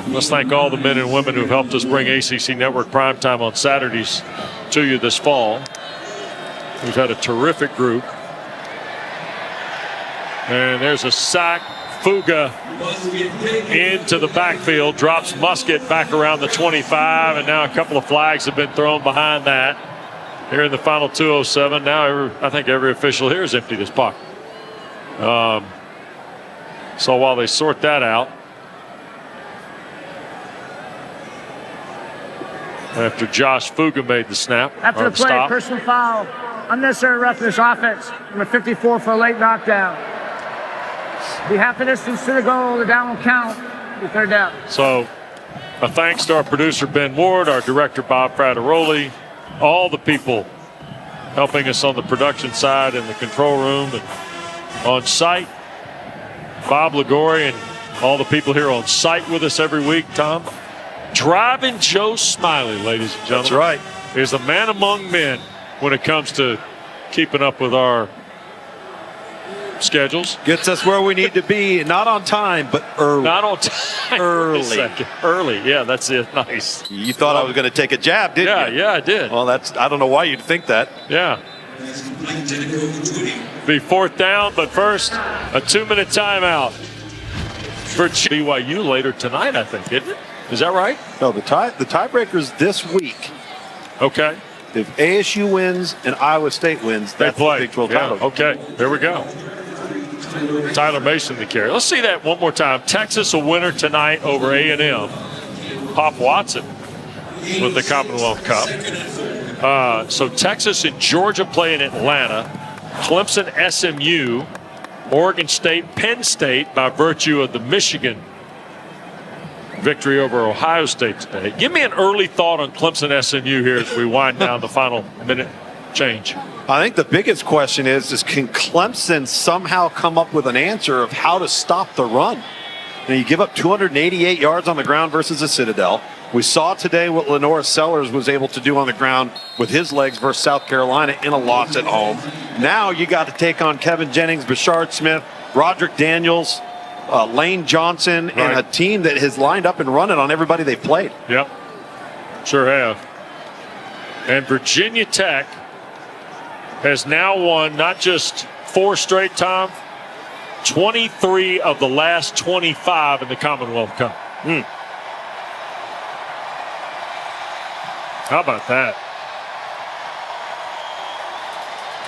Let's thank all the men and women who've helped us bring ACC Network Primetime on Saturdays to you this fall. We've had a terrific group. And there's a sack. Fuga into the backfield, drops Musket back around the 25, and now a couple of flags have been thrown behind that. Here in the final 2:07. Now I think every official here has emptied his pocket. So while they sort that out, after Josh Fuga made the snap. After the play, stop. personal foul, unnecessary roughness offense, number 54 for a late knockdown. Be half the distance to the goal, the down will count, be third down. So a thanks to our producer Ben Ward, our director Bob Frateroli, all the people helping us on the production side in the control room and on site. Bob Ligori and all the people here on site with us every week, Tom. Driving Joe Smiley, ladies and gentlemen. That's right. Is a man among men when it comes to keeping up with our schedules. Gets us where we need to be, not on time, but early. Not on time. Early. Early, yeah, that's it. Nice. You thought I was going to take a jab, didn't you? Yeah, I did. Well, I don't know why you'd think that. Yeah. Be 4th down, but first, a 2-minute timeout for BYU later tonight, I think, isn't it? Is that right? No, the tiebreaker's this week. Okay. If ASU wins and Iowa State wins, They that's play. the Big 12 Yeah, title. okay, there we go. Tyler Mason to carry. Let's see that one more time. Texas a winner tonight over A&M. Pop Watson with the Commonwealth Cup. So Texas and Georgia play in Atlanta. Clemson, SMU, Oregon State, Penn State by virtue of the Michigan victory over Ohio State today. Give me an early thought on Clemson, SMU here as we wind down the final minute change. I think the biggest question is can Clemson somehow come up with an answer of how to stop the run? You give up 288 yards on the ground versus the Citadel. We saw today what Lenora Sellers was able to do on the ground with his legs versus South Carolina in a loss at home. Now you got to take on Kevin Jennings, Bashard Smith, Roderick Daniels, Lane Johnson, and a team that has lined up and running on everybody they've played. Yep, sure have. And Virginia Tech has now won not just 4 straight, Tom, 23 of the last 25 in the Commonwealth Cup. How about that?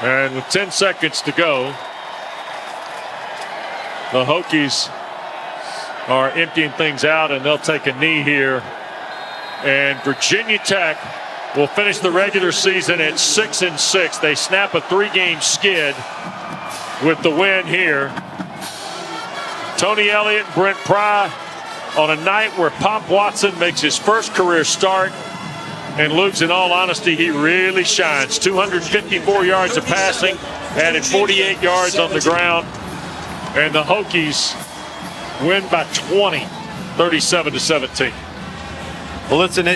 And with 10 seconds to go, the Hokies are emptying things out, and they'll take a knee here. And Virginia Tech will finish the regular season at 6-6. They snap a 3-game skid with the win here. Tony Elliott and Brent Pry on a night where Pop Watson makes his first career start. And Luke's, in all honesty, he really shines. 254 yards of passing, added 48 yards on the ground. And the Hokies win by 20, 37-17. Well, listen,